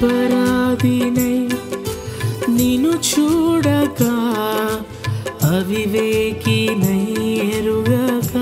అపరాధినై నిన్ను చూడక అవివేకినై ఎరుగక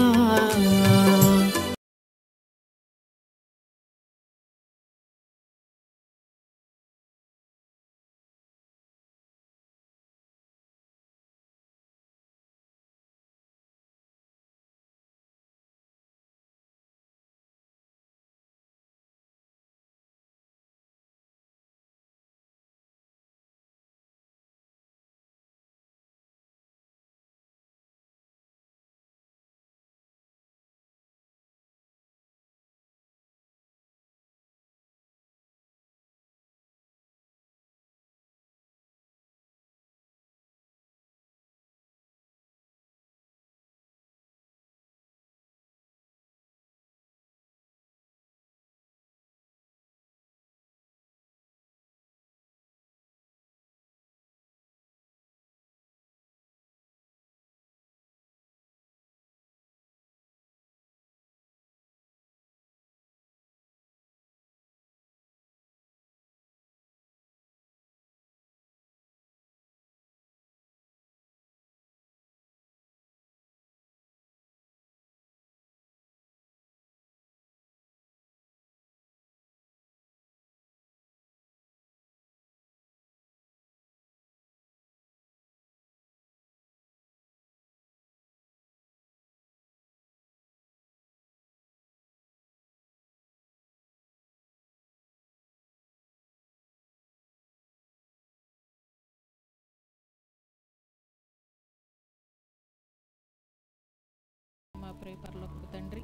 మా ప్రియ పరలోకపు తండ్రి,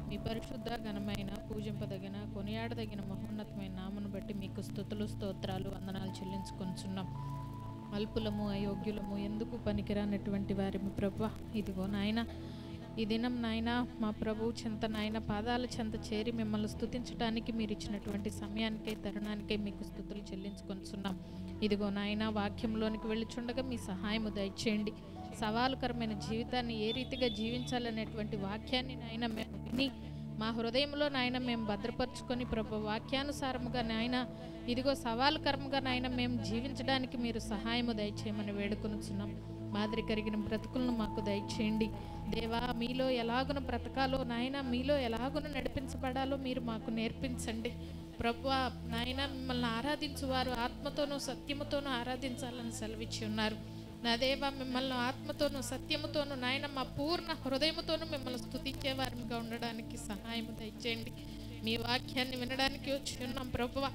మీ పరిశుద్ధ ఘనమైన పూజింపదగిన కొనియాడదగిన మహోన్నతమైన నామను బట్టి మీకు స్తుతులు స్తోత్రాలు వందనాలు చెల్లించుకొనిచున్నాం. అల్పులము అయోగ్యులము ఎందుకు పనికిరానటువంటి వారి ప్రభువా, ఇదిగో నాయన ఈ దినం నాయన మా ప్రభు చెంత నాయన పాదాల చెంత చేరి మిమ్మల్ని స్తుతించడానికి మీరు ఇచ్చినటువంటి సమయానికై తరుణానికై మీకు స్తుతులు చెల్లించుకొనిచున్నాం. ఇదిగో నాయన వాక్యంలోనికి వెళ్ళుచుండగా మీ సహాయము దయచేయండి. సవాలుకరమైన జీవితాన్ని ఏ రీతిగా జీవించాలనేటువంటి వాక్యాన్ని నాయన మేము విని మా హృదయంలో నాయన మేము భద్రపరుచుకొని ప్రభు వాక్యానుసారముగా నాయన ఇదిగో సవాలుకరముగా నాయన మేము జీవించడానికి మీరు సహాయము దయచేయమని వేడుకొనుచున్నాం. మాదిరి కరిగిన బ్రతుకులను మాకు దయచేయండి దేవా. మీలో ఎలాగున బ్రతకాలో నాయన, మీలో ఎలాగున నడిపించబడాలో మీరు మాకు నేర్పించండి ప్రభువా. నాయన మిమ్మల్ని ఆరాధించువారు ఆత్మతోనూ సత్యముతోనూ ఆరాధించాలని సెలవిచ్చి ఉన్నారు. నా దేవా, మిమ్మల్ని ఆత్మతోనూ సత్యముతోనూ నాయన మా పూర్ణ హృదయముతోనూ మిమ్మల్ని స్తుతించే వారిగా ఉండడానికి సహాయం దయచేయండి. మీ వాక్యాన్ని వినడానికి వచ్చి ఉన్నాం ప్రభువా.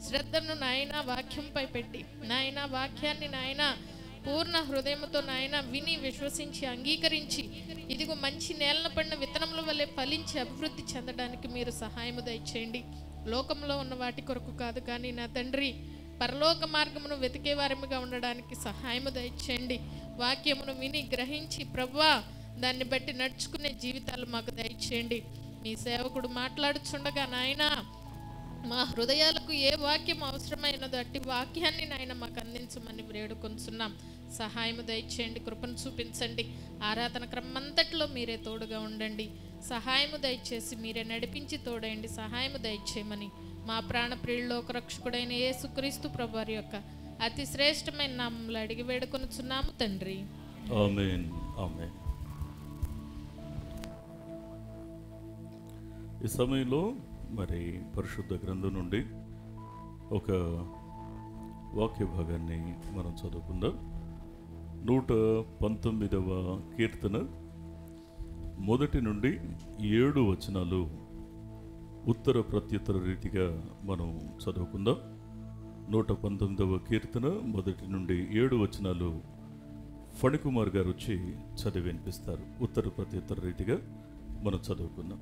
శ్రద్ధను నాయన వాక్యంపై పెట్టి నాయన వాక్యాన్ని నాయన పూర్ణ హృదయంతో నాయన విని విశ్వసించి అంగీకరించి ఇదిగో మంచి నేలన పడిన విత్తనముల వల్లే ఫలించి అభివృద్ధి చెందడానికి మీరు సహాయము దయచేయండి. లోకంలో ఉన్న వాటి కొరకు కాదు కానీ నా తండ్రి పరలోక మార్గమును వెతికే వారిగా ఉండడానికి సహాయము దయచేయండి. వాక్యమును విని గ్రహించి ప్రభువా దాన్ని బట్టి నడుచుకునే జీవితాలు మాకు దయచేయండి. మీ సేవకుడు మాట్లాడుచుండగా నాయన మా హృదయాలకు ఏ వాక్యం అవసరమైనదో అట్టి వాక్యాన్ని నాయన మాకు అందించమని వేడుకొంచున్నాం. సహాయము దయచేయండి, కృపను చూపించండి. ఆరాధన క్రమంతట్లో మీరే తోడుగా ఉండండి. సహాయము దయచేసి మీరే నడిపించి తోడండి. సహాయము దయచేయమని మా ప్రాణ ప్రియుల్లో ఒక రక్షకుడైన యేసుక్రీస్తు ప్రభువారి యొక్క అతి శ్రేష్టమైన నామములో అడిగి వేడుకొనుచున్నాము తండ్రి. ఆమేన్. ఆమేన్. ఈ సమయంలో మరి పరిశుద్ధ గ్రంథం నుండి ఒక వాక్య భాగాన్ని మనం చదువుకుందాం. 119వ కీర్తన 1 నుండి 7 వచనాలు ఉత్తర ప్రత్యుత్తర రీతిగా మనం చదువుకుందాం. 119వ కీర్తన 1 నుండి 7 వచనాలు ఫణికుమార్ గారు వచ్చి చదివి వినిపిస్తారు. ఉత్తర ప్రత్యుత్తర రీతిగా మనం చదువుకుందాం.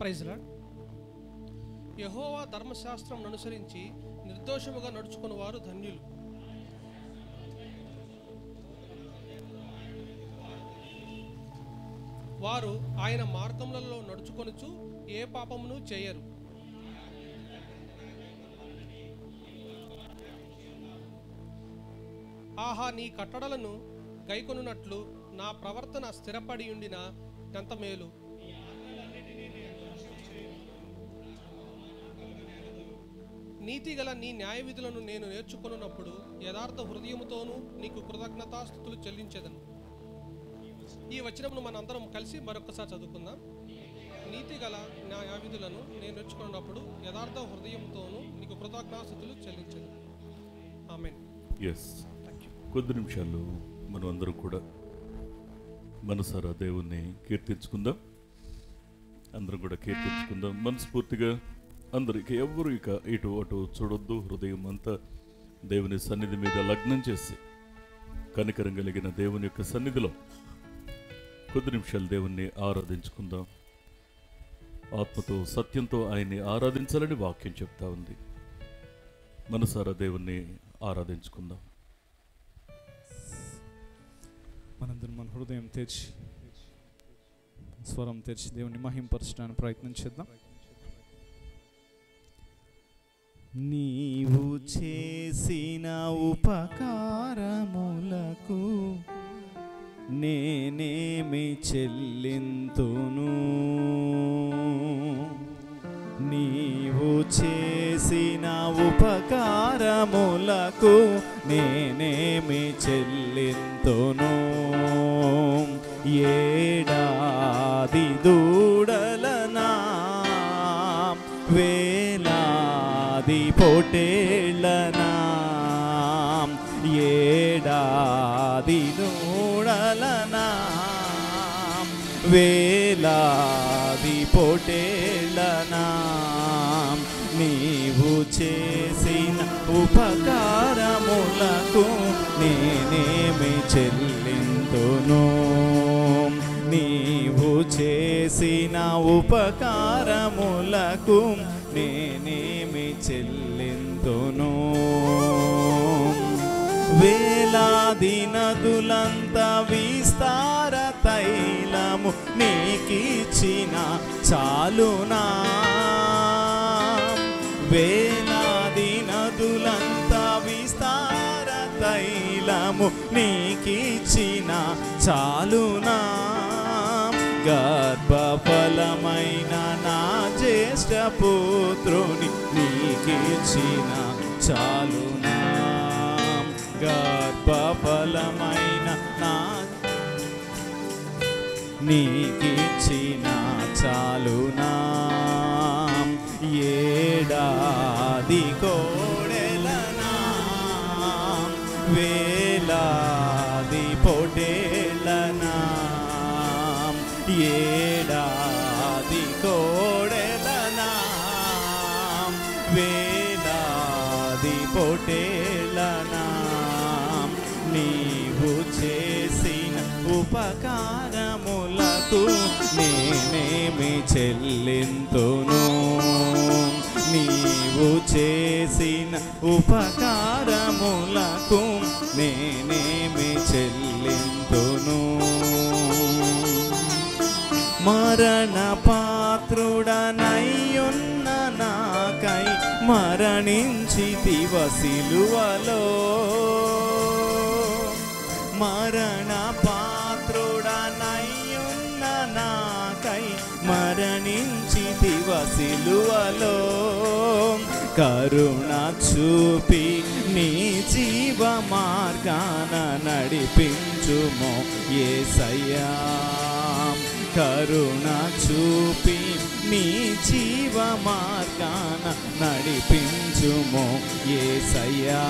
Praise lord. యెహోవా ధర్మశాస్త్రం అనుసరించి నిర్దోషముగా నడుచుకుని వారు ధన్యులు. వారు ఆయన మార్గములలో నడుచుకొనుచు ఏ పాపమును చేయరు. ఆహా, నీ కట్టడలను గైకొనున్నట్లు నా ప్రవర్తన స్థిరపడి ఉండిన ఎంత మేలు. నీతిగల నీ న్యాయ విధులను నేను నేర్చుకున్నప్పుడు యథార్థ హృదయముతోనూ నీకు కృతజ్ఞతాస్తుతులు చెల్లించేదను. ఈ వచనమును మనందరం కలిసి మరొకసారి చదువుకుందాం. నీతిగల న్యాయ విధులను నేను నేర్చుకున్నప్పుడు యథార్థ హృదయముతోనూ నీకు కృతజ్ఞతాస్తుతులు చెల్లించేదను. ఆమేన్. ఎస్, కొద్ది నిమిషాలు మనం అందరం కూడా మనసారా దేవుణ్ణి కీర్తించుకుందాం. అందరం కూడా కీర్తించుకుందాం మనస్ఫూర్తిగా. అందరికి ఎవరు ఇక ఇటు అటు చూడొద్దు. హృదయం అంతా దేవుని సన్నిధి మీద లగ్నం చేసి కనికరం కలిగిన దేవుని యొక్క సన్నిధిలో కొద్ది నిమిషాలు దేవుణ్ణి ఆరాధించుకుందాం. ఆత్మతో సత్యంతో ఆయన్ని ఆరాధించాలని వాక్యం చెప్తా ఉంది. మనసారా దేవుణ్ణి ఆరాధించుకుందాం. మనందరం మన హృదయం తెరిచి స్వరం తెరిచి దేవుని మహింపరచడానికి ప్రయత్నం చేద్దాం. నీవు చేసిన ఉపకారములకు నేనేమి చెల్లింతును. నీవు చేసిన ఉపకారములకు నేనేమి చెల్లింతును. ఏడాది దూడలనా వేలాది పొటేళ్ళనా ఏడాది దూడలనా వేలాది పొటేళ్ళనా నీవు చేసిన ఉపకారములకు నేనేమి చెల్లింతును. నీవు చేసిన చేసిన ఉపకారములకు నేనేమి చెల్లింతును. వేలాది నదులంత విస్తార తైలము నీకిచ్చిన చాలునా. వేలాది నదులంత విస్తార తైలము నీకిచ్చిన చాలునా. గర్భఫలమైన నా జ్యేష్ఠ పుత్రుని నీకిచ్చిన చాలునా. గర్భఫలమైన నా నీకిచ్చిన చాలునా. ఏడాది కోడెలనా వేలాది పొటేళ్ళనా. ఏడాది కోడెలనా వేలాది పొటేళ్ళనా. నీవు చేసిన ఉపకారములకు నేనేమి చెల్లింతును. నీవు చేసిన ఉపకారములకు నేనేమి చెల్లింతును. మరణ పాత్రుడనయ్యున్న నాకై మరణించితివ సిలువలో. మరణ పాత్రుడనయ్యున్న నాకై మరణించితివ సిలువలో. కరుణ చూపి నీ జీవ మార్గాన నడిపించుమో యేసయ్యా. కరుణ చూపి నీ జీవ మార్గాన నడిపించుమో యేసయ్యా.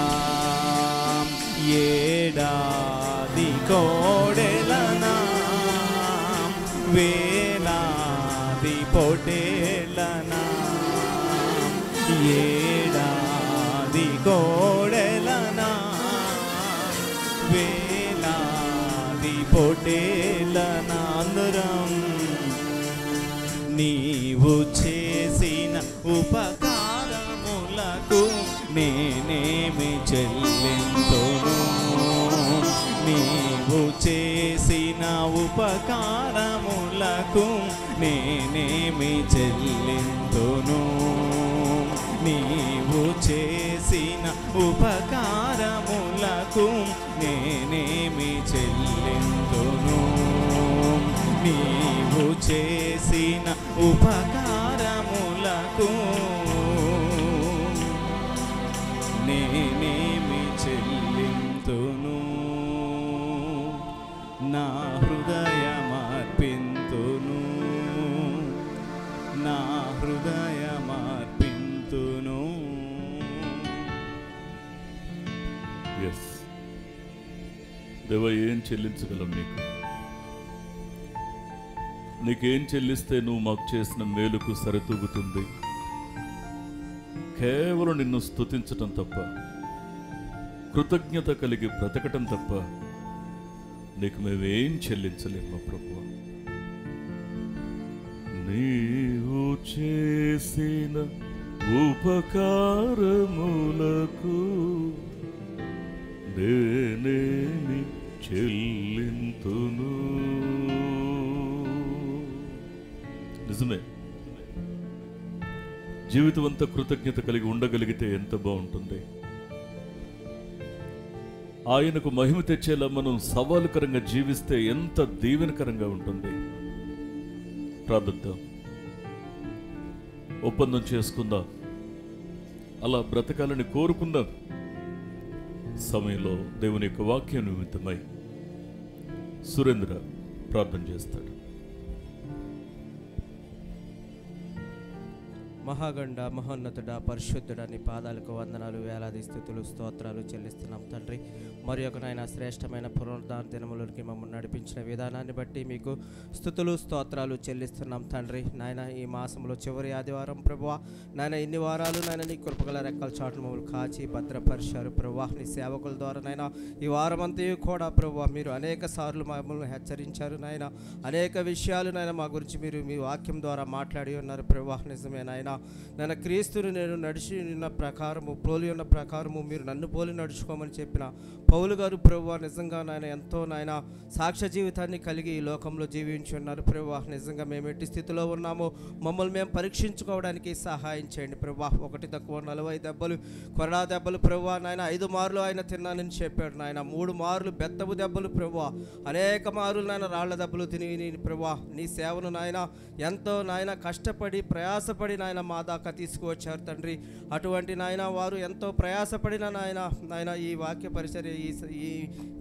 ఏడాది కోడెలనా వేలాది పొటేళ్ళనా. ఏడాది కోడెలనా వేలాది పొటేళ్ళనా. అందరం నీవు చేసిన ఉపకారములకు నేనేమి చెల్లింతును. నీవు చేసిన ఉపకారములకు నేనేమి చెల్లింతును. నీవు చేసిన ఉపకారములకు నేనేమి చెల్లింతును. నీవు చేసిన ఉపకారములకు నేనేమి చెల్లింతును. నా హృదయమర్పింతును. నా హృదయమర్పింతును. ఎస్ దేవా, ఏం చెల్లించగలం నీకు? నీకేం చెల్లిస్తే నువ్వు మాకు చేసిన మేలుకు సరితూగుతుంది? కేవలం నిన్ను స్తుతించటం తప్ప, కృతజ్ఞత కలిగి బ్రతకటం తప్ప నీకు మేమేం చెల్లించలేము మా ప్రభువా. నీవు చేసిన ఉపకారములకు నేనేమి చెల్లింతును. నిజమే, జీవితం అంతా కృతజ్ఞత కలిగి ఉండగలిగితే ఎంత బాగుంటుంది. ఆయనకు మహిమ తెచ్చేలా మనం సవాలుకరంగా జీవిస్తే ఎంత దీవెనకరంగా ఉంటుంది. ప్రార్థిద్దాం, ఒప్పందం చేసుకుందాం, అలా బ్రతకాలని కోరుకుందాం. సమయంలో దేవుని యొక్క వాక్యం నిమిత్తమై సురేంద్ర ప్రార్థన చేస్తాడు. మహాగండ మహోన్నతుడ పరిశుద్ధుడ నీ పాదాలకు వందనాలు, వేలాది స్తుతులు స్తోత్రాలు చెల్లిస్తున్నాం తండ్రి. మరి ఒక నాయన శ్రేష్టమైన పునరుద్ధాన దినములకి మమ్మల్ని నడిపించిన విధానాన్ని బట్టి మీకు స్తుతులు స్తోత్రాలు చెల్లిస్తున్నాం తండ్రి. నాయన ఈ మాసంలో చివరి ఆదివారం ప్రభువా, నాయన ఇన్ని వారాలు నాయన నీ కృపగల రెక్కల చాటును మమ్మల్ని కాచి భద్రపరిచారు ప్రభువా. నీ సేవకుల ద్వారా నాయన ఈ వారమంతా కూడా ప్రభువా మీరు అనేక సార్లు మమ్మల్ని హెచ్చరించారు నాయన. అనేక విషయాలు నాయన మా గురించి మీరు మీ వాక్యం ద్వారా మాట్లాడి ఉన్నారు ప్రభువా. నిజమే నాయన, నేను క్రీస్తుని నేను నడిచి ఉన్న ప్రకారము పోలి ఉన్న ప్రకారము మీరు నన్ను పోలి నడుచుకోమని చెప్పిన పౌలు గారు ప్రభువా, నిజంగా నాయన ఎంతో నాయన సాక్ష్య జీవితాన్ని కలిగి ఈ లోకంలో జీవించి ఉన్నారు ప్రభువా. నిజంగా మేము ఎట్టి స్థితిలో ఉన్నామో మమ్మల్ని మేము పరీక్షించుకోవడానికి సహాయం చేయండి ప్రభువా. 1 తక్కువ 40 దెబ్బలు కొరడా దెబ్బలు ప్రభువా నాయన 5 మార్లు ఆయన తిన్నానని చెప్పాడు నాయన. 3 మార్లు బెత్తపు దెబ్బలు ప్రభువా, అనేక మార్లు నాయన రాళ్ల దెబ్బలు తిని ప్రభువా నీ సేవను నాయన ఎంతో నాయన కష్టపడి ప్రయాసపడి నాయన మా దాకా తీసుకువచ్చారు తండ్రి. అటువంటి నాయన వారు ఎంతో ప్రయాసపడిన నాయన ఈ వాక్య పరిచర్య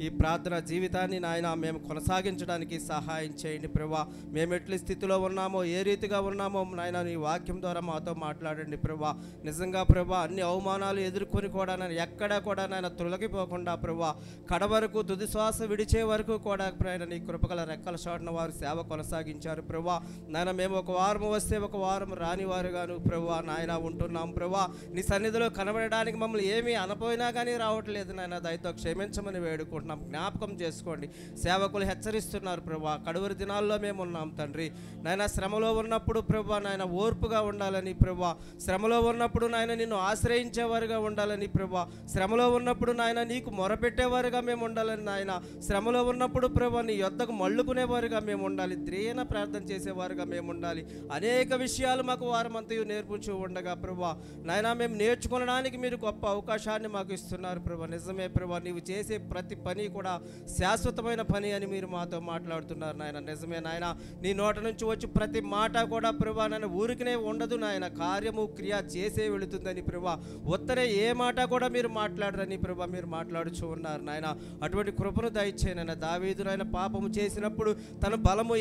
ఈ ప్రార్థన జీవితాన్ని నాయన మేము కొనసాగించడానికి సహాయం చేయండి ప్రభా. మేము ఎట్ల స్థితిలో ఉన్నామో ఏ రీతిగా ఉన్నామో నాయన నీ వాక్యం ద్వారా మాతో మాట్లాడండి ప్రభా. నిజంగా ప్రభా అన్ని అవమానాలు ఎదుర్కొని కూడా నేను ఎక్కడా కూడా నాయన తొలగిపోకుండా ప్రభా కడవరకు తుది శ్వాస విడిచే వరకు కూడా నాయన నీ కృపగల రెక్కల చాటున వారు సేవ కొనసాగించారు ప్రభా. నాయన మేము ఒక వారం వస్తే ఒక వారం రాని వారుగాను ప్రభా నాయన ఉంటున్నాం ప్రభా. నీ సన్నిధిలో కనబడడానికి మమ్మల్ని ఏమీ అనపోయినా కానీ రావట్లేదు నాయన, దయతో క్షమించమని వేడుకుంటున్నాం. జ్ఞాపకం చేసుకోండి. సేవకులు హెచ్చరిస్తున్నారు ప్రభా, కడువరి దినాల్లో మేము ఉన్నాం తండ్రి. నాయన శ్రమలో ఉన్నప్పుడు ప్రభా నాయన ఓర్పుగా ఉండాలని ప్రభా, శ్రమలో ఉన్నప్పుడు నాయన నిన్ను ఆశ్రయించేవారుగా ఉండాలని ప్రభా, శ్రమలో ఉన్నప్పుడు నాయన నీకు మొరపెట్టేవారుగా మేము ఉండాలని నాయన, శ్రమలో ఉన్నప్పుడు ప్రభా నీ యొద్దకు మళ్ళుకునేవారుగా మేము ఉండాలి, ద్రేణ ప్రార్థన చేసేవారుగా మేము ఉండాలి. అనేక విషయాలు మాకు వారమంతయు నేర్పుచూ ఉండగా ప్రభా నాయన మేము నేర్చుకోవడానికి మీరు గొప్ప అవకాశాన్ని మాకు ఇస్తున్నారు ప్రభా. నిజమే ప్రభా, నీవు చేసే ప్రతి పని కూడా శాశ్వతమైన పని అని మీరు మాతో మాట్లాడుతున్నారు నాయన. నిజమే నాయన, నీ నోట నుంచి వచ్చి ప్రతి మాట కూడా ప్రభా నాయన ఊరికినే ఉండదు నాయన, కార్యము క్రియ చేసే వెళుతుందని ప్రభా. ఉత్తరే ఏ మాట కూడా మీరు మాట్లాడరని ప్రభా మీరు మాట్లాడుచూ ఉన్నారు నాయన. అటువంటి కృపను దయచేయనైనా. దావీదు నాయన పాపము చేసినప్పుడు తన బలము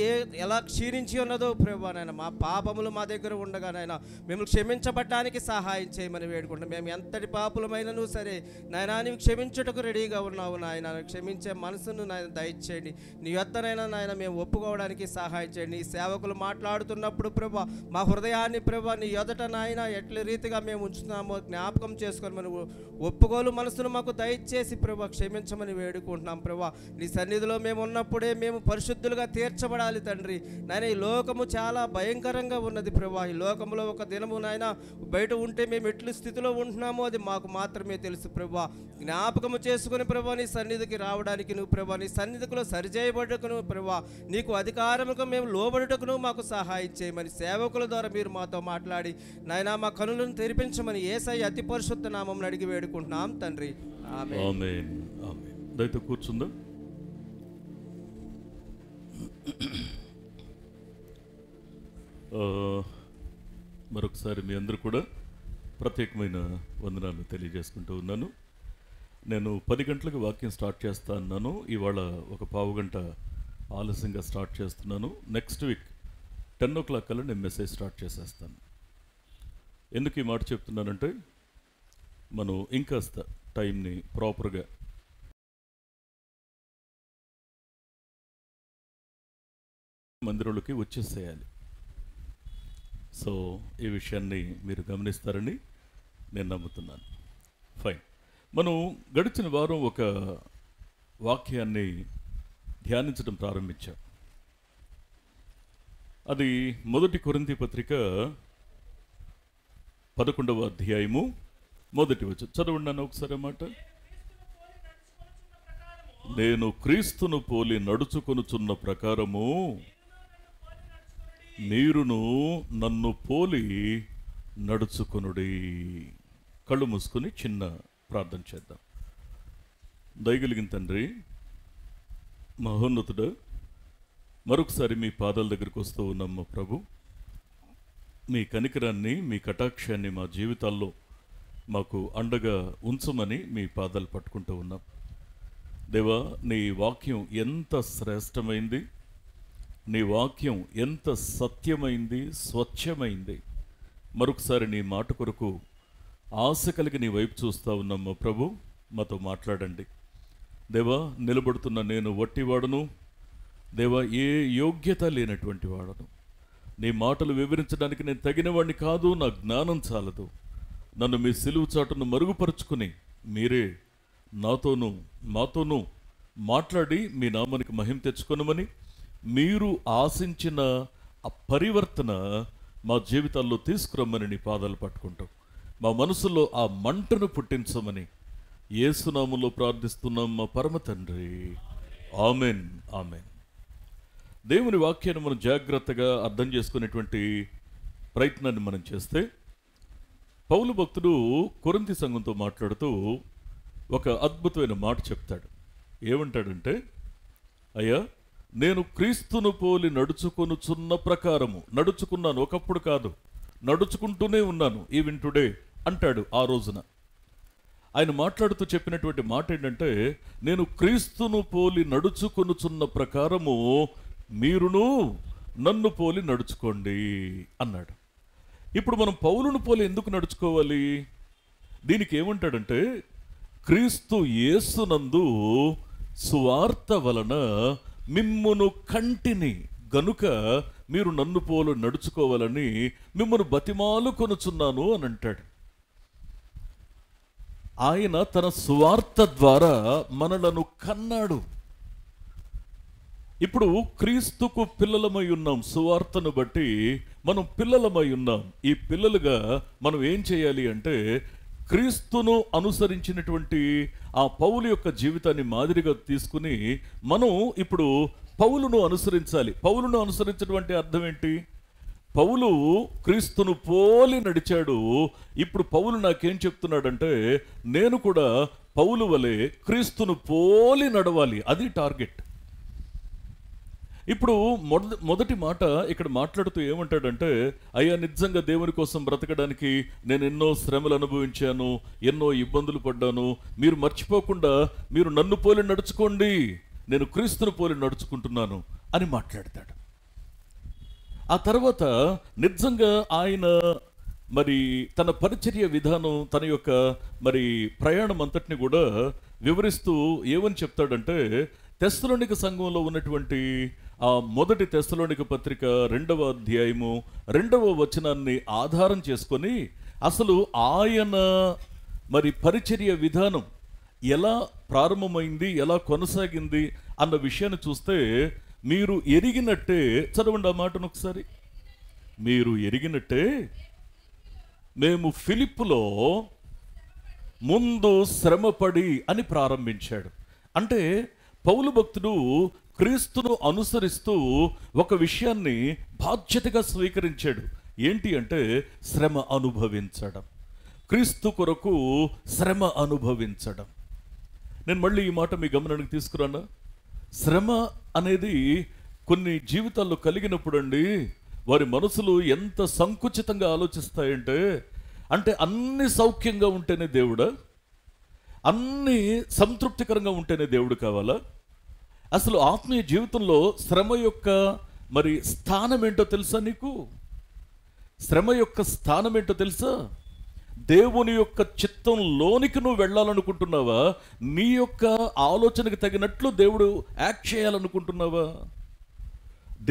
ఎలా క్షీణించి ఉన్నదో ప్రభా నాయన, మా పాపములు మా దగ్గర ఉండగా నాయన మిమ్మల్ని క్షమించబడ్డానికి సహాయం చేయమని వేడుకుంటాం. మేము ఎంతటి పాపులమైనను సరే నాయన నీవు క్షమించుటకు రెడీగా ఉన్నావు నాయన. క్షమించే మనసును నాయన దయచేయండి. నీ యొద్దనైనా నాయన మేము ఒప్పుకోవడానికి సహాయం చేయండి. నీ సేవకులు మాట్లాడుతున్నప్పుడు ప్రభా మా హృదయాన్ని ప్రభా నీ యొదట నాయన ఎట్ల రీతిగా మేము ఉంచుతున్నామో జ్ఞాపకం చేసుకొని మనం ఒప్పుకోలు మనసును మాకు దయచేసి ప్రభా క్షమించమని వేడుకుంటున్నాం ప్రభా. నీ సన్నిధిలో మేము ఉన్నప్పుడే మేము పరిశుద్ధులుగా తీర్చబడాలి తండ్రి. నాయన ఈ లోకము చాలా భయంకరంగా ఉన్నది ప్రభా. ఈ లోకంలో ఒక దినము నాయన బయట ఉంటే మేము ఎట్లు స్థితిలో ఉంటున్నామో అది మాకు మాత్రమే తెలుసు ప్రభా. జ్ఞాపకము చేసుకుని ప్రభా నీ సన్నిధికి రావడానికి నువ్వు ప్రభా నీ సన్నిధిలో సరిచేయబడుటకును ప్రభా నీకు అధికారముగా మేము లోబడుటకును మాకు సహాయం చేయమని సేవకుల ద్వారా మీరు మాతో మాట్లాడి నాయన మా కనులను తెరిపించమని యేసయ్య అతి పరిశుద్ధ నామం అడిగి వేడుకుంటున్నాం తండ్రి. ఆమేన్. ఆమేన్. దయతో కూర్చుందాం. మరొకసారి మీ అందరూ కూడా ప్రత్యేకమైన వందనాలు తెలియజేసుకుంటూ ఉన్నాను. నేను 10 గంటలకు వాక్యం స్టార్ట్ చేస్తా అన్నాను. ఇవాళ ఒక పావు గంట ఆలస్యంగా స్టార్ట్ చేస్తున్నాను. నెక్స్ట్ వీక్ 10 o'clock కల్లా నేను మెసేజ్ స్టార్ట్ చేసేస్తాను. ఎందుకు ఈ మాట చెప్తున్నానంటే మనం ఇంకాస్త టైంని ప్రాపర్గా మందిరంలోకి వచ్చేసేయాలి. సో ఈ విషయాన్ని మీరు గమనిస్తారని నేను నమ్ముతున్నాను. ఫైన్. మనం గడిచిన వారం ఒక వాక్యాన్ని ధ్యానించడం ప్రారంభించాం. అది 1 కొరింథీ పత్రిక 11వ అధ్యాయము 1వ వచనం. చదవండి ఒకసారి అన్నమాట. నేను క్రీస్తును పోలి నడుచుకొనుచున్న ప్రకారము మీరును నన్ను పోలి నడుచుకొనుడి. కళ్ళు మూసుకొని చిన్న ప్రార్థన చేద్దాం. దయగలిగిన తండ్రి, మహోన్నతుడు, మరొకసారి మీ పాదాల దగ్గరికి వస్తూ ఉన్నాం మా ప్రభు. మీ కనికరాన్ని మీ కటాక్షాన్ని మా జీవితాల్లో మాకు అండగా ఉంచమని మీ పాదాలు పట్టుకుంటూ ఉన్నాం. దేవా, నీ వాక్యం ఎంత శ్రేష్టమైంది, నీ వాక్యం ఎంత సత్యమైంది, స్వచ్ఛమైంది. మరొకసారి నీ మాట కొరకు ఆశ కలిగి నీ వైపు చూస్తూ ఉన్నాం మా ప్రభు. మాతో మాట్లాడండి దేవా. నిలబడుతున్న నేను వట్టివాడును దేవా, ఏ యోగ్యత లేనటువంటి వాడను. నీ మాటలు వివరించడానికి నేను తగిన వాడిని కాదు, నా జ్ఞానం చాలదు. నన్ను మీ సిలువు చాటును మరుగుపరుచుకుని మీరే నాతోనూ మాతోనూ మాట్లాడి మీ నామానికి మహిమ తెచ్చుకొనమని, మీరు ఆశించిన ఆ పరివర్తన మా జీవితాల్లో తీసుకురమ్మని నీ పాదాలు పట్టుకుంటాం. మా మనసులో ఆ మంటను పుట్టించమని యేసునామములో ప్రార్థిస్తున్నాం మా పరమ తండ్రి. Amen, amen. దేవుని వాక్యాన్ని మనం జాగ్రత్తగా అర్థం చేసుకునేటువంటి ప్రయత్నాన్ని మనం చేస్తే, పౌలు భక్తుడు కొరింథీ సంఘంతో మాట్లాడుతూ ఒక అద్భుతమైన మాట చెప్తాడు. ఏమంటాడంటే, అయ్యా నేను క్రీస్తును పోలి నడుచుకొనుచున్న ప్రకారము నడుచుకున్నాను, ఒకప్పుడు కాదు, నడుచుకుంటూనే ఉన్నాను ఈవెన్ టుడే అంటాడు. ఆ రోజున ఆయన మాట్లాడుతూ చెప్పినటువంటి మాట ఏంటంటే, నేను క్రీస్తును పోలి నడుచుకొనుచున్న ప్రకారము మీరును నన్ను పోలి నడుచుకోండి అన్నాడు. ఇప్పుడు మనం పౌలును పోలి ఎందుకు నడుచుకోవాలి? దీనికి ఏమంటాడంటే, క్రీస్తు యేసునందు సువార్త వలన మిమ్మును కంటిని గనుక మీరు నన్ను పోలు నడుచుకోవాలని మిమ్మను బతిమాలు కొనుచున్నాను అని అంటాడు. ఆయన తన సువార్త ద్వారా మనలను కన్నాడు. ఇప్పుడు క్రీస్తుకు పిల్లలమై ఉన్నాం. సువార్తను బట్టి మనం పిల్లలమై ఉన్నాం. ఈ పిల్లలుగా మనం ఏం చేయాలి అంటే, క్రీస్తును అనుసరించినటువంటి ఆ పౌలు యొక్క జీవితాన్ని మాదిరిగా తీసుకుని మనం ఇప్పుడు పౌలును అనుసరించాలి. పౌలును అనుసరించడం అంటే అర్థం ఏంటి? పౌలు క్రీస్తును పోలి నడిచాడు. ఇప్పుడు పౌలు నాకేం చెప్తున్నాడంటే, నేను కూడా పౌలు వలె క్రీస్తును పోలి నడవాలి. అది టార్గెట్. ఇప్పుడు మొదటి మాట ఇక్కడ మాట్లాడుతూ ఏమంటాడంటే, అయ్యా నిజంగా దేవుని కోసం బ్రతకడానికి నేను ఎన్నో శ్రమలు అనుభవించాను, ఎన్నో ఇబ్బందులు పడ్డాను. మీరు మర్చిపోకుండా మీరు నన్ను పోలి నడుచుకోండి, నేను క్రీస్తును పోలి నడుచుకుంటున్నాను అని మాట్లాడతాడు. ఆ తర్వాత నిజంగా ఆయన మరి తన పరిచర్య విధానం, తన యొక్క మరి ప్రయాణం అంతటిని కూడా వివరిస్తూ ఏమని చెప్తాడంటే, తెస్సలోనిక సంఘంలో ఉన్నటువంటి ఆ మొదటి తెస్సలోనిక పత్రిక 2వ అధ్యాయము 2వ వచనాన్ని ఆధారం చేసుకొని అసలు ఆయన మరి పరిచర్య విధానం ఎలా ప్రారంభమైంది, ఎలా కొనసాగింది అన్న విషయాన్ని చూస్తే, మీరు ఎరిగినట్టే, చదవండి ఆ మాటను ఒకసారి. మీరు ఎరిగినట్టే మేము ఫిలిప్పులో ముందు శ్రమపడి అని ప్రారంభించాడు. అంటే పౌలు భక్తుడు క్రీస్తును అనుసరిస్తూ ఒక విషయాన్ని బాధ్యతగా స్వీకరించాడు. ఏంటి అంటే శ్రమ అనుభవించడం, క్రీస్తు కొరకు శ్రమ అనుభవించడం. నేను మళ్ళీ ఈ మాట మీ గమనానికి తీసుకురానా? శ్రమ అనేది కొన్ని జీవితాల్లో కలిగినప్పుడు అండి, వారి మనసులు ఎంత సంకుచితంగా ఆలోచిస్తాయంటే, అంటే అన్ని సౌఖ్యంగా ఉంటేనే దేవుడా, అన్ని సంతృప్తికరంగా ఉంటేనే దేవుడు కావాలా? అసలు ఆత్మీయ జీవితంలో శ్రమ యొక్క మరి స్థానం ఏంటో తెలుసా నీకు? శ్రమ యొక్క స్థానం ఏంటో తెలుసా? దేవుని యొక్క చిత్తంలోనికి నువ్వు వెళ్ళాలనుకుంటున్నావా? నీ యొక్క ఆలోచనకు తగినట్లు దేవుడు యాక్ట్ చేయాలనుకుంటున్నావా?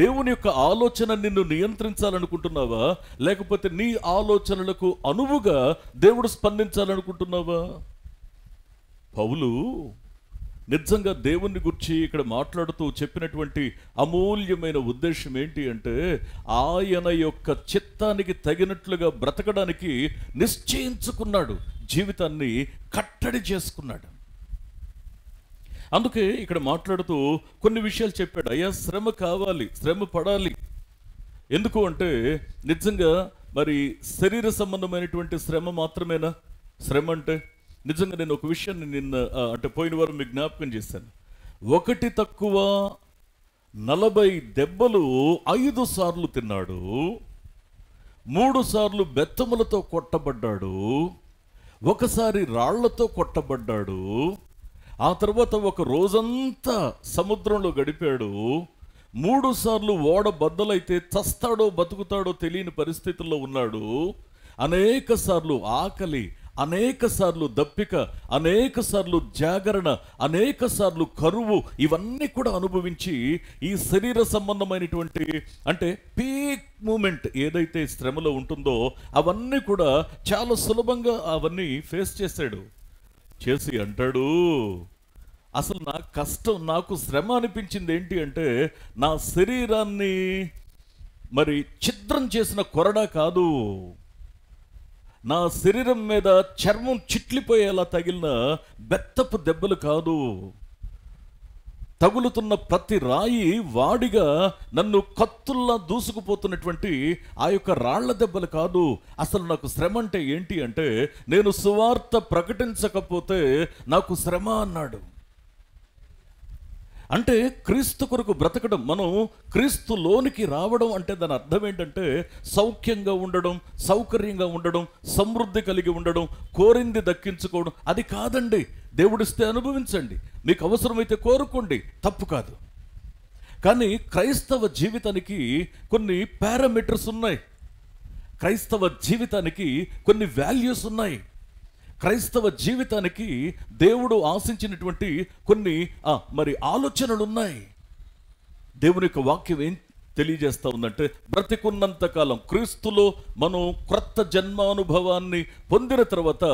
దేవుని యొక్క ఆలోచన నిన్ను నియంత్రించాలనుకుంటున్నావా? లేకపోతే నీ ఆలోచనలకు అనువుగా దేవుడు స్పందించాలనుకుంటున్నావా? పౌలు నిజంగా దేవుని గురించి ఇక్కడ మాట్లాడుతూ చెప్పినటువంటి అమూల్యమైన ఉద్దేశం ఏంటి అంటే, ఆయన యొక్క చిత్తానికి తగినట్లుగా బ్రతకడానికి నిశ్చయించుకున్నాడు, జీవితాన్ని కట్టడి చేసుకున్నాడు. అందుకే ఇక్కడ మాట్లాడుతూ కొన్ని విషయాలు చెప్పాడు. అయ్యా శ్రమ కావాలి, శ్రమ పడాలి. ఎందుకు అంటే నిజంగా మరి శరీర సంబంధమైనటువంటి శ్రమ మాత్రమేనా శ్రమ అంటే? నిజంగా నేను ఒక విషయాన్ని నిన్న అంటే పోయిన వారం మీకు జ్ఞాపకం చేశాను. 1 తక్కువ 40 దెబ్బలు 5 సార్లు తిన్నాడు, 3 సార్లు బెత్తములతో కొట్టబడ్డాడు, ఒకసారి రాళ్లతో కొట్టబడ్డాడు, ఆ తర్వాత ఒక రోజంతా సముద్రంలో గడిపాడు, 3 సార్లు ఓడ బద్దలైతే చస్తాడో బతుకుతాడో తెలియని పరిస్థితుల్లో ఉన్నాడు. అనేక సార్లు ఆకలి, అనేక సార్లు దప్పిక, అనేక సార్లు జాగరణ, అనేక సార్లు కరువు, ఇవన్నీ కూడా అనుభవించి ఈ శరీర సంబంధమైనటువంటి అంటే పీక్ మూమెంట్ ఏదైతే శ్రమలో ఉంటుందో అవన్నీ కూడా చాలా సులభంగా అవన్నీ ఫేస్ చేశాడు. చేసి అంటాడు, అసలు నా కష్టం, నాకు శ్రమ అనిపించింది ఏంటి అంటే నా శరీరాన్ని మరి ఛిద్రం చేసిన కొరడా కాదు, నా శరీరం మీద చర్మం చిట్లిపోయేలా తగిలిన బెత్తపు దెబ్బలు కాదు, తగులుతున్న ప్రతి రాయి వాడిగా నన్ను కత్తుల్లా దూసుకుపోతున్నటువంటి ఆ యొక్క రాళ్ల దెబ్బలు కాదు. అసలు నాకు శ్రమ అంటే ఏంటి అంటే నేను సువార్త ప్రకటించకపోతే నాకు శ్రమ అన్నాడు. అంటే క్రీస్తు కొరకు బ్రతకడం, మనం క్రీస్తులోనికి రావడం అంటే దాని అర్థం ఏంటంటే సౌఖ్యంగా ఉండడం, సౌకర్యంగా ఉండడం, సమృద్ధి కలిగి ఉండడం, కోరింది దక్కించుకోవడం, అది కాదండి. దేవుడిస్తే అనుభవించండి, మీకు అవసరమైతే కోరుకోండి, తప్పు కాదు. కానీ క్రైస్తవ జీవితానికి కొన్ని పారామీటర్స్ ఉన్నాయి, క్రైస్తవ జీవితానికి కొన్ని వాల్యూస్ ఉన్నాయి, క్రైస్తవ జీవితానికి దేవుడు ఆశించినటువంటి కొన్ని మరి ఆలోచనలు ఉన్నాయి. దేవుని యొక్క వాక్యం ఏం తెలియజేస్తా ఉందంటే బ్రతికున్నంత కాలం క్రీస్తులో మనం క్రొత్త జన్మానుభవాన్ని పొందిన తర్వాత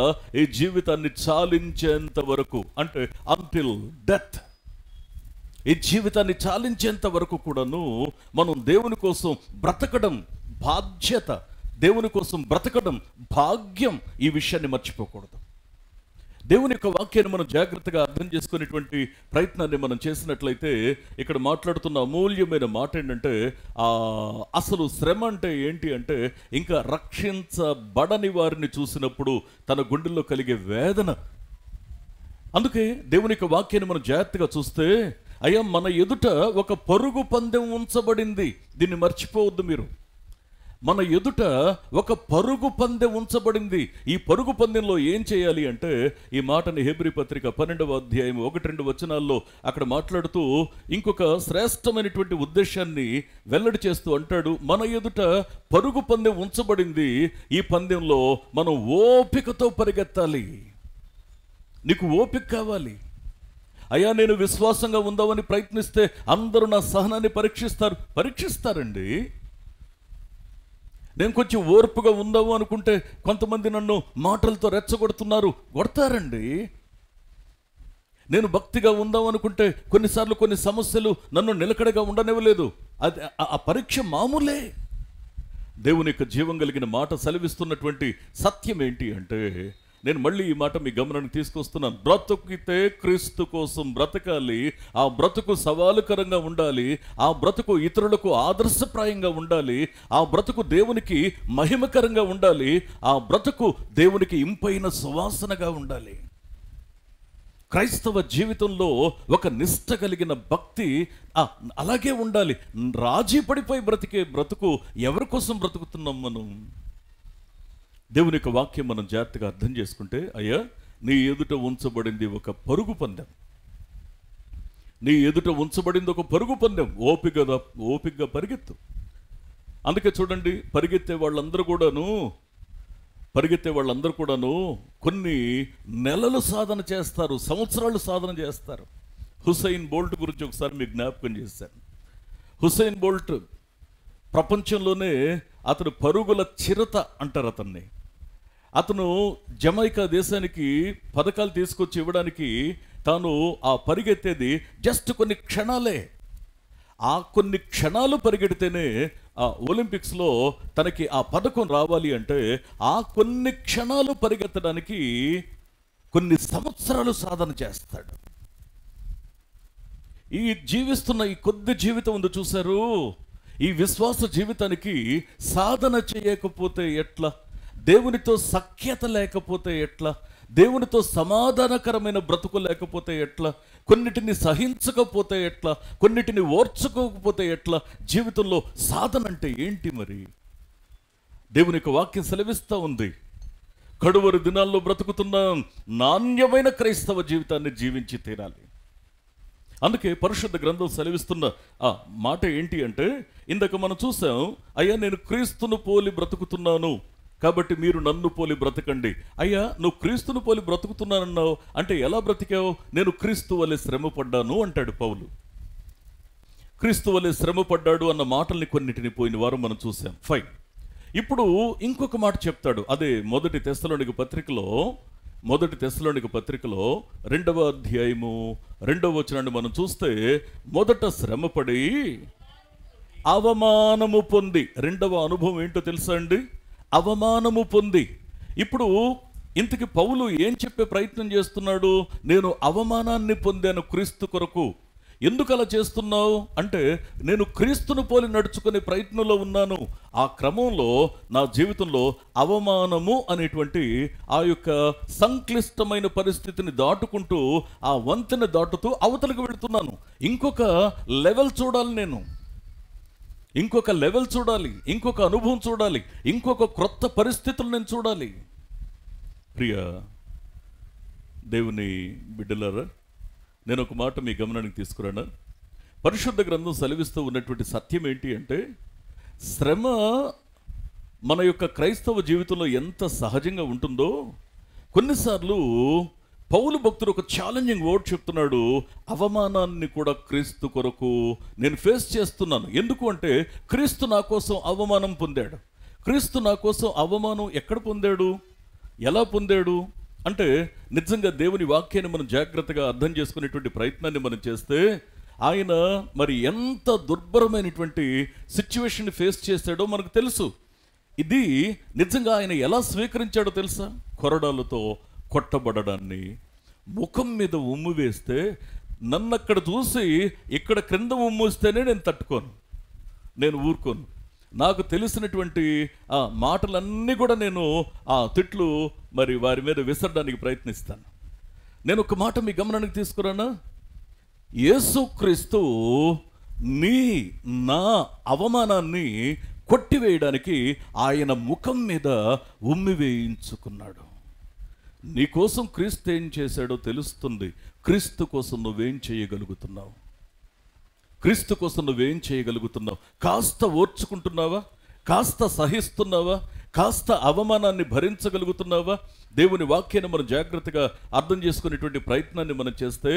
ఈ జీవితాన్ని చాలించేంత వరకు, అంటే అంటిల్ డెత్, ఈ జీవితాన్ని చాలించేంత వరకు కూడాను మనం దేవుని కోసం బ్రతకడం బాధ్యత, దేవుని కోసం బ్రతకడం భాగ్యం. ఈ విషయాన్ని మర్చిపోకూడదు. దేవుని యొక్క వాక్యాన్ని మనం జాగ్రత్తగా అర్థం చేసుకునేటువంటి ప్రయత్నాన్ని మనం చేసినట్లయితే ఇక్కడ మాట్లాడుతున్న అమూల్యమైన మాట ఏంటంటే అసలు శ్రమ అంటే ఏంటి అంటే ఇంకా రక్షించబడని వారిని చూసినప్పుడు తన గుండెల్లో కలిగే వేదన. అందుకే దేవుని యొక్క వాక్యాన్ని మనం జాగ్రత్తగా చూస్తే అయ్యా మన ఎదుట ఒక పరుగు పందెం ఉంచబడింది, దీన్ని మర్చిపోవద్దు మీరు. మన ఎదుట ఒక పరుగు పందెం ఉంచబడింది. ఈ పరుగు పందెంలో ఏం చేయాలి అంటే ఈ మాటని హెబ్రీ పత్రిక 12వ అధ్యాయం 1-2 వచనాల్లో అక్కడ మాట్లాడుతూ ఇంకొక శ్రేష్టమైనటువంటి ఉద్దేశాన్ని వెల్లడి చేస్తూ అంటాడు, మన ఎదుట పరుగు పందెం ఉంచబడింది, ఈ పందెంలో మనం ఓపికతో పరిగెత్తాలి. నీకు ఓపిక కావాలి. అయ్యా నేను విశ్వాసంగా ఉందామని ప్రయత్నిస్తే అందరూ నా సహనాన్ని పరీక్షిస్తారండి. నేను కొంచెం ఓర్పుగా ఉందాము అనుకుంటే కొంతమంది నన్ను మాటలతో రెచ్చగొడుతున్నారు, కొడతారండి. నేను భక్తిగా ఉందాం అనుకుంటే కొన్నిసార్లు కొన్ని సమస్యలు నన్ను నిలకడగా ఉండనివ్వలేదు. అది ఆ పరీక్ష మామూలే. దేవుని యొక్క జీవం కలిగిన మాట సెలవిస్తున్నటువంటి సత్యం ఏంటి అంటే నేను మళ్ళీ ఈ మాట మీ గమనానికి తీసుకొస్తున్నాను. బ్రతుకితే క్రీస్తు కోసం బ్రతకాలి, ఆ బ్రతుకు సవాలుకరంగా ఉండాలి, ఆ బ్రతుకు ఇతరులకు ఆదర్శప్రాయంగా ఉండాలి, ఆ బ్రతుకు దేవునికి మహిమకరంగా ఉండాలి, ఆ బ్రతుకు దేవునికి ఇంపైన సువాసనగా ఉండాలి. క్రైస్తవ జీవితంలో ఒక నిష్ట కలిగిన భక్తి అలాగే ఉండాలి. రాజీ పడిపోయి బ్రతికే బ్రతుకు ఎవరి కోసం బ్రతుకుతున్నాం మనం? దేవుని యొక్క వాక్యం మనం జాగ్రత్తగా అర్థం చేసుకుంటే అయ్యా నీ ఎదుట ఉంచబడింది ఒక పరుగు పందెం, నీ ఎదుట ఉంచబడింది ఒక పరుగు పందెం, ఓపికగా పరిగెత్తు. అందుకే చూడండి పరిగెత్తే వాళ్ళందరూ కూడాను కొన్ని నెలలు సాధన చేస్తారు, సంవత్సరాలు సాధన చేస్తారు. హుసైన్ బోల్ట్ గురించి ఒకసారి మీకు జ్ఞాపకం చేశాను. హుసైన్ బోల్ట్ ప్రపంచంలోనే అతను పరుగుల చిరత అంటారు అతన్ని. అతను జమైకా దేశానికి పథకాలు తీసుకొచ్చి ఇవ్వడానికి తాను ఆ పరిగెత్తేది జస్ట్ కొన్ని క్షణాలే. ఆ కొన్ని క్షణాలు పరిగెడితేనే ఆ ఒలింపిక్స్లో తనకి ఆ పథకం రావాలి అంటే ఆ కొన్ని క్షణాలు పరిగెత్తడానికి కొన్ని సంవత్సరాలు సాధన చేస్తాడు. ఈ జీవిస్తున్న ఈ కొద్ది జీవితం ఉంది చూశారు, ఈ విశ్వాస జీవితానికి సాధన చేయకపోతే ఎట్లా, దేవునితో సఖ్యత లేకపోతే ఎట్లా, దేవునితో సమాధానకరమైన బ్రతుకు లేకపోతే ఎట్లా, కొన్నిటిని సహించకపోతే ఎట్లా, కొన్నిటిని ఓర్చుకోకపోతే ఎట్లా, జీవితంలో సాధన అంటే ఏంటి మరి? దేవుని యొక్క వాక్యం సెలవిస్తూ ఉంది, కడువరి దినాల్లో బ్రతుకుతున్న నాణ్యమైన క్రైస్తవ జీవితాన్ని జీవించి తీరాలి. అందుకే పరిశుద్ధ గ్రంథం సెలవిస్తున్న ఆ మాట ఏంటి అంటే ఇందాక మనం చూసాం, అయ్యా నేను క్రీస్తును పోలి బ్రతుకుతున్నాను, కాబట్టి మీరు నన్ను పోలి బ్రతకండి. అయ్యా, నువ్వు క్రీస్తును పోలి బ్రతుకుతున్నానన్నావు అంటే ఎలా బ్రతికావు? నేను క్రీస్తు వలె శ్రమ పడ్డాను అంటాడు పౌలు. క్రీస్తు వలె శ్రమ పడ్డాడు అన్న మాటల్ని కొన్నిటిని పోయిన వారం మనం చూసాం. ఫైన్. ఇప్పుడు ఇంకొక మాట చెప్తాడు. అదే మొదటి తెస్సలోనిక పత్రికలో 2వ అధ్యాయము 2వ వచనాన్ని మనం చూస్తే, మొదట శ్రమపడి అవమానము పొంది, రెండవ అనుభవం ఏంటో తెలుసా అండి? అవమానము పొంది. ఇప్పుడు ఇంతకి పౌలు ఏం చెప్పే ప్రయత్నం చేస్తున్నాడు? నేను అవమానాన్ని పొందాను క్రీస్తు కొరకు. ఎందుకు అలా చేస్తున్నావు అంటే, నేను క్రీస్తును పోలి నడుచుకునే ప్రయత్నంలో ఉన్నాను. ఆ క్రమంలో నా జీవితంలో అవమానము అనేటువంటి ఆ యొక్క సంక్లిష్టమైన పరిస్థితిని దాటుకుంటూ, ఆ వంతెన దాటుతూ అవతలకు వెళుతున్నాను. ఇంకొక లెవెల్ చూడాలి, నేను ఇంకొక లెవెల్ చూడాలి, ఇంకొక అనుభవం చూడాలి, ఇంకొక క్రొత్త పరిస్థితులు నేను చూడాలి. ప్రియ దేవుని బిడ్డలారా, నేను ఒక మాట మీ గమనానికి తీసుకురానా? పరిశుద్ధ గ్రంథం సెలవిస్తూ ఉన్నటువంటి సత్యం ఏంటి అంటే, శ్రమ మన యొక్క క్రైస్తవ జీవితంలో ఎంత సహజంగా ఉంటుందో, కొన్నిసార్లు పౌలు భక్తుడు ఒక ఛాలెంజింగ్ వర్డ్ చెప్తున్నాడు. అవమానాన్ని కూడా క్రీస్తు కొరకు నేను ఫేస్ చేస్తున్నాను. ఎందుకు అంటే, క్రీస్తు నా కోసం అవమానం పొందాడు. క్రీస్తు నా కోసం అవమానం ఎక్కడ పొందాడు, ఎలా పొందాడు అంటే, నిజంగా దేవుని వాక్యాన్ని మనం జాగ్రత్తగా అర్థం చేసుకునేటువంటి ప్రయత్నాన్ని మనం చేస్తే, ఆయన మరి ఎంత దుర్భరమైనటువంటి సిచ్యువేషన్ ఫేస్ చేశాడో మనకు తెలుసు. ఇది నిజంగా ఆయన ఎలా స్వీకరించాడో తెలుసా? కొరడాలతో కొట్టబడడాన్ని, ముఖం మీద ఉమ్ము వేస్తే, నన్ను అక్కడ చూసి ఇక్కడ క్రింద ఉమ్ము వస్తేనే నేను తట్టుకోను, నేను ఊరుకోను. నాకు తెలిసినటువంటి ఆ మాటలన్నీ కూడా నేను ఆ తిట్లు మరి వారి మీద విసరడానికి ప్రయత్నిస్తాను. నేను ఒక మాట మీ గమనానికి తీసుకురానా? యేసుక్రీస్తు నా అవమానాన్ని కొట్టివేయడానికి ఆయన ముఖం మీద ఉమ్మి వేయించుకున్నాడు. నీకోసం క్రీస్తు ఏం చేశాడో తెలుస్తుంది. క్రీస్తు కోసం నువ్వేం చేయగలుగుతున్నావు? క్రీస్తు కోసం నువ్వేం చేయగలుగుతున్నావు? కాస్త ఓర్చుకుంటున్నావా? కాస్త సహిస్తున్నావా? కాస్త అవమానాన్ని భరించగలుగుతున్నావా? దేవుని వాక్యాన్ని మనం జాగ్రత్తగా అర్థం చేసుకునేటువంటి ప్రయత్నాన్ని మనం చేస్తే,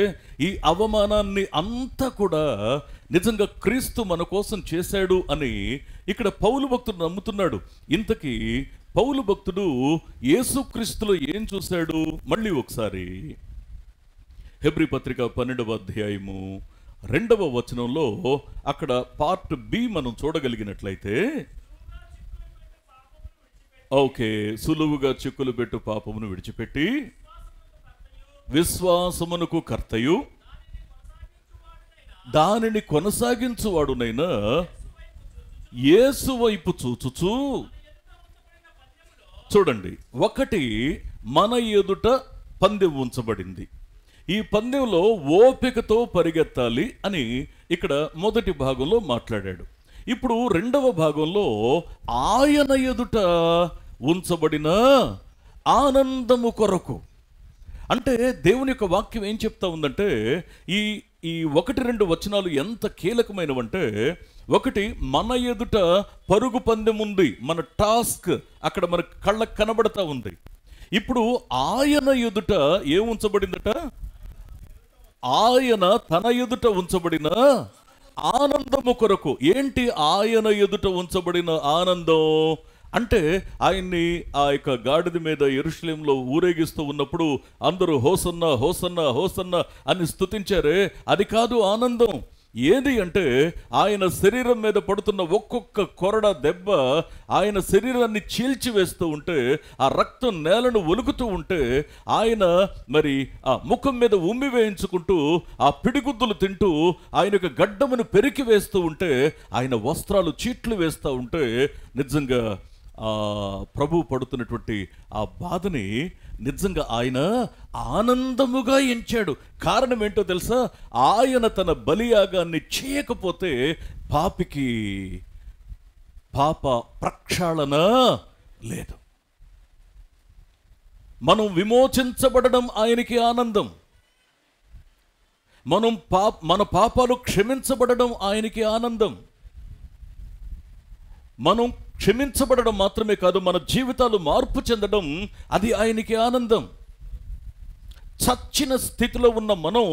ఈ అవమానాన్ని అంతా కూడా నిజంగా క్రీస్తు మన కోసం చేశాడు అని ఇక్కడ పౌలు భక్తుడు నమ్ముతున్నాడు. ఇంతకీ పౌలు భక్తుడు యేసుక్రీస్తులో ఏం చూశాడు? మళ్ళీ ఒకసారి హెబ్రీ పత్రిక 12వ అధ్యాయము 2వ వచనంలో అక్కడ పార్ట్ బి మనం చూడగలిగినట్లయితే, ఓకే, సులువుగా చిక్కులు పెట్టు పాపమును విడిచిపెట్టి విశ్వాసమునకు కర్తయు దానిని కొనసాగించువాడునైనా యేసు వైపు చూచుచూ. చూడండి, ఒకటి మన ఎదుట పందెం ఉంచబడింది. ఈ పందెంలో ఓపికతో పరిగెత్తాలి అని ఇక్కడ మొదటి భాగంలో మాట్లాడాడు. ఇప్పుడు రెండవ భాగంలో ఆయన ఎదుట ఉంచబడిన ఆనందము కొరకు, అంటే దేవుని యొక్క వాక్యం ఏం చెప్తా ఉందంటే, ఈ 1-2 వచనాలు ఎంత కీలకమైనవంటే, ఒకటి మన ఎదుట పరుగు పందెం ఉంది, మన టాస్క్ అక్కడ మన కళ్ళకు కనబడతా ఉంది. ఇప్పుడు ఆయన ఎదుట ఏం ఉంచబడిందట? ఆయన తన ఎదుట ఉంచబడిన ఆనందము కొరకు. ఏంటి ఆయన ఎదుట ఉంచబడిన ఆనందం అంటే, ఆయన్ని ఆ యొక్క గాడిద మీద యెరూషలేములో ఊరేగిస్తూ ఉన్నప్పుడు అందరూ హోసన్నా హోసన్నా హోసన్నా అని స్తుతించారే, అది కాదు ఆనందం. ఏది అంటే, ఆయన శరీరం మీద పడుతున్న ఒక్కొక్క కొరడ దెబ్బ ఆయన శరీరాన్ని చీల్చివేస్తూ ఉంటే, ఆ రక్తం నేలను ఒలుగుతూ ఉంటే, ఆయన మరి ఆ ముఖం మీద ఉమ్మి వేయించుకుంటూ ఆ పిడిగుద్దులు తింటూ ఆయన యొక్క గడ్డమును పెరికి వేస్తూ ఉంటే, ఆయన వస్త్రాలు చీట్లు వేస్తూ ఉంటే, నిజంగా ప్రభు పడుతున్నటువంటి ఆ బాధని నిజంగా ఆయన ఆనందముగా ఎంచాడు. కారణం ఏంటో తెలుసా? ఆయన తన బలియాగాన్ని చేయకపోతే పాపికి పాప ప్రక్షాళన లేదు. మనం విమోచించబడడం ఆయనకి ఆనందం. మన పాపాలు క్షమించబడడం ఆయనకి ఆనందం. మనం క్షమించబడడం మాత్రమే కాదు, మన జీవితాలు మార్పు చెందడం అది ఆయనకి ఆనందం. చచ్చిన స్థితిలో ఉన్న మనం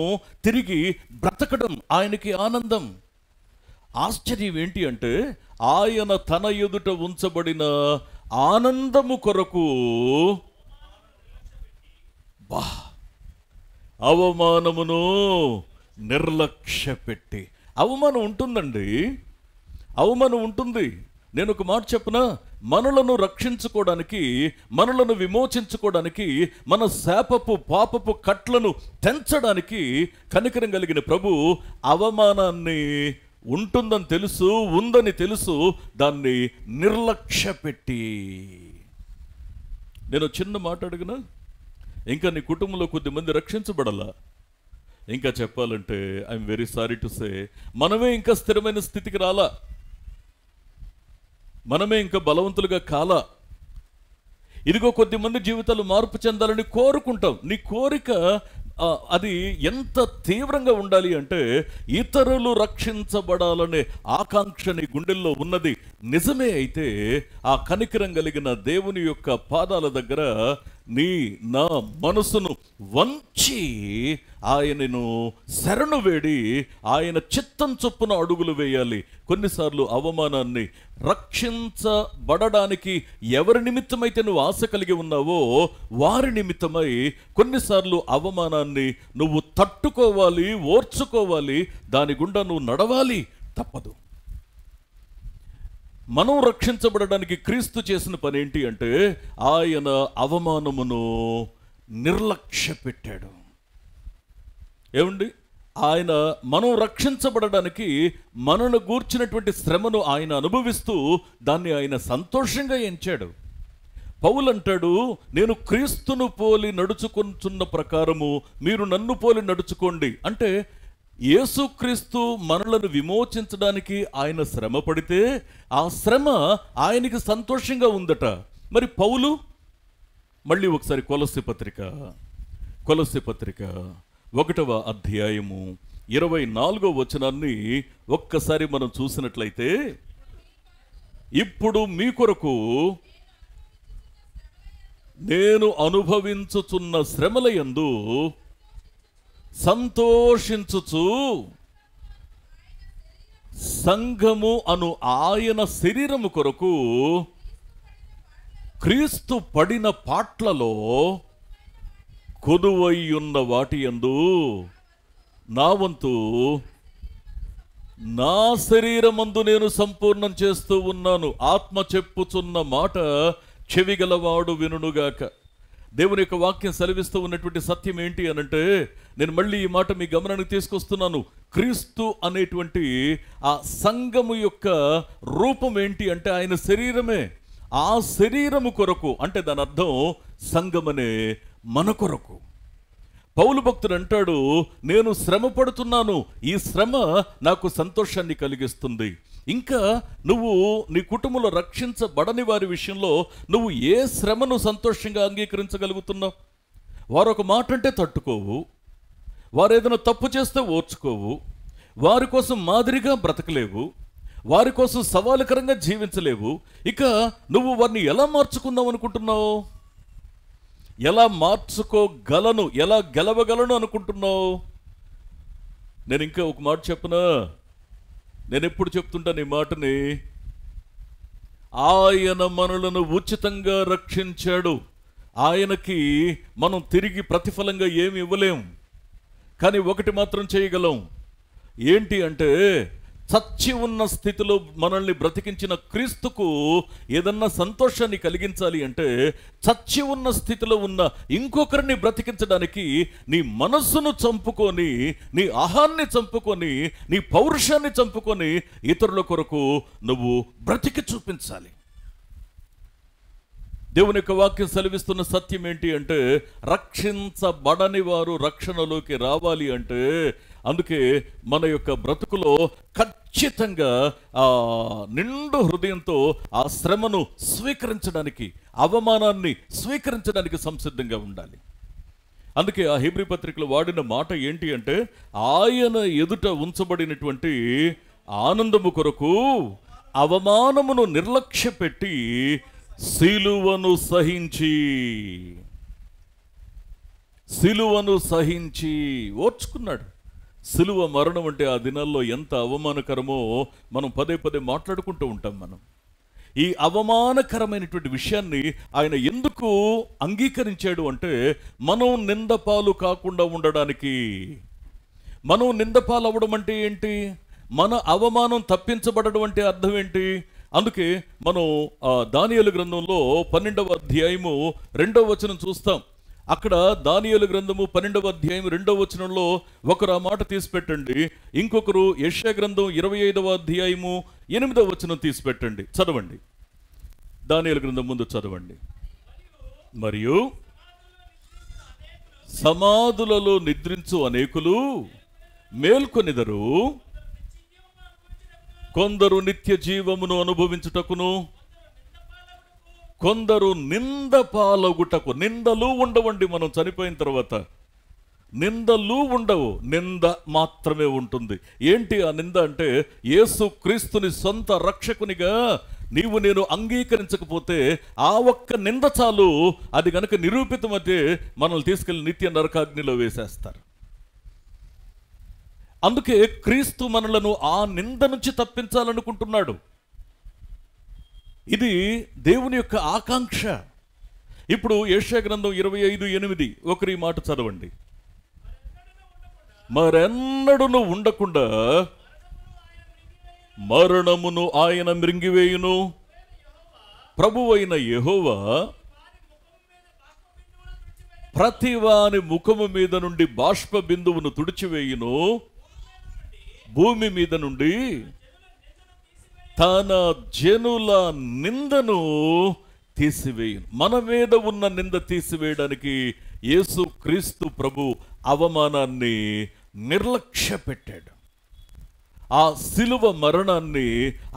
తిరిగి బ్రతకడం ఆయనకి ఆనందం. ఆశ్చర్యం ఏంటి అంటే ఆయన తన ఎదుట ఉంచబడిన ఆనందము కొరకు అవమానమును నిర్లక్ష్య పెట్టి. అవమానం ఉంటుందండి, అవమానం ఉంటుంది. నేను ఒక మాట చెప్పనా, మనలను రక్షించుకోవడానికి, మనలను విమోచించుకోవడానికి, మన శాపపు పాపపు కట్లను తెంచడానికి కనికరం కలిగిన ప్రభు అవమానాన్ని ఉంటుందని తెలుసు, ఉందని తెలుసు, దాన్ని నిర్లక్ష్య పెట్టి. నేను చిన్న మాట అడిగినా, ఇంకా నీ కుటుంబంలో కొద్దిమంది రక్షించబడాలా? ఇంకా చెప్పాలంటే ఐఎమ్ వెరీ సారీ టు సే, మనమే ఇంకా స్థిరమైన స్థితికి రాలా, మనమే ఇంకా బలవంతులుగా కాలా. ఇదిగో కొద్దిమంది జీవితాలు మార్పు చెందాలని కోరుకుంటాం. నీ కోరిక అది ఎంత తీవ్రంగా ఉండాలి అంటే, ఇతరులు రక్షించబడాలనే ఆకాంక్ష నీ గుండెల్లో ఉన్నది నిజమే అయితే, ఆ కనికరం కలిగిన దేవుని యొక్క పాదాల దగ్గర నా మనసును వంచి ఆయనను శరణు వేడి ఆయన చిత్తం చొప్పున అడుగులు వేయాలి. కొన్నిసార్లు అవమానాన్ని, రక్షించబడడానికి ఎవరి నిమిత్తమైతే నువ్వు ఆశ కలిగి ఉన్నావో వారి నిమిత్తమై కొన్నిసార్లు అవమానాన్ని నువ్వు తట్టుకోవాలి, ఓర్చుకోవాలి, దాని గుండా నువ్వు నడవాలి, తప్పదు. మనం రక్షించబడడానికి క్రీస్తు చేసిన పని ఏంటి అంటే, ఆయన అవమానమును నిర్లక్ష్య పెట్టాడు. ఏమండి, ఆయన మనం రక్షించబడడానికి మనను గూర్చినటువంటి శ్రమను ఆయన అనుభవిస్తూ దాన్ని ఆయన సంతోషంగా ఎంచాడు. పౌలు అంటాడు, నేను క్రీస్తును పోలి నడుచుకుంటున్న ప్రకారము మీరు నన్ను పోలి నడుచుకోండి. అంటే యేసుక్రీస్తు మనలను విమోచించడానికి ఆయన శ్రమ పడితే ఆ శ్రమ ఆయనకి సంతోషంగా ఉందట. మరి పౌలు, మళ్ళీ ఒకసారి కొలస్సీ పత్రిక 1వ అధ్యాయము 24వ వచనాన్ని ఒక్కసారి మనం చూసినట్లయితే, ఇప్పుడు మీ కొరకు నేను అనుభవించుచున్న శ్రమలయందు సంతోషించుచు సంఘము అను ఆయన శరీరము కొరకు క్రీస్తు పడిన పాట్లలో కొదువయ్యున్న వాటి యందు నా వంతు నా శరీరమందు నేను సంపూర్ణం చేస్తూ ఉన్నాను. ఆత్మ చెప్పుచున్న మాట చెవిగలవాడు వినుగాక. దేవుని యొక్క వాక్యం సెలవిస్తూ ఉన్నటువంటి సత్యం ఏంటి అనంటే, నేను మళ్ళీ ఈ మాట మీ గమనానికి తీసుకొస్తున్నాను. క్రీస్తు అనేటువంటి ఆ సంఘము యొక్క రూపం ఏంటి అంటే ఆయన శరీరమే. ఆ శరీరము కొరకు అంటే దాని అర్థం సంఘమనే మన కొరకు. పౌలు భక్తుడు అంటాడు, నేను శ్రమ పడుతున్నాను, ఈ శ్రమ నాకు సంతోషాన్ని కలిగిస్తుంది. ఇంకా నువ్వు నీ కుటుంబంలో రక్షించబడని వారి విషయంలో నువ్వు ఏ శ్రమను సంతోషంగా అంగీకరించగలుగుతున్నావు? వారు ఒక మాట అంటే తట్టుకోవు, వారు ఏదైనా తప్పు చేస్తే ఓర్చుకోవు, వారి కోసం మాదిరిగా బ్రతకలేవు, వారి కోసం సవాలుకరంగా జీవించలేవు. ఇక నువ్వు వారిని ఎలా మార్చుకుందాం అనుకుంటున్నావు? ఎలా మార్చుకోగలను, ఎలా గెలవగలను అనుకుంటున్నావు? నేను ఇంకా ఒక మాట చెప్పనా? నేను ఎప్పుడు చెప్తుంటాను ఈ మాటని, ఆయన మనలను ఉచితంగా రక్షించాడు. ఆయనకి మనం తిరిగి ప్రతిఫలంగా ఏమి ఇవ్వలేం, కానీ ఒకటి మాత్రం చేయగలం. ఏంటి అంటే, చచ్చి ఉన్న స్థితిలో మనల్ని బ్రతికించిన క్రీస్తుకు ఏదన్నా సంతోషాన్ని కలిగించాలి అంటే, చచ్చి ఉన్న స్థితిలో ఉన్న ఇంకొకరిని బ్రతికించడానికి నీ మనస్సును చంపుకొని, నీ అహాన్ని చంపుకొని, నీ పౌరుషాన్ని చంపుకొని ఇతరుల కొరకు నువ్వు బ్రతికి చూపించాలి. దేవుని యొక్క వాక్యం సెలవిస్తున్న సత్యం ఏంటి అంటే, రక్షించబడని వారు రక్షణలోకి రావాలి అంటే, అందుకే మన యొక్క బ్రతుకులో ఖచ్చితంగా నిండు హృదయంతో ఆ శ్రమను స్వీకరించడానికి, అవమానాన్ని స్వీకరించడానికి సంసిద్ధంగా ఉండాలి. అందుకే ఆ హెబ్రీ పత్రికలో వాడిన మాట ఏంటి అంటే, ఆయన ఎదుట ఉంచబడినటువంటి ఆనందము కొరకు అవమానమును నిర్లక్ష్యపెట్టి సిలువను సహించి ఓర్చుకున్నాడు. సిలువ మరణం అంటే ఆ దినాల్లో ఎంత అవమానకరమో మనం పదే పదే మాట్లాడుకుంటూ ఉంటాం. మనం ఈ అవమానకరమైనటువంటి విషయాన్ని ఆయన ఎందుకు అంగీకరించాడు అంటే, మనం నిందపాలు కాకుండా ఉండడానికి. మనం నిందపాలు అవ్వడం అంటే ఏంటి? మన అవమానం తప్పించబడడం అంటే అర్థం ఏంటి? అందుకే మనం దానియేలు గ్రంథంలో 12వ అధ్యాయము 2వ వచనం చూస్తాం. అక్కడ దానియేలు గ్రంథము 12వ అధ్యాయం 2వ వచనంలో ఒకరు ఆ మాట తీసిపెట్టండి, ఇంకొకరు యెషయా గ్రంథం 25వ అధ్యాయము 8వ వచనం తీసిపెట్టండి. చదవండి, దానియేలు గ్రంథం ముందు చదవండి. మరియు సమాధులలో నిద్రించు అనేకులు మేల్కొనిదరు, కొందరు నిత్య జీవమును అనుభవించుటకును, కొందరు నింద పాలగుటకు. నిందలు ఉండవండి. మనం చనిపోయిన తర్వాత నిందలు ఉండవు, నింద మాత్రమే ఉంటుంది. ఏంటి ఆ నింద అంటే, యేసు క్రీస్తుని సొంత రక్షకునిగా నీవు నేను అంగీకరించకపోతే ఆ ఒక్క నింద చాలు. అది గనక నిరూపితమైతే మనల్ని తీసుకెళ్లి నిత్య నరకాగ్నిలో వేసేస్తారు. అందుకే క్రీస్తు మనలను ఆ నింద నుంచి తప్పించాలనుకుంటున్నాడు. ఇది దేవుని యొక్క ఆకాంక్ష. ఇప్పుడు యెషయా గ్రంథం 25:8 ఒకరి మాట చదవండి. మరెన్నడూను ఉండకుండా మరణమును ఆయన మృంగివేయును, ప్రభువైన యెహోవా ప్రతివాని ముఖము మీద నుండి బాష్ప బిందువును తుడిచివేయును, భూమి మీద నుండి తన జనుల నిందను తీసివేయును. మన మీద ఉన్న నింద తీసివేయడానికి యేసు క్రీస్తు ప్రభు అవమానాన్ని నిర్లక్ష్య పెట్టాడు. ఆ సిలువ మరణాన్ని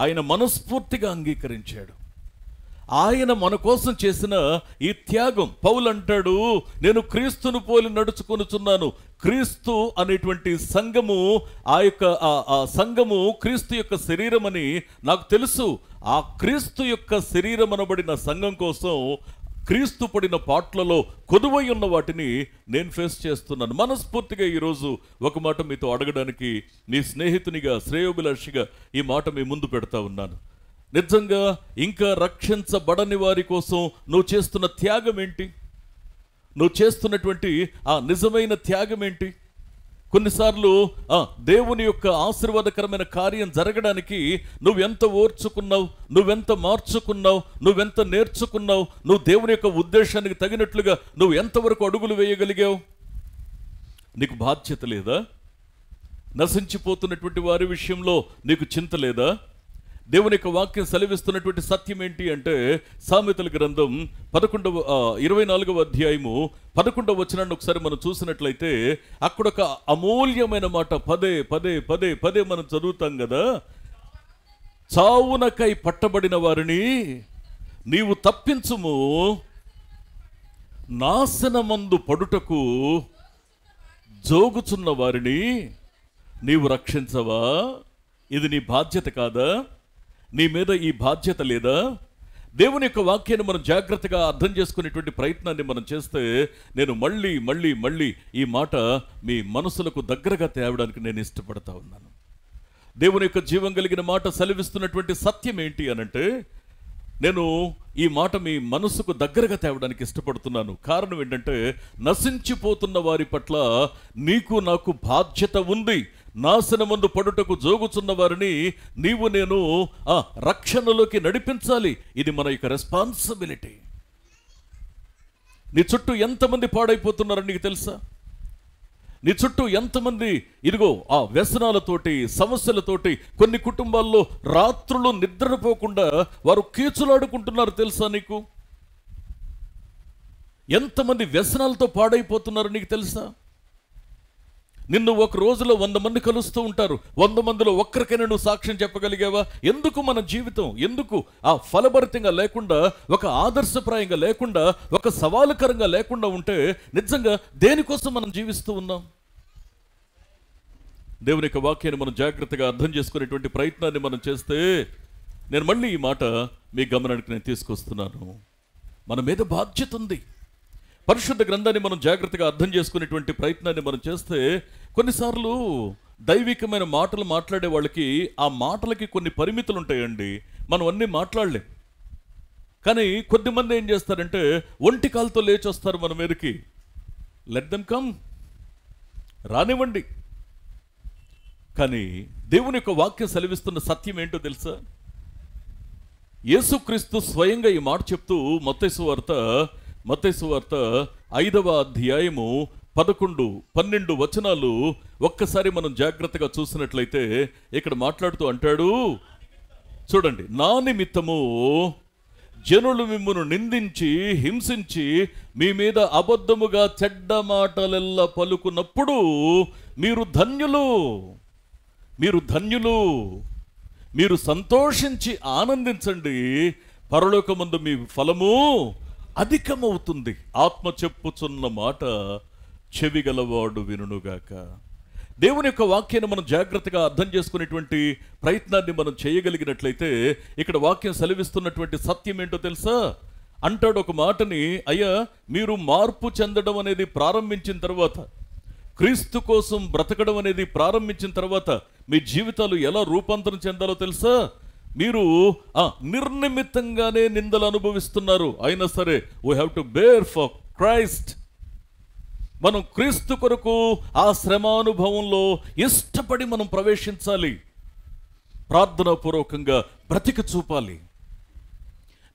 ఆయన మనస్ఫూర్తిగా అంగీకరించాడు. ఆయన మన కోసం చేసిన ఈ త్యాగం, పౌలు అంటాడు, నేను క్రీస్తును పోలి నడుచుకొనుచున్నాను. క్రీస్తు అనేటువంటి సంఘము, ఆ సంఘము క్రీస్తు యొక్క శరీరం అని నాకు తెలుసు. ఆ క్రీస్తు యొక్క శరీరం అనబడిన సంఘం కోసం క్రీస్తు పడిన పాటలలో కొదువై ఉన్న వాటిని నేను ఫేస్ చేస్తున్నాను. మనస్ఫూర్తిగా ఈరోజు ఒక మాట మీతో అడగడానికి, మీ స్నేహితునిగా, శ్రేయోభిలాషిగా ఈ మాట మీ ముందు పెడతా ఉన్నాను. నిజంగా ఇంకా రక్షించబడని వారి కోసం నువ్వు చేస్తున్న త్యాగం ఏంటి? నువ్వు చేస్తున్నటువంటి ఆ నిజమైన త్యాగం ఏంటి? కొన్నిసార్లు దేవుని యొక్క ఆశీర్వాదకరమైన కార్యం జరగడానికి నువ్వెంత ఓర్చుకున్నావు, నువ్వెంత మార్చుకున్నావు, నువ్వెంత నేర్చుకున్నావు, నువ్వు దేవుని యొక్క ఉద్దేశానికి తగినట్లుగా నువ్వు ఎంతవరకు అడుగులు వేయగలిగావు? నీకు బాధ్యత లేదా? నశించిపోతున్నటువంటి వారి విషయంలో నీకు చింత లేదా? దేవుని యొక్క వాక్యం సెలవిస్తున్నటువంటి సత్యం ఏంటి అంటే, సామెతల గ్రంథం 24వ అధ్యాయము 11వ వచనాన్ని ఒకసారి మనం చూసినట్లయితే అక్కడ ఒక అమూల్యమైన మాట పదే పదే పదే పదే మనం చదువుతాం కదా. చావునకై పట్టబడిన వారిని నీవు తప్పించుము, నాశనమందు పడుటకు జోగుచున్న వారిని నీవు రక్షించవా? ఇది నీ బాధ్యత కాదా? నీ మీద ఈ బాధ్యత లేదా? దేవుని యొక్క వాక్యాన్ని మనం జాగ్రత్తగా అర్థం చేసుకునేటువంటి ప్రయత్నాన్ని మనం చేస్తే, నేను మళ్ళీ మళ్ళీ మళ్ళీ ఈ మాట మీ మనసులకు దగ్గరగా తేవడానికి నేను ఇష్టపడతా ఉన్నాను. దేవుని యొక్క జీవం కలిగిన మాట సెలవిస్తున్నటువంటి సత్యం ఏంటి అనంటే, నేను ఈ మాట మీ మనసుకు దగ్గరగా తేవడానికి ఇష్టపడుతున్నాను. కారణం ఏంటంటే, నశించిపోతున్న వారి పట్ల నీకు నాకు బాధ్యత ఉంది. నాశనమందు పడుటకు జోగుచున్న వారిని నీవు నేను రక్షణలోకి నడిపించాలి. ఇది మన యొక్క రెస్పాన్సిబిలిటీ. నీ చుట్టూ ఎంతమంది పాడైపోతున్నారని నీకు తెలుసా? నీ చుట్టూ ఎంతమంది ఇదిగో ఆ వ్యసనాలతోటి, సమస్యలతోటి, కొన్ని కుటుంబాల్లో రాత్రులు నిద్రపోకుండా వారు కీచులాడుకుంటున్నారు తెలుసా నీకు? ఎంతమంది వ్యసనాలతో పాడైపోతున్నారు నీకు తెలుసా? నిన్ను ఒక రోజులో 100 మంది కలుస్తూ ఉంటారు. 100 మందిలో ఒక్కరికైనా నువ్వు సాక్ష్యం చెప్పగలిగావా? ఎందుకు మన జీవితం ఎందుకు ఆ ఫలభరితంగా లేకుండా, ఒక ఆదర్శప్రాయంగా లేకుండా, ఒక సవాలుకరంగా లేకుండా ఉంటే నిజంగా దేనికోసం మనం జీవిస్తూ ఉన్నాం? దేవుని యొక్క వాక్యాన్ని మనం జాగ్రత్తగా అర్థం చేసుకునేటువంటి ప్రయత్నాన్ని మనం చేస్తే, నేను మళ్ళీ ఈ మాట మీ గమనానికి నేను తీసుకొస్తున్నాను. మన మీద బాధ్యత ఉంది. పరిశుద్ధ గ్రంథాన్ని మనం జాగ్రత్తగా అర్థం చేసుకునేటువంటి ప్రయత్నాన్ని మనం చేస్తే కొన్నిసార్లు దైవికమైన మాటలు మాట్లాడే వాళ్ళకి ఆ మాటలకి కొన్ని పరిమితులు ఉంటాయండి. మనం అన్నీ మాట్లాడలేం. కానీ కొద్దిమంది ఏం చేస్తారంటే ఒంటి కాలుతో లేచి వస్తారు మన మీదకి. లెట్ దెమ్ కమ్, రానివ్వండి. కానీ దేవుని యొక్క వాక్యం సెలవిస్తున్న సత్యం ఏంటో తెలుసా? యేసుక్రీస్తు స్వయంగా ఈ మాట చెప్తూ మత్తయి సువార్త 5వ అధ్యాయము 11, 12 వచనాలు ఒక్కసారి మనం జాగ్రత్తగా చూసినట్లయితే ఇక్కడ మాట్లాడుతూ అంటాడు, చూడండి, నా నిమిత్తము జనులు మిమ్మును నిందించి హింసించి మీ మీద అబద్ధముగా చెడ్డ మాటలెల్లా పలుకున్నప్పుడు మీరు ధన్యులు, మీరు సంతోషించి ఆనందించండి, పరలోకమందు మీ ఫలము అధికమవుతుంది. ఆత్మ చెప్పుచున్న మాట చెవిగలవాడు వినుగాక. దేవుని యొక్క వాక్యాన్ని మనం జాగ్రత్తగా అర్థం చేసుకునేటువంటి ప్రయత్నాన్ని మనం చేయగలిగినట్లయితే ఇక్కడ వాక్యం సెలవిస్తున్నటువంటి సత్యం ఏంటో తెలుసా? అంటాడు ఒక మాటని, అయ్యా మీరు మార్పు చెందడం అనేది ప్రారంభించిన తర్వాత, క్రీస్తు కోసం బ్రతకడం అనేది ప్రారంభించిన తర్వాత మీ జీవితాలు ఎలా రూపాంతరం చెందాలో తెలుసా? మీరు నిర్నిమిత్తంగానే నిందలు అనుభవిస్తున్నారు, అయినా సరే we have to bear for Christ. మనం క్రీస్తు కొరకు ఆ శ్రమానుభవంలో ఇష్టపడి మనం ప్రవేశించాలి. ప్రార్థనాపూర్వకంగా బ్రతికి చూపాలి.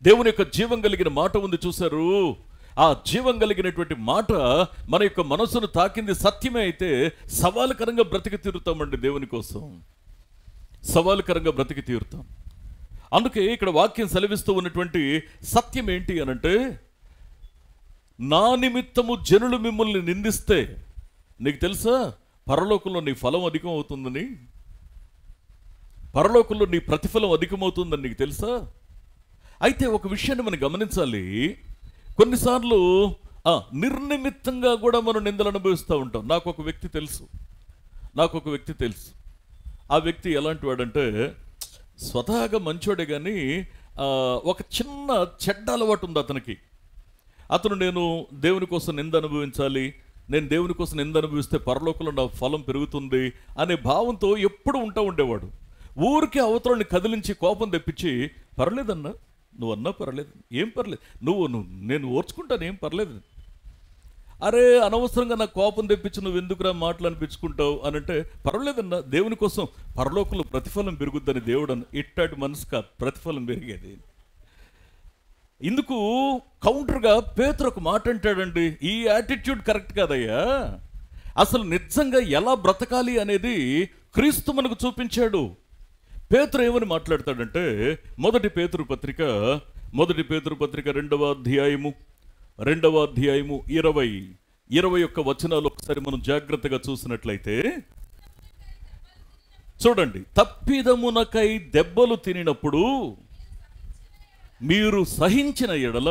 దేవుని యొక్క జీవం కలిగిన మాట ఉంది చూశారు. ఆ జీవం కలిగినటువంటి మాట మన యొక్క మనసును తాకింది సత్యమే అయితే సవాలుకరంగా బ్రతికి తీరుతామండి. దేవుని కోసం సవాలుకరంగా బ్రతికి తీరుతాం. అందుకే ఇక్కడ వాక్యం సెలవిస్తూ ఉన్నటువంటి సత్యం ఏంటి అనంటే, నా నిమిత్తము జనులు మిమ్మల్ని నిందిస్తే నీకు తెలుసా పరలోకంలో నీ ఫలం అధికం అవుతుందని, పరలోకంలో నీ ప్రతిఫలం అధికమవుతుందని నీకు తెలుసా? అయితే ఒక విషయాన్ని మనం గమనించాలి. కొన్నిసార్లు నిర్నిమిత్తంగా కూడా మనం నిందలు అనుభవిస్తూ ఉంటాం. నాకు ఒక వ్యక్తి తెలుసు. ఆ వ్యక్తి ఎలాంటి వాడంటే స్వతహాగా మంచోడే, కానీ ఒక చిన్న చెడ్డ అలవాటు ఉంది అతనికి. అతను నేను దేవుని కోసం నింద అనుభవించాలి, నేను దేవుని కోసం నింద అనుభవిస్తే పరలోకంలో నా ఫలం పెరుగుతుంది అనే భావంతో ఎప్పుడు ఉండేవాడు. ఊరికి అవతలని కదిలించి కోపం తెప్పించి, పర్లేదన్నా, నువ్వు అన్నా పర్లేదు, ఏం పర్లేదు, నువ్వు నేను ఓర్చుకుంటాను, ఏం పర్లేదు. అరే అనవసరంగా నాకు కోపం తెప్పించి నువ్వు ఎందుకురా మాటలు అనిపించుకుంటావు అని అంటే, పర్వాలేదన్నా, దేవుని కోసం పరలోకంలో ప్రతిఫలం పెరుగుద్దని దేవుడు ఇట్టాటి మనసుగా ప్రతిఫలం పెరిగేది. ఇందుకు కౌంటర్గా పేతురు ఒక మాట అంటాడండి, ఈ యాటిట్యూడ్ కరెక్ట్ కాదయ్యా. అసలు నిజంగా ఎలా బ్రతకాలి అనేది క్రీస్తు మనకు చూపించాడు. పేతురు ఏమని మాట్లాడతాడంటే, మొదటి పేతురు పత్రిక 2వ అధ్యాయము 20 వచనాలు ఒకసారి మనం జాగ్రత్తగా చూసినట్లయితే చూడండి, తప్పిదమునకై దెబ్బలు తినినప్పుడు మీరు సహించిన ఎడల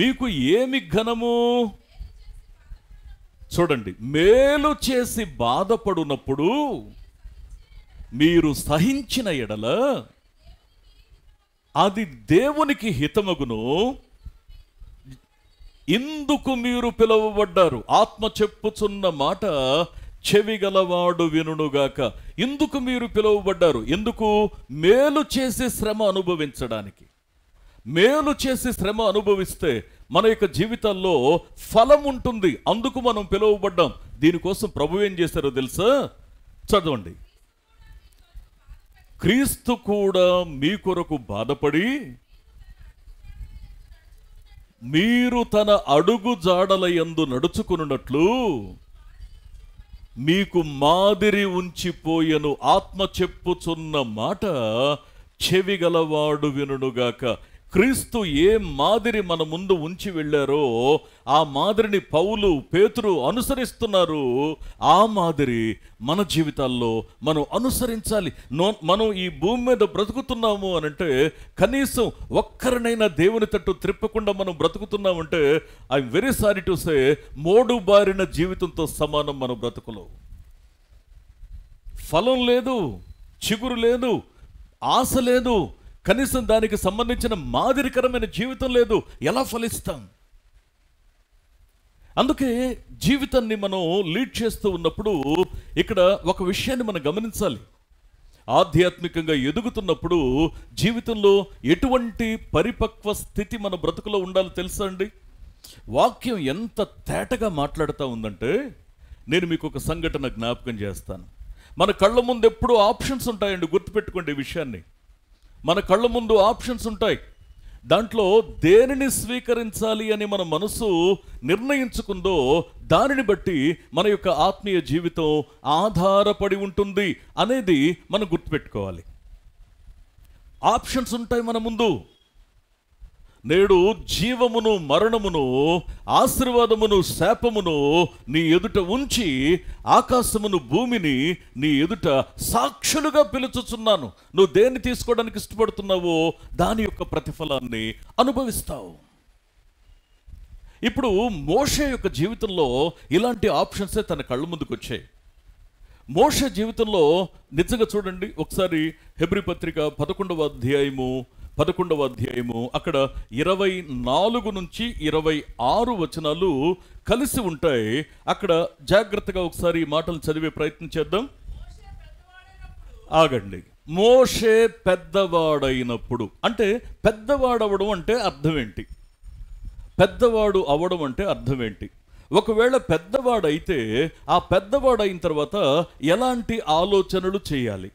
మీకు ఏమి ఘనము? చూడండి, మేలు చేసి బాధపడునప్పుడు మీరు సహించిన ఎడల అది దేవునికి హితమగును, ఇందుకు మీరు పిలువబడ్డారు. ఆత్మ చెప్పుచున్న మాట చెవిగలవాడు వినుగాక. ఇందుకు మీరు పిలువబడ్డారు. ఎందుకు? మేలు చేసి శ్రమ అనుభవించడానికి. మేలు చేసి శ్రమ అనుభవిస్తే మన యొక్క జీవితాల్లో ఫలం ఉంటుంది. అందుకు మనం పిలువబడ్డాం. దీనికోసం ప్రభు ఏం చేశారో తెలుసా? చదవండి. క్రీస్తు కూడా మీ కొరకు బాధపడి మీరు తన అడుగు జాడల యందు నడుచుకున్నట్లు మీకు మాదిరి ఉంచిపోయెను. ఆత్మ చెప్పుచున్న మాట చెవిగలవాడు వినుగాక. క్రీస్తు ఏ మాదిరి మన ముందు ఉంచి వెళ్ళారో ఆ మాదిరిని పౌలు, పేతురు అనుసరిస్తున్నారు. ఆ మాదిరి మన జీవితాల్లో మనం అనుసరించాలి. మనం ఈ భూమి మీద బ్రతుకుతున్నాము అనంటే కనీసం ఒక్కరినైనా దేవుని తట్టు త్రిప్పకుండా మనం బ్రతుకుతున్నామంటే I'm very sorry to say, మోడు బారిన జీవితంతో సమానం మన బ్రతుకులో. ఫలం లేదు, చిగురు లేదు, ఆశ లేదు, కనీసం దానికి సంబంధించిన మాదిరికరమైన జీవితం లేదు, ఎలా ఫలిస్తాం? అందుకే జీవితాన్ని మనం లీడ్ చేస్తూ ఉన్నప్పుడు ఇక్కడ ఒక విషయాన్ని మనం గమనించాలి. ఆధ్యాత్మికంగా ఎదుగుతున్నప్పుడు జీవితంలో ఎటువంటి పరిపక్వ స్థితి మన బ్రతుకులో ఉండాలో తెలుసా అండి? వాక్యం ఎంత తేటగా మాట్లాడుతూ ఉందంటే, నేను మీకు ఒక సంఘటన జ్ఞాపకం చేస్తాను. మన కళ్ళ ముందు ఎప్పుడూ ఆప్షన్స్ ఉంటాయండి, గుర్తుపెట్టుకోండి ఈ విషయాన్ని. మన కళ్ళ ముందు ఆప్షన్స్ ఉంటాయి. దాంట్లో దేనిని స్వీకరించాలి అని మన మనసు నిర్ణయించుకుందో దానిని బట్టి మన యొక్క ఆత్మీయ జీవితం ఆధారపడి ఉంటుంది అనేది మనం గుర్తుపెట్టుకోవాలి. ఆప్షన్స్ ఉంటాయి మన ముందు. నేడు జీవమును మరణమును, ఆశీర్వాదమును శాపమును నీ ఎదుట ఉంచి ఆకాశమును భూమిని నీ ఎదుట సాక్షులుగా పిలుచుచున్నాను. నువ్వు దేన్ని తీసుకోవడానికి ఇష్టపడుతున్నావో దాని యొక్క ప్రతిఫలాన్ని అనుభవిస్తావు. ఇప్పుడు మోషే యొక్క జీవితంలో ఇలాంటి ఆప్షన్సే తన కళ్ళ ముందుకు వచ్చాయి. మోషే జీవితంలో నిజంగా చూడండి, ఒకసారి హెబ్రీ పత్రిక 11వ అధ్యాయము అక్కడ 24 నుంచి 26 వచనాలు కలిసి ఉంటాయి. అక్కడ జాగ్రత్తగా ఒకసారి ఈ మాటలు చదివే ప్రయత్నం చేద్దాం. ఆగండి. మోషే పెద్దవాడైనప్పుడు అంటే పెద్దవాడవడం అంటే అర్థం ఏంటి? పెద్దవాడు అవడం అంటే అర్థం ఏంటి? ఒకవేళ పెద్దవాడైతే ఆ పెద్దవాడైన తర్వాత ఎలాంటి ఆలోచనలు చేయాలి?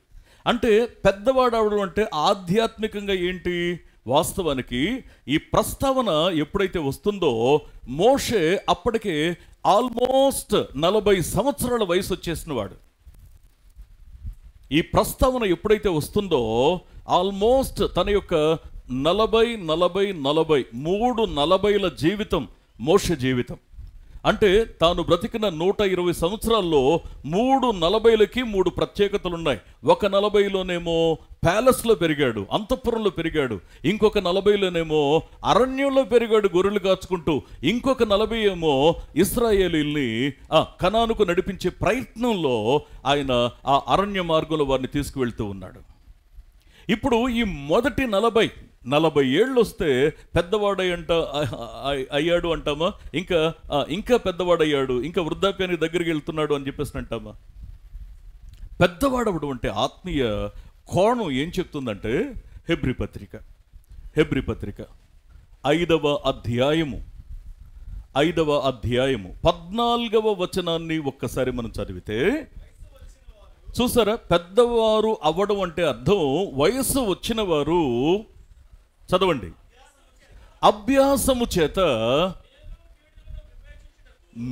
అంటే పెద్దవాడవడం అంటే ఆధ్యాత్మికంగా ఏంటి? వాస్తవానికి ఈ ప్రస్తావన ఎప్పుడైతే వస్తుందో మోషే అప్పటికే ఆల్మోస్ట్ 40 సంవత్సరాల వయసు వచ్చేసిన వాడు. ఈ ప్రస్తావన ఎప్పుడైతే వస్తుందో ఆల్మోస్ట్ తన యొక్క 40 జీవితం మోషే జీవితం. అంటే తాను బ్రతికిన 120 సంవత్సరాల్లో 340కి 3 ప్రత్యేకతలు ఉన్నాయి. ఒక 40లోనేమో ప్యాలెస్లో పెరిగాడు, అంతఃపురంలో పెరిగాడు. ఇంకొక 40లోనేమో అరణ్యంలో పెరిగాడు గొర్రెలు కాచుకుంటూ. ఇంకొక 40 ఏమో ఇశ్రాయేలీల్ని కనానుకు నడిపించే ప్రయత్నంలో ఆయన ఆ అరణ్య మార్గంలో వారిని తీసుకువెళ్తూ ఉన్నాడు. ఇప్పుడు ఈ మొదటి 40 ఏళ్ళు వస్తే అయ్యాడు అంటామా? ఇంకా పెద్దవాడయ్యాడు, ఇంకా వృద్ధాప్యానికి దగ్గరికి వెళ్తున్నాడు అని చెప్పేసి అంటామా? పెద్దవాడవడం అంటే ఆత్మీయ కోణం ఏం చెప్తుందంటే హెబ్రీ పత్రిక 5వ అధ్యాయము 14వ వచనాన్ని ఒక్కసారి మనం చదివితే చూసారా? పెద్దవారు అవ్వడం అంటే అర్థం వయస్సు వచ్చిన వారు, చదవండి, అభ్యాసము చేత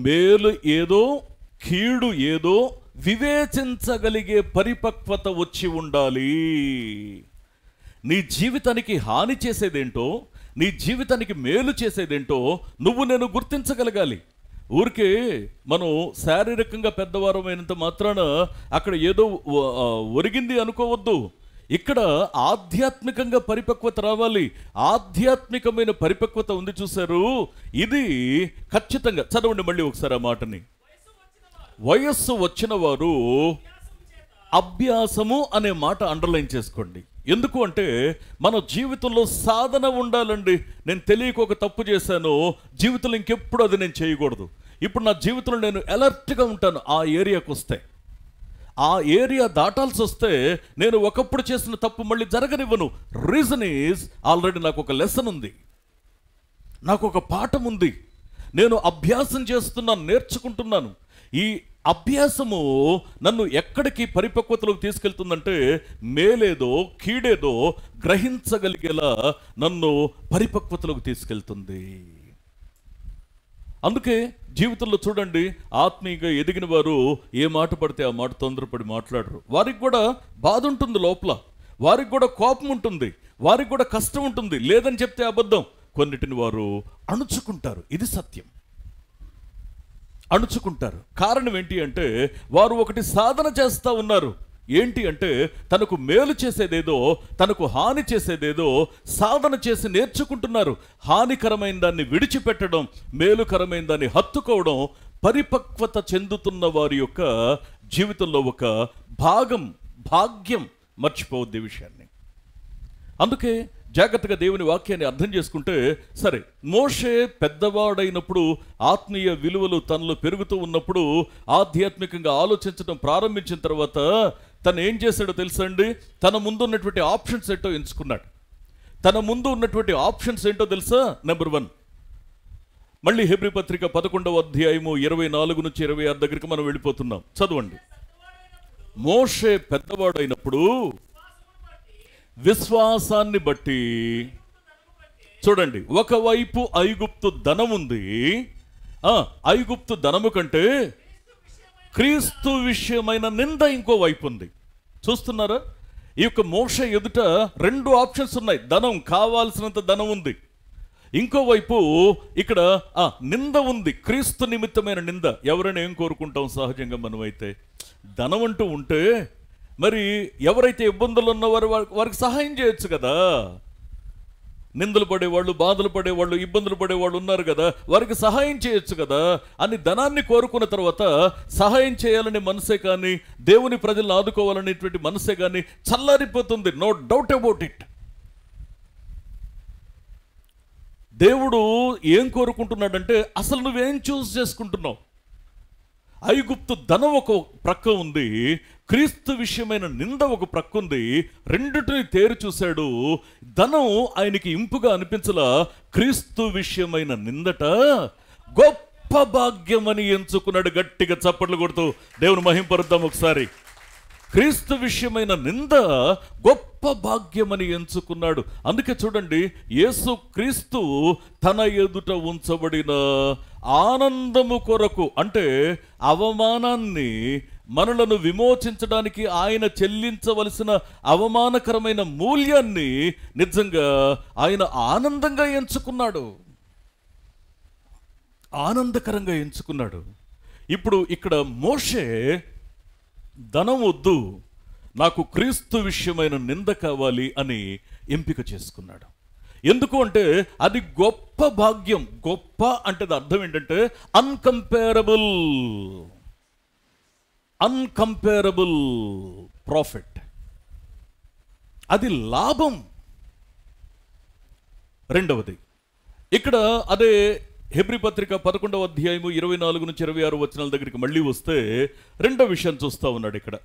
మేలు ఏదో కీడు ఏదో వివేచించగలిగే పరిపక్వత వచ్చి ఉండాలి. నీ జీవితానికి హాని చేసేదేంటో, నీ జీవితానికి మేలు చేసేదేంటో నువ్వు నేను గుర్తించగలగాలి. ఊరికే మనం శారీరకంగా పెద్దవారమైనంత మాత్రాన అక్కడ ఏదో ఒరిగింది అనుకోవద్దు. ఇక్కడ ఆధ్యాత్మికంగా పరిపక్వత రావాలి. ఆధ్యాత్మికమైన పరిపక్వత ఉంది చూశారు, ఇది ఖచ్చితంగా చదవండి మళ్ళీ ఒకసారి ఆ మాటని. వయస్సు వచ్చిన వారు అభ్యాసము అనే మాట అండర్లైన్ చేసుకోండి. ఎందుకు అంటే మన జీవితంలో సాధన ఉండాలండి. నేను తెలియక ఒక తప్పు చేశాను, జీవితంలో ఇంకెప్పుడు అది నేను చేయకూడదు. ఇప్పుడు నా జీవితంలో నేను అలర్ట్గా ఉంటాను. ఆ ఏరియాకు వస్తే, ఆ ఏరియా దాటాల్సి వస్తే నేను ఒకప్పుడు చేసిన తప్పు మళ్ళీ జరగనివ్వను. రీజన్ ఈజ్ ఆల్రెడీ నాకు ఒక లెసన్ ఉంది, నాకు ఒక పాఠం ఉంది. నేను అభ్యాసం చేస్తున్నాను, నేర్చుకుంటున్నాను. ఈ అభ్యాసము నన్ను ఎక్కడికి పరిపక్వతలోకి తీసుకెళ్తుందంటే మేలేదో కీడేదో గ్రహించగలిగేలా నన్ను పరిపక్వతలోకి తీసుకెళ్తుంది. అందుకే జీవితంలో చూడండి, ఆత్మీయంగా ఎదిగిన వారు ఏ మాట పడితే ఆ మాట తొందరపడి మాట్లాడరు. వారికి కూడా బాధ ఉంటుంది లోపల, వారికి కూడా కోపం ఉంటుంది, వారికి కూడా కష్టం ఉంటుంది. లేదని చెప్తే అబద్ధం. కొన్నిటిని వారు అణుచుకుంటారు. ఇది సత్యం, అణుచుకుంటారు. కారణం ఏంటి అంటే వారు ఒకటి సాధన చేస్తూ ఉన్నారు. ఏంటి అంటే తనకు మేలు చేసేదేదో, తనకు హాని చేసేదేదో సాధన చేసి నేర్చుకుంటున్నారు. హానికరమైన దాన్ని విడిచిపెట్టడం, మేలుకరమైన దాన్ని హత్తుకోవడం పరిపక్వత చెందుతున్న వారి యొక్క జీవితంలో ఒక భాగ్యం. మర్చిపోవద్దు ఈ విషయాన్ని. అందుకే జాగ్రత్తగా దేవుని వాక్యాన్ని అర్థం చేసుకుంటే సరే, మోషే పెద్దవాడైనప్పుడు ఆత్మీయ విలువలు తనలో పెరుగుతూ ఉన్నప్పుడు ఆధ్యాత్మికంగా ఆలోచించడం ప్రారంభించిన తర్వాత తను ఏం చేశాడో తెలుసా అండి? తన ముందు ఉన్నటువంటి ఆప్షన్స్ ఏంటో ఎంచుకున్నాడు. తన ముందు ఉన్నటువంటి ఆప్షన్స్ ఏంటో తెలుసా? నెంబర్ 1, మళ్ళీ హెబ్రీ పత్రిక 11వ అధ్యాయము 24 నుంచి 26 దగ్గరికి మనం వెళ్ళిపోతున్నాం. చదవండి. మోషే పెద్దవాడైనప్పుడు విశ్వాసాన్ని బట్టి, చూడండి, ఒకవైపు ఐగుప్తు ధనం ఉంది, ఐగుప్తు ధనము కంటే క్రీస్తు విషయమైన నింద ఇంకో వైపు ఉంది. చూస్తున్నారా? ఈ యొక్క మోషే ఎదుట 2 ఆప్షన్స్ ఉన్నాయి. ధనం, కావాల్సినంత ధనం ఉంది. ఇంకోవైపు ఇక్కడ నింద ఉంది, క్రీస్తు నిమిత్తమైన నింద. ఎవరైనా ఏం కోరుకుంటాం సహజంగా? మనమైతే ధనం అంటూ ఉంటే మరి ఎవరైతే ఇబ్బందులు ఉన్నవారు వారికి సహాయం చేయొచ్చు కదా. నిందలు పడేవాళ్ళు, బాధలు పడేవాళ్ళు, ఇబ్బందులు పడేవాళ్ళు ఉన్నారు కదా, వారికి సహాయం చేయొచ్చు కదా అని ధనాన్ని కోరుకున్న తర్వాత సహాయం చేయాలనే మనసే కానీ, దేవుని ప్రజలను ఆదుకోవాలనేటువంటి మనసే కానీ చల్లారిపోతుంది. No doubt about it. దేవుడు ఏం కోరుకుంటున్నాడంటే, అసలు నువ్వేం చూస్ చేసుకుంటున్నావు? ఐగుప్తు ధనం ఒక ప్రక్క ఉంది, క్రీస్తు విషయమైన నింద ఒక ప్రక్క ఉంది. రెండిటిని తేరు చూశాడు. ధనం ఆయనకి ఇంపుగా అనిపించలా, క్రీస్తు విషయమైన నిందట గొప్ప భాగ్యమని ఎంచుకున్నాడు. గట్టిగా చప్పట్లు కొడుతూ దేవుని మహింపరుద్దాం ఒకసారి. క్రీస్తు విషయమైన నింద గొప్ప భాగ్యమని ఎంచుకున్నాడు. అందుకే చూడండి, యేసు క్రీస్తు తన ఎదుట ఉంచబడిన ఆనందము కొరకు, అంటే అవమానాన్ని, మనలను విమోచించడానికి ఆయన చెల్లించవలసిన అవమానకరమైన మూల్యాన్ని నిజంగా ఆయన ఆనందంగా ఎంచుకున్నాడు, ఆనందకరంగా ఎంచుకున్నాడు. ఇప్పుడు ఇక్కడ మోషే ధనం వద్దు, నాకు క్రీస్తు విషయమైన నింద కావాలి అని ఎంపిక చేసుకున్నాడు. ఎందుకు అంటే అది గొప్ప భాగ్యం. గొప్ప అంటే అర్థం ఏంటంటే అన్కంపేరబుల్, అన్కంపేరబుల్ ప్రాఫిట్. అది లాభం. రెండవది ఇక్కడ అదే హెబ్రీ పత్రిక 11వ అధ్యాయము 24 నుంచి 26 వచనాల దగ్గరికి మళ్ళీ వస్తే రెండో విషయం చూస్తా ఉన్నాడు ఇక్కడ.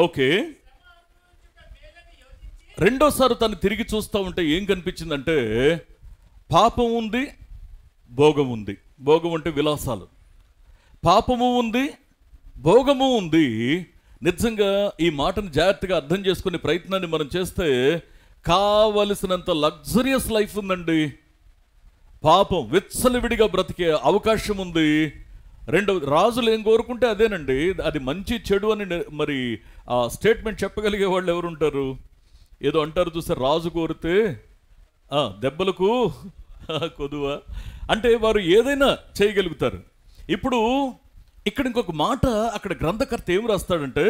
ఓకే, రెండోసారి తను తిరిగి చూస్తూ ఉంటే ఏం కనిపించిందంటే, పాపం ఉంది, భోగం ఉంది. భోగం అంటే విలాసాలు. పాపము ఉంది, భోగము ఉంది. నిజంగా ఈ మాటను జాగ్రత్తగా అర్థం చేసుకునే ప్రయత్నాన్ని మనం చేస్తే కావలసినంత లగ్జరియస్ లైఫ్ ఉందండి. పాపం విచ్చలవిడిగా బ్రతికే అవకాశం ఉంది. రెండవది, రాజులు ఏం కోరుకుంటే అదేనండి. అది మంచి చెడు అని మరి ఆ స్టేట్మెంట్ చెప్పగలిగే వాళ్ళు ఎవరుంటారు? ఏదో అంటారు చూసారు, రాజు కోరితే దెబ్బలకు కొదువ అంటే వారు ఏదైనా చేయగలుగుతారు. ఇప్పుడు ఇక్కడ ఇంకొక మాట, అక్కడ గ్రంథకర్త ఏం రాస్తాడంటే,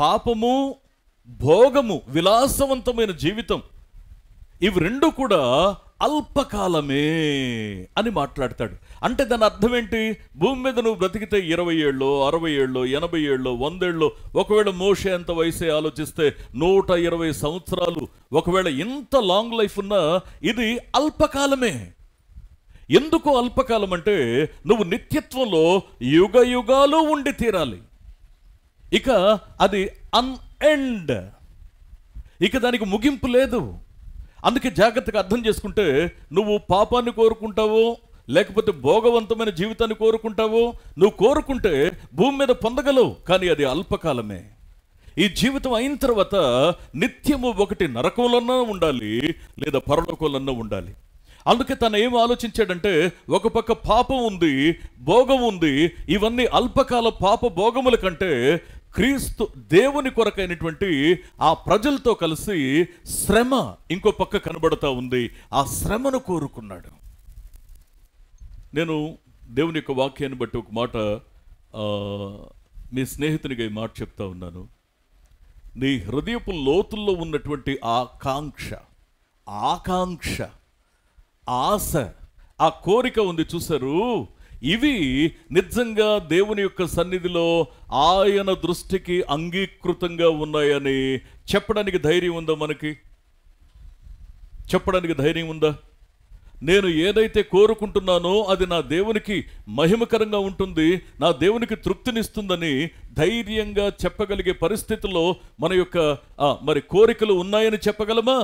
పాపము, భోగము, విలాసవంతమైన జీవితం, ఇవి రెండు కూడా అల్పకాలమే అని మాట్లాడతాడు. అంటే దాని అర్థం ఏంటి? భూమి మీద నువ్వు బ్రతికితే 20 ఏళ్ళో 60 ఏళ్ళో 80 ఏళ్ళో 100 ఏళ్ళో, ఒకవేళ మోషే అంత వయసే ఆలోచిస్తే 120 సంవత్సరాలు, ఒకవేళ ఇంత లాంగ్ లైఫ్ ఉన్నా ఇది అల్పకాలమే. ఎందుకు అల్పకాలం అంటే, నువ్వు నిత్యత్వంలో యుగ యుగాలు ఉండి తీరాలి. ఇక అది అన్ఎండ్, ఇక దానికి ముగింపు లేదు. అందుకే జాగ్రత్తగా అర్థం చేసుకుంటే, నువ్వు పాపాన్ని కోరుకుంటావో లేకపోతే భోగవంతమైన జీవితాన్ని కోరుకుంటావో, నువ్వు కోరుకుంటే భూమి మీద పొందగలవు, కానీ అది అల్పకాలమే. ఈ జీవితం అయిన తర్వాత నిత్యము ఒకటి నరకంలోనే ఉండాలి లేదా పరలోకంలోనే ఉండాలి. అందుకే తను ఏం ఆలోచించాడంటే, ఒక పక్క పాపం ఉంది, భోగం ఉంది, ఇవన్నీ అల్పకాల పాప భోగముల కంటే క్రీస్తు దేవుని కొరకైనటువంటి ఆ ప్రజలతో కలిసి శ్రమ ఇంకో పక్క కనబడతా ఉంది. ఆ శ్రమను కోరుకున్నాడు. నేను దేవుని యొక్క వాక్యాన్ని బట్టి ఒక మాట మీ స్నేహితునిగా ఈ మాట చెప్తా ఉన్నాను. నీ హృదయపు లోతుల్లో ఉన్నటువంటి ఆకాంక్ష, ఆశ, ఆ కోరిక ఉంది చూసారు, ఇవి నిజంగా దేవుని యొక్క సన్నిధిలో ఆయన దృష్టికి అంగీకృతంగా ఉన్నాయని చెప్పడానికి ధైర్యం ఉందా? మనకి చెప్పడానికి ధైర్యం ఉందా? నేను ఏదైతే కోరుకుంటున్నానో అది నా దేవునికి మహిమకరంగా ఉంటుంది, నా దేవునికి తృప్తినిస్తుందని ధైర్యంగా చెప్పగలిగే పరిస్థితుల్లో మన యొక్క మరి కోరికలు ఉన్నాయని చెప్పగలమా?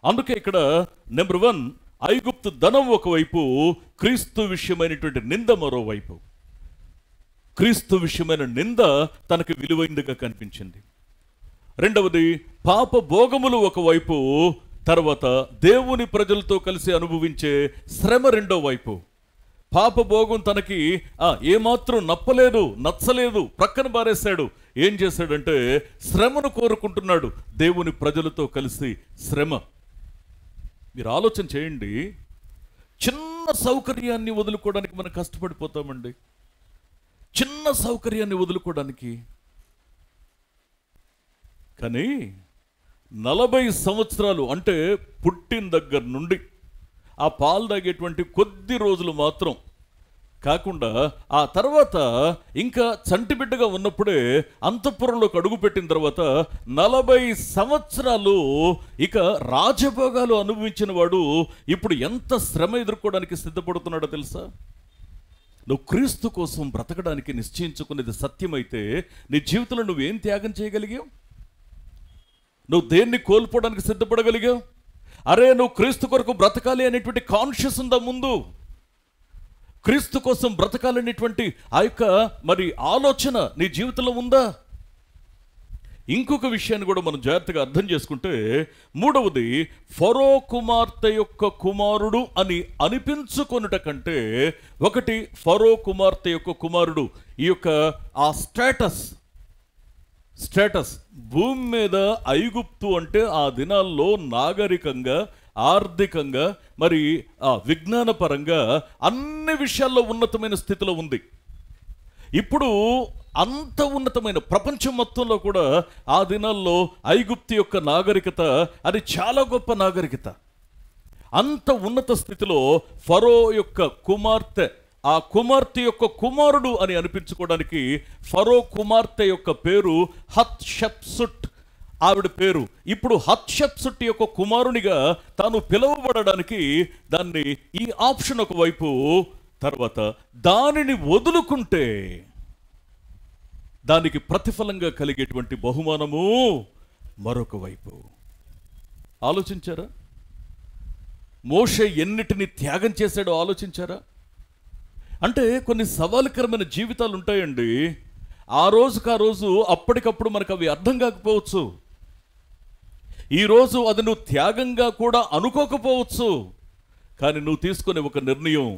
అందుకే ఇక్కడ నెంబర్ 1, ఐగుప్తు ధనం ఒకవైపు, క్రీస్తు విషయమైనటువంటి నింద మరోవైపు. క్రీస్తు విషయమైన నింద తనకు విలువైందిగా కనిపించింది. రెండవది, పాప భోగములు ఒకవైపు, తర్వాత దేవుని ప్రజలతో కలిసి అనుభవించే శ్రమ రెండో వైపు. పాప భోగం తనకి ఏమాత్రం నచ్చలేదు, ప్రక్కన బారేశాడు. ఏం చేశాడంటే శ్రమను కోరుకుంటున్నాడు, దేవుని ప్రజలతో కలిసి శ్రమ. మీరు ఆలోచన చేయండి, చిన్న సౌకర్యాన్ని వదులుకోవడానికి మనం కష్టపడిపోతామండి. చిన్న సౌకర్యాన్ని వదులుకోవడానికి. కానీ 40 సంవత్సరాలు అంటే పుట్టిన దగ్గర నుండి ఆ పాలు తాగేటువంటి కొద్ది రోజులు మాత్రం కాకుండా ఆ తర్వాత ఇంకా చంటిబిడ్డగా ఉన్నప్పుడే అంతఃపురంలోకి అడుగుపెట్టిన తర్వాత 40 సంవత్సరాలు ఇక రాజభోగాలు అనుభవించిన వాడు ఇప్పుడు ఎంత శ్రమ ఎదుర్కోవడానికి సిద్ధపడుతున్నాడో తెలుసా? నువ్వు క్రీస్తు కోసం బ్రతకడానికి నిశ్చయించుకునేది సత్యమైతే నీ జీవితంలో నువ్వేం త్యాగం చేయగలిగావు? నువ్వు దేన్ని కోల్పోవడానికి సిద్ధపడగలిగావు? అరే, నువ్వు క్రీస్తు కొరకు బ్రతకాలి అనేటువంటి కాన్షియస్ ఉందా? ముందు క్రీస్తు కోసం బ్రతకాలనేటువంటి ఆ యొక్క మరి ఆలోచన నీ జీవితంలో ఉందా? ఇంకొక విషయాన్ని కూడా మనం జాగ్రత్తగా అర్థం చేసుకుంటే, మూడవది, ఫరో కుమార్తె యొక్క కుమారుడు అని అనిపించుకొనుట కంటే, ఒకటి ఫరో కుమార్తె యొక్క కుమారుడు, ఈ యొక్క ఆ స్టేటస్ భూమి మీద ఐగుప్తు అంటే ఆ దినాల్లో నాగరికంగా, ఆర్థికంగా, మరి విజ్ఞానపరంగా అన్ని విషయాల్లో ఉన్నతమైన స్థితిలో ఉంది. ఇప్పుడు అంత ఉన్నతమైన ప్రపంచం మొత్తంలో కూడా ఆ దినాల్లో ఐగుప్తు యొక్క నాగరికత అది చాలా గొప్ప నాగరికత. అంత ఉన్నత స్థితిలో ఫరో యొక్క కుమార్తె, ఆ కుమార్తె యొక్క కుమారుడు అని అనిపించుకోవడానికి ఫరో కుమార్తె యొక్క పేరు హత్షప్సుట్, ఆవిడ పేరు. ఇప్పుడు హత్షప్సుట్ యొక్క కుమారునిగా తాను పిలువబడడానికి దాన్ని ఈ ఆప్షన్ ఒకవైపు, తర్వాత దానిని వదులుకుంటే దానికి ప్రతిఫలంగా కలిగేటువంటి బహుమానము మరొక వైపు. ఆలోచించారా? మోషే ఎన్నిటిని త్యాగం చేశాడో ఆలోచించారా? అంటే కొన్ని సవాలుకరమైన జీవితాలు ఉంటాయండి. ఆ రోజు అప్పటికప్పుడు మనకు అవి అర్థం కాకపోవచ్చు. ఈరోజు అది నువ్వు త్యాగంగా కూడా అనుకోకపోవచ్చు. కానీ నువ్వు తీసుకునే ఒక నిర్ణయం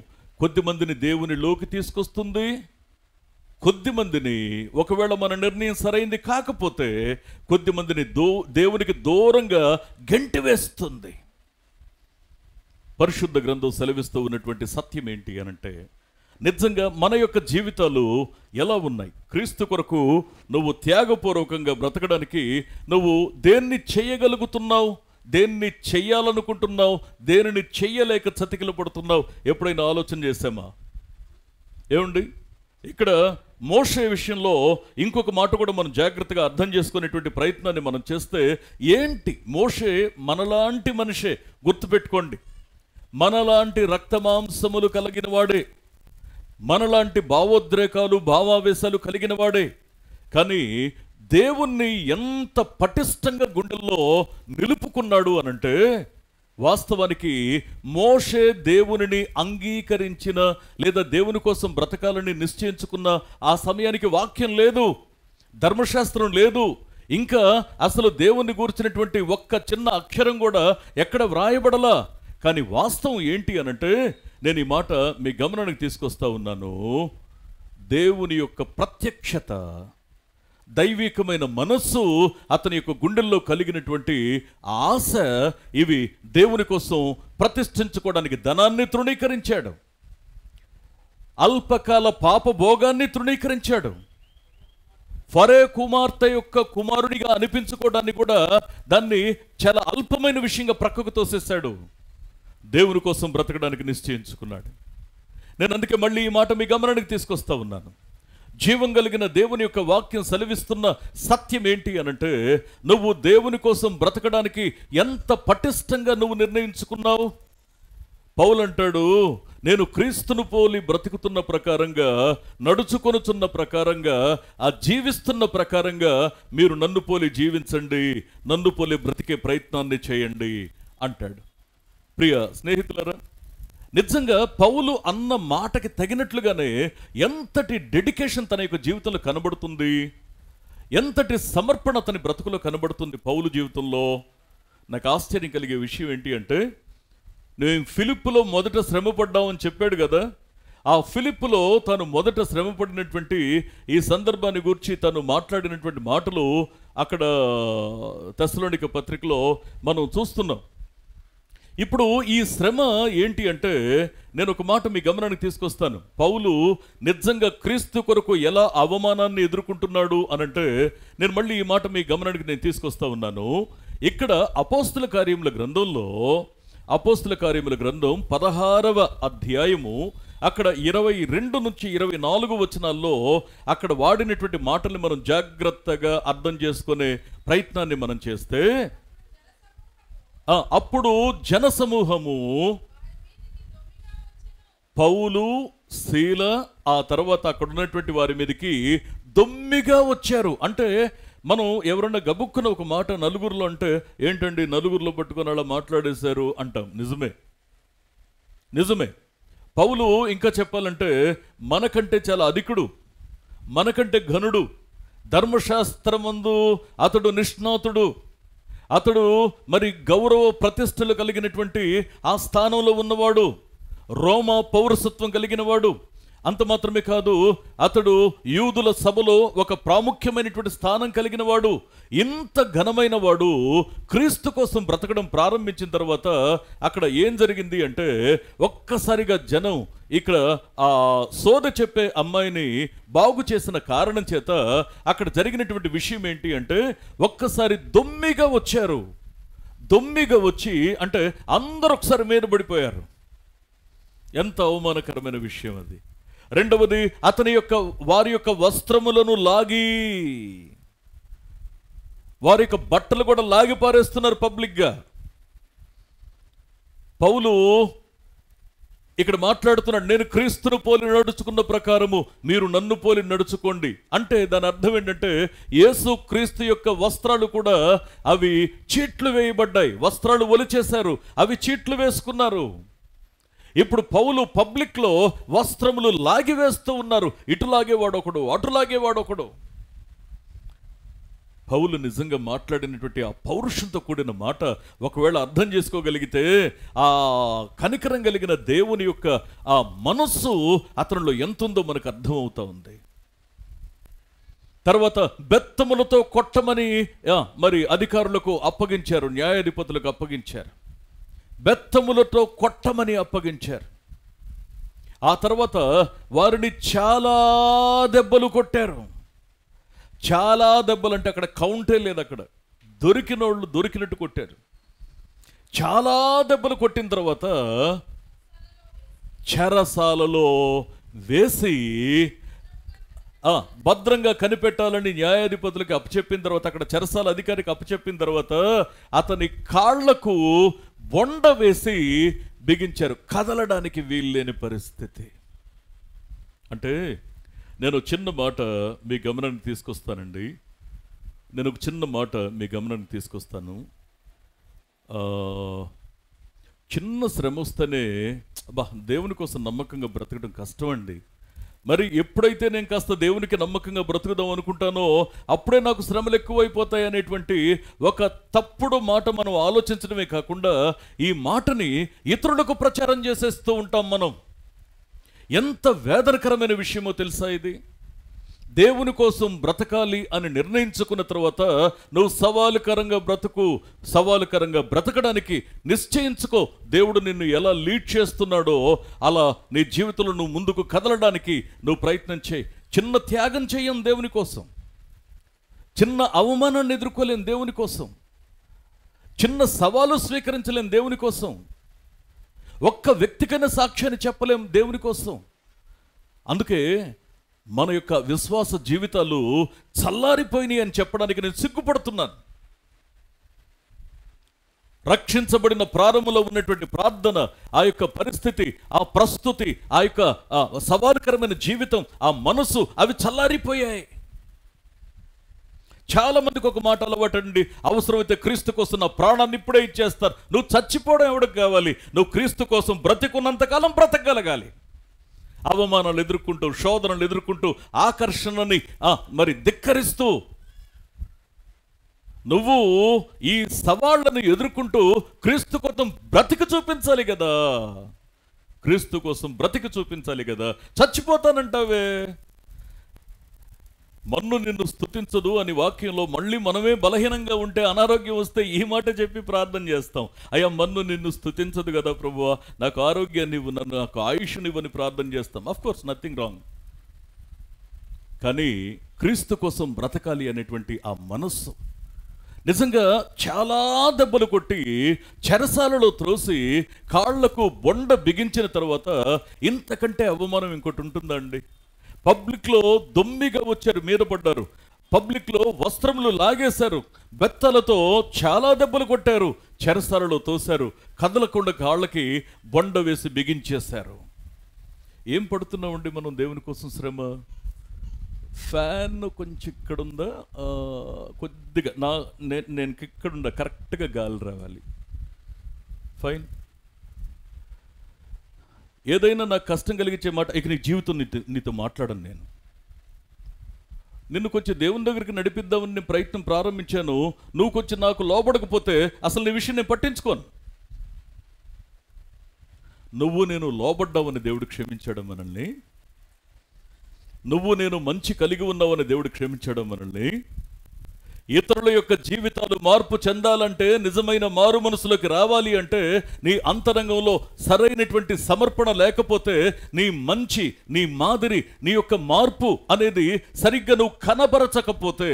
కొద్దిమందిని దేవునిలోకి తీసుకొస్తుంది, కొద్దిమందిని, ఒకవేళ మన నిర్ణయం సరైంది కాకపోతే కొద్దిమందిని దేవునికి దూరంగా గెంటివేస్తుంది. పరిశుద్ధ గ్రంథం సెలవిస్తూ ఉన్నటువంటి సత్యం ఏంటి అనంటే, నిజంగా మన యొక్క జీవితాలు ఎలా ఉన్నాయి? క్రీస్తు కొరకు నువ్వు త్యాగపూర్వకంగా బ్రతకడానికి నువ్వు దేన్ని చేయగలుగుతున్నావు, దేన్ని చెయ్యాలనుకుంటున్నావు, దేనిని చెయ్యలేక చతికిల పడుతున్నావు? ఎప్పుడైనా ఆలోచన చేశామా? ఏమండి, ఇక్కడ మోషే విషయంలో ఇంకొక మాట కూడా మనం జాగ్రత్తగా అర్థం చేసుకునేటువంటి ప్రయత్నాన్ని మనం చేస్తే, ఏంటి మోషే మనలాంటి మనిషే, గుర్తుపెట్టుకోండి, మనలాంటి రక్తమాంసములు కలిగిన వాడే, మనలాంటి భావోద్రేకాలు, భావావేశాలు కలిగిన వాడే. కానీ దేవుణ్ణి ఎంత పటిష్టంగా గుండెల్లో నిలుపుకున్నాడు అనంటే, వాస్తవానికి మోషే దేవునిని అంగీకరించిన లేదా దేవుని కోసం బ్రతకాలని నిశ్చయించుకున్న ఆ సమయానికి వాక్యం లేదు, ధర్మశాస్త్రం లేదు, ఇంకా అసలు దేవుని గురించినటువంటి ఒక్క చిన్న అక్షరం కూడా ఎక్కడ వ్రాయబడలా. కానీ వాస్తవం ఏంటి అనంటే, నేను ఈ మాట మీ గమనానికి తీసుకొస్తా ఉన్నాను. దేవుని యొక్క ప్రత్యక్షత, దైవికమైన మనస్సు అతని యొక్క గుండెల్లో కలిగినటువంటి ఆశ, ఇవి దేవుని కోసం ప్రతిష్ఠించుకోవడానికి ధనాన్ని తృణీకరించాడు, అల్పకాల పాప భోగాన్ని తృణీకరించాడు, ఫరో కుమార్తె యొక్క కుమారుడిగా అనిపించుకోవడాన్ని కూడా దాన్ని చాలా అల్పమైన విషయంగా ప్రక్కకు తోసేశాడు. దేవుని కోసం బ్రతకడానికి నిశ్చయించుకున్నాడు. నేను అందుకే మళ్ళీ ఈ మాట మీ గమనానికి తీసుకొస్తా ఉన్నాను. జీవం కలిగిన దేవుని యొక్క వాక్యం సెలవిస్తున్న సత్యం ఏంటి అనంటే, నువ్వు దేవుని కోసం బ్రతకడానికి ఎంత పటిష్టంగా నువ్వు నిర్ణయించుకున్నావు. పౌలు అంటాడు, నేను క్రీస్తును పోలి బ్రతుకుతున్న ప్రకారంగా, నడుచుకొనుచున్న ప్రకారంగా, ఆ జీవిస్తున్న ప్రకారంగా మీరు నన్ను పోలి జీవించండి, నన్ను పోలి బ్రతికే ప్రయత్నాన్ని చేయండి అంటాడు. ప్రియ స్నేహితులారా, నిజంగా పౌలు అన్న మాటకి తగినట్లుగానే ఎంతటి డెడికేషన్ తన యొక్క జీవితంలో కనబడుతుంది, ఎంతటి సమర్పణ తన బ్రతుకులో కనబడుతుంది పౌలు జీవితంలో. నాకు ఆశ్చర్యం కలిగే విషయం ఏంటి అంటే, నేను ఫిలిప్పులో మొదట శ్రమపడ్డామని చెప్పాడు కదా, ఆ ఫిలిప్పులో తాను మొదట శ్రమపడినటువంటి ఈ సందర్భాన్ని గురించి తను మాట్లాడినటువంటి మాటలు అక్కడ తెస్సలోనిక పత్రికలో మనం చూస్తున్నాం. ఇప్పుడు ఈ శ్రమ ఏంటి అంటే, నేను ఒక మాట మీ గమనానికి తీసుకొస్తాను. పౌలు నిజంగా క్రీస్తు కొరకు ఎలా అవమానాన్ని ఎదుర్కొంటున్నాడు అనంటే, నేను మళ్ళీ ఈ మాట మీ గమనానికి నేను తీసుకొస్తా ఉన్నాను. ఇక్కడ అపోస్తుల కార్యముల గ్రంథంలో, అపోస్తుల కార్యముల గ్రంథం 16వ అధ్యాయము అక్కడ 22 నుంచి 24 వచనాల్లో అక్కడ వాడినటువంటి మాటల్ని మనం జాగ్రత్తగా అర్థం చేసుకునే ప్రయత్నాన్ని మనం చేస్తే, అప్పుడు జనసమూహము పౌలు, శీల, ఆ తర్వాత అక్కడ ఉన్నటువంటి వారి మీదకి దొమ్మిగా వచ్చారు. అంటే మనం ఎవరన్నా గబుక్కున ఒక మాట నలుగురిలో అంటే, ఏంటండి నలుగురిలో పట్టుకొని అలా మాట్లాడేశారు అంటాం. నిజమే, నిజమే. పౌలు ఇంకా చెప్పాలంటే మనకంటే చాలా అధికుడు, మనకంటే ఘనుడు, ధర్మశాస్త్రమందు అతడు నిష్ణాతుడు, అతడు మరి గౌరవ ప్రతిష్టలు కలిగినటువంటి ఆ స్థానంలో ఉన్నవాడు, రోమా పౌరసత్వం కలిగిన వాడు. అంత మాత్రమే కాదు, అతడు యూదుల సభలో ఒక ప్రాముఖ్యమైనటువంటి స్థానం కలిగిన వాడు. ఇంత ఘనమైన వాడు క్రీస్తు కోసం బ్రతకడం ప్రారంభించిన తర్వాత అక్కడ ఏం జరిగింది అంటే, ఒక్కసారిగా జనం ఇక్కడ ఆ సోద చెప్పే అమ్మాయిని బాగు చేసిన కారణం చేత అక్కడ జరిగినటువంటి విషయం ఏంటి అంటే, ఒక్కసారి దొమ్మిగా వచ్చారు. దొమ్మిగా వచ్చి అంటే అందరూ ఒకసారి మీద పడిపోయారు. ఎంత అవమానకరమైన విషయం అది. రెండవది, వారి యొక్క వస్త్రములను లాగి, వారి యొక్క బట్టలు కూడా లాగి పారేస్తున్నారు పబ్లిక్గా. పౌలు ఇక్కడ మాట్లాడుతున్నాడు, నేను క్రీస్తును పోలి నడుచుకున్న ప్రకారము మీరు నన్ను పోలి నడుచుకోండి. అంటే దాని అర్థం ఏంటంటే, యేసు క్రీస్తు యొక్క వస్త్రాలు కూడా అవి చీట్లు వేయబడ్డాయి, వస్త్రాలు ఒలిచేశారు, అవి చీట్లు వేసుకున్నారు. ఇప్పుడు పౌలు పబ్లిక్లో వస్త్రములు లాగివేస్తూ ఉన్నారు. ఇటు లాగేవాడొకడు, అటు లాగేవాడొకడు. పౌలు నిజంగా మాట్లాడినటువంటి ఆ పౌరుషంతో కూడిన మాట ఒకవేళ అర్థం చేసుకోగలిగితే, ఆ కనికరం కలిగిన దేవుని యొక్క ఆ మనస్సు అతనిలో ఎంతుందో మనకు అర్థమవుతా ఉంది. తర్వాత బెత్తములతో కొట్టమని మరి అధికారులకు అప్పగించారు, న్యాయాధిపతులకు అప్పగించారు. బెత్తములతో కొట్టమని అప్పగించారు. ఆ తర్వాత వారిని చాలా దెబ్బలు కొట్టారు. చాలా దెబ్బలు అంటే అక్కడ కౌంటే లేదు, అక్కడ దొరికినోళ్ళు దొరికినట్టు కొట్టారు. చాలా దెబ్బలు కొట్టిన తర్వాత చెరసాలలో వేసి భద్రంగా కనిపెట్టాలని న్యాయాధిపతులకి అప్పచెప్పిన తర్వాత, అక్కడ చెరసాల అధికారికి అప్పచెప్పిన తర్వాత అతని కాళ్లకు బొండ వేసి బిగించారు, కదలడానికి వీల్లేని పరిస్థితి. అంటే నేను చిన్న మాట మీ గమనానికి తీసుకొస్తానండి. నేను ఒక చిన్న మాట మీ గమనానికి తీసుకొస్తాను. చిన్న శ్రమ వస్తేనే దేవుని కోసం నమ్మకంగా బ్రతకడం కష్టం అండి. మరి ఎప్పుడైతే నేను కాస్త దేవునికి నమ్మకంగా బ్రతుకుదాం అనుకుంటానో అప్పుడే నాకు శ్రమలు ఎక్కువైపోతాయి అనేటువంటి ఒక తప్పుడు మాట మనం ఆలోచించడమే కాకుండా ఈ మాటని ఇతరులకు ప్రచారం చేసేస్తూ ఉంటాం మనం. ఎంత వేదనకరమైన విషయమో తెలుసా ఇది? దేవుని కోసం బ్రతకాలి అని నిర్ణయించుకున్న తర్వాత నువ్వు సవాలుకరంగా బ్రతకడానికి నిశ్చయించుకో. దేవుడు నిన్ను ఎలా లీడ్ చేస్తున్నాడో అలా నీ జీవితంలో నువ్వు ముందుకు కదలడానికి నువ్వు ప్రయత్నం చేయి. చిన్న త్యాగం చేయం దేవుని కోసం, చిన్న అవమానాన్ని ఎదుర్కోలేం దేవుని కోసం, చిన్న సవాలు స్వీకరించలేం దేవుని కోసం. ఒక్క వ్యక్తికైనా సాక్ష్యాన్ని చెప్పలేం దేవుని కోసం. అందుకే మన యొక్క విశ్వాస జీవితాలు చల్లారిపోయినాయి అని చెప్పడానికి నేను సిగ్గుపడుతున్నాను. రక్షించబడిన ప్రారంభంలో ఉన్నటువంటి ప్రార్థన, ఆ యొక్క పరిస్థితి, ఆ ప్రస్తుతి, ఆ యొక్క సవాలుకరమైన జీవితం, ఆ మనసు, అవి చల్లారిపోయాయి. చాలా మందికి ఒక మాట అలవాటండి, అవసరమైతే క్రీస్తు కోసం నా ప్రాణాన్ని ఇప్పుడే ఇచ్చేస్తారు. నువ్వు చచ్చిపోవడం ఎవడికి కావాలి? నువ్వు క్రీస్తు కోసం బ్రతికున్నంతకాలం బ్రతకగలగాలి. అవమానాలు ఎదుర్కొంటూ, శోధనలు ఎదుర్కొంటూ, ఆకర్షణని మరి ధిక్కరిస్తూ నువ్వు ఈ సవాళ్లను ఎదుర్కొంటూ క్రీస్తు కోసం బ్రతికి చూపించాలి కదా. క్రీస్తు కోసం బ్రతికి చూపించాలి కదా. చచ్చిపోతానంటావే. మన్ను నిన్ను స్తుతించదు అని వాక్యంలో మళ్ళీ మనమే బలహీనంగా ఉంటే, అనారోగ్యం వస్తే ఈ మాట చెప్పి ప్రార్థన చేస్తాం. అయ్యా మన్ను నిన్ను స్తుతించదు కదా ప్రభువా, నాకు ఆరోగ్యాన్ని ఇవ్వు, నాకు ఆయుష్నివ్వని ప్రార్థన చేస్తాం. Of course nothing wrong. కానీ క్రీస్తు కోసం బ్రతకాలి అనేటువంటి ఆ మనస్సు నిజంగా చాలా దెబ్బలు కొట్టి చెరసాలలో త్రోసి కాళ్లకు బొండ బిగించిన తర్వాత ఇంతకంటే అవమానం ఇంకోటి ఉంటుందా అండి? పబ్లిక్లో దొమ్మిగా వచ్చారు, మీద పడ్డారు. పబ్లిక్లో వస్త్రములు లాగేశారు, బెత్తలతో చాలా దెబ్బలు కొట్టారు, చెరసాలలో తోశారు, కదలకుండా కాళ్ళకి బొండ వేసి బిగించేశారు. ఏం పడుతున్నామండి మనం దేవుని కోసం శ్రమ? ఫ్యాన్ కొంచెం ఇక్కడుందా, కొద్దిగా నేను ఇక్కడుందా, కరెక్ట్గా గాలి రావాలి, ఫైన్. ఏదైనా నాకు కష్టం కలిగించే మాట, ఇక నీ జీవితం నీతో మాట్లాడను. నిన్ను కొంచెం దేవుని దగ్గరికి నడిపిద్దామని నేను ప్రయత్నం ప్రారంభించాను. నువ్వు కొంచెం నాకు లోబడకపోతే అసలు నీ విషయం నేను పట్టించుకోను. నువ్వు నేను లోబడ్డావని దేవుడు క్షమించాడు మనల్ని. నువ్వు నేను మంచి కలిగి ఉన్నావని దేవుడు క్షమించాడు మనల్ని. ఇతరుల యొక్క జీవితాలు మార్పు చెందాలంటే, నిజమైన మారు మనసులోకి రావాలి అంటే, నీ అంతరంగంలో సరైనటువంటి సమర్పణ లేకపోతే, నీ మంచి, నీ మాదిరి, నీ యొక్క మార్పు అనేది సరిగ్గా నువ్వు కనపరచకపోతే,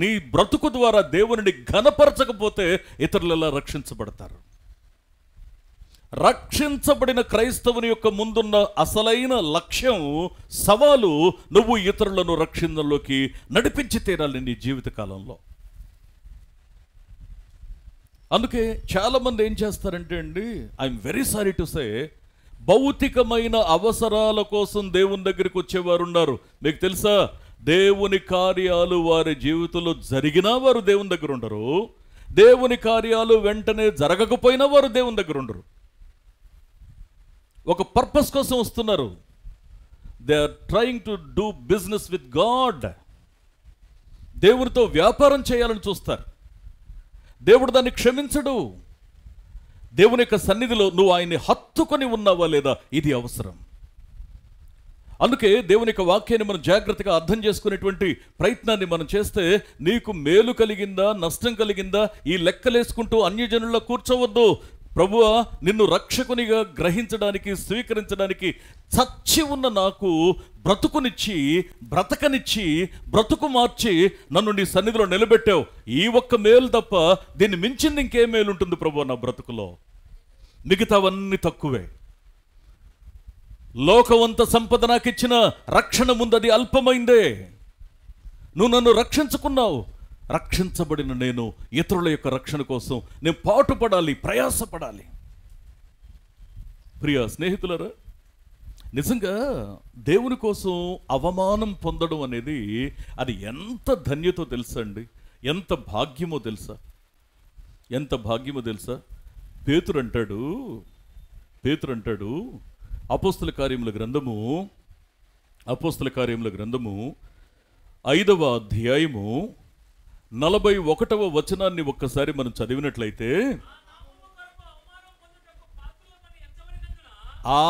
నీ బ్రతుకు ద్వారా దేవునిని ఘనపరచకపోతే ఇతరులు ఎలా రక్షించబడతారు? రక్షించబడిన క్రైస్తవుని యొక్క ముందున్న అసలైన లక్ష్యం, సవాలు, నువ్వు ఇతరులను రక్షణలోకి నడిపించి తీరాలి నీ జీవితకాలంలో. అందుకే చాలామంది ఏం చేస్తారంటే అండి, ఐఎమ్ వెరీ సారీ టు సే, భౌతికమైన అవసరాల కోసం దేవుని దగ్గరికి వచ్చేవారు ఉన్నారు. మీకు తెలుసా, దేవుని కార్యాలు వారి జీవితంలో జరిగినా వారు దేవుని దగ్గర ఉండరు. దేవుని కార్యాలు వెంటనే జరగకపోయినా వారు దేవుని దగ్గర ఉండరు. ఒక పర్పస్ కోసం వస్తున్నారు. They are trying to do business with God. దేవునితో వ్యాపారం చేయాలని చూస్తారు. దేవుడు దాన్ని క్షమించడు. దేవుని యొక్క సన్నిధిలో నువ్వు ఆయన్ని హత్తుకొని ఉన్నావా లేదా, ఇది అవసరం. అందుకే దేవుని యొక్క వాక్యాన్ని మనం జాగ్రత్తగా అర్థం చేసుకునేటువంటి ప్రయత్నాన్ని మనం చేస్తే, నీకు మేలు కలిగిందా నష్టం కలిగిందా ఈ లెక్కలేసుకుంటూ అన్యజనుల్లో కూర్చోవద్దు. ప్రభువా, నిన్ను రక్షకునిగా గ్రహించడానికి, స్వీకరించడానికి చచ్చి ఉన్న నాకు బ్రతుకునిచ్చి, బ్రతకనిచ్చి, బ్రతుకు మార్చి నన్ను నీ సన్నిధిలో నిలబెట్టావు. ఈ ఒక్క మేలు తప్ప దీన్ని మించింది ఇంకే మేలు ఉంటుంది ప్రభువా నా బ్రతుకులో? మిగతావన్నీ తక్కువే. లోకవంత సంపద నాకు ఇచ్చిన రక్షణ ముందది అల్పమైందే. నువ్వు నన్ను రక్షించుకున్నావు. రక్షించబడిన నేను ఇతరుల యొక్క రక్షణ కోసం నేను పాటుపడాలి, ప్రయాసపడాలి. ప్రియ స్నేహితులరా, నిజంగా దేవుని కోసం అవమానం పొందడం అనేది అది ఎంత ధన్యతో తెలుసా అండి, ఎంత భాగ్యమో తెలుసా, ఎంత భాగ్యమో తెలుసా. పేతురు అంటాడు అపోస్తల కార్యముల గ్రంథము 5వ అధ్యాయము 41వ వచనాన్ని ఒక్కసారి మనం చదివినట్లయితే, ఆ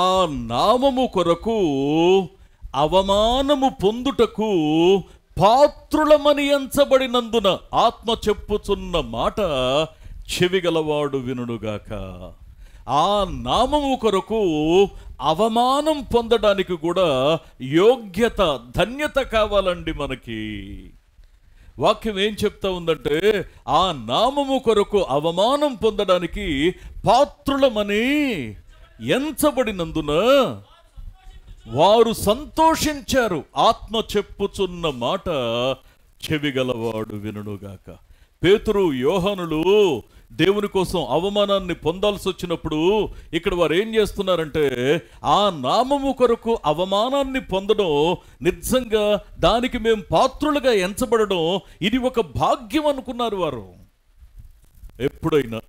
నామము కొరకు అవమానము పొందుటకు పాత్రులమని ఎంచబడినందున ఆత్మ చెప్పుచున్న మాట చెవిగలవాడు వినుగాక. ఆ నామము కొరకు అవమానం పొందడానికి కూడా యోగ్యత, ధన్యత కావాలండి మనకి. వాక్యం ఏం చెప్తా ఉందంటే, ఆ నామము కొరకు అవమానం పొందడానికి పాత్రులమని ఎంచబడినందున వారు సంతోషించారు. ఆత్మ చెప్పుచున్న మాట చెవిగలవాడు వినుగాక. పేతురు, యోహానులు దేవుని కోసం అవమానాన్ని పొందాల్సి వచ్చినప్పుడు ఇక్కడ వారు ఏం చేస్తున్నారంటే ఆ నామము కొరకు అవమానాన్ని పొందడం, నిజంగా దానికి మేము పాత్రులుగా ఎంచబడడం, ఇది ఒక భాగ్యం అనుకున్నారు వారు. ఎప్పుడైనా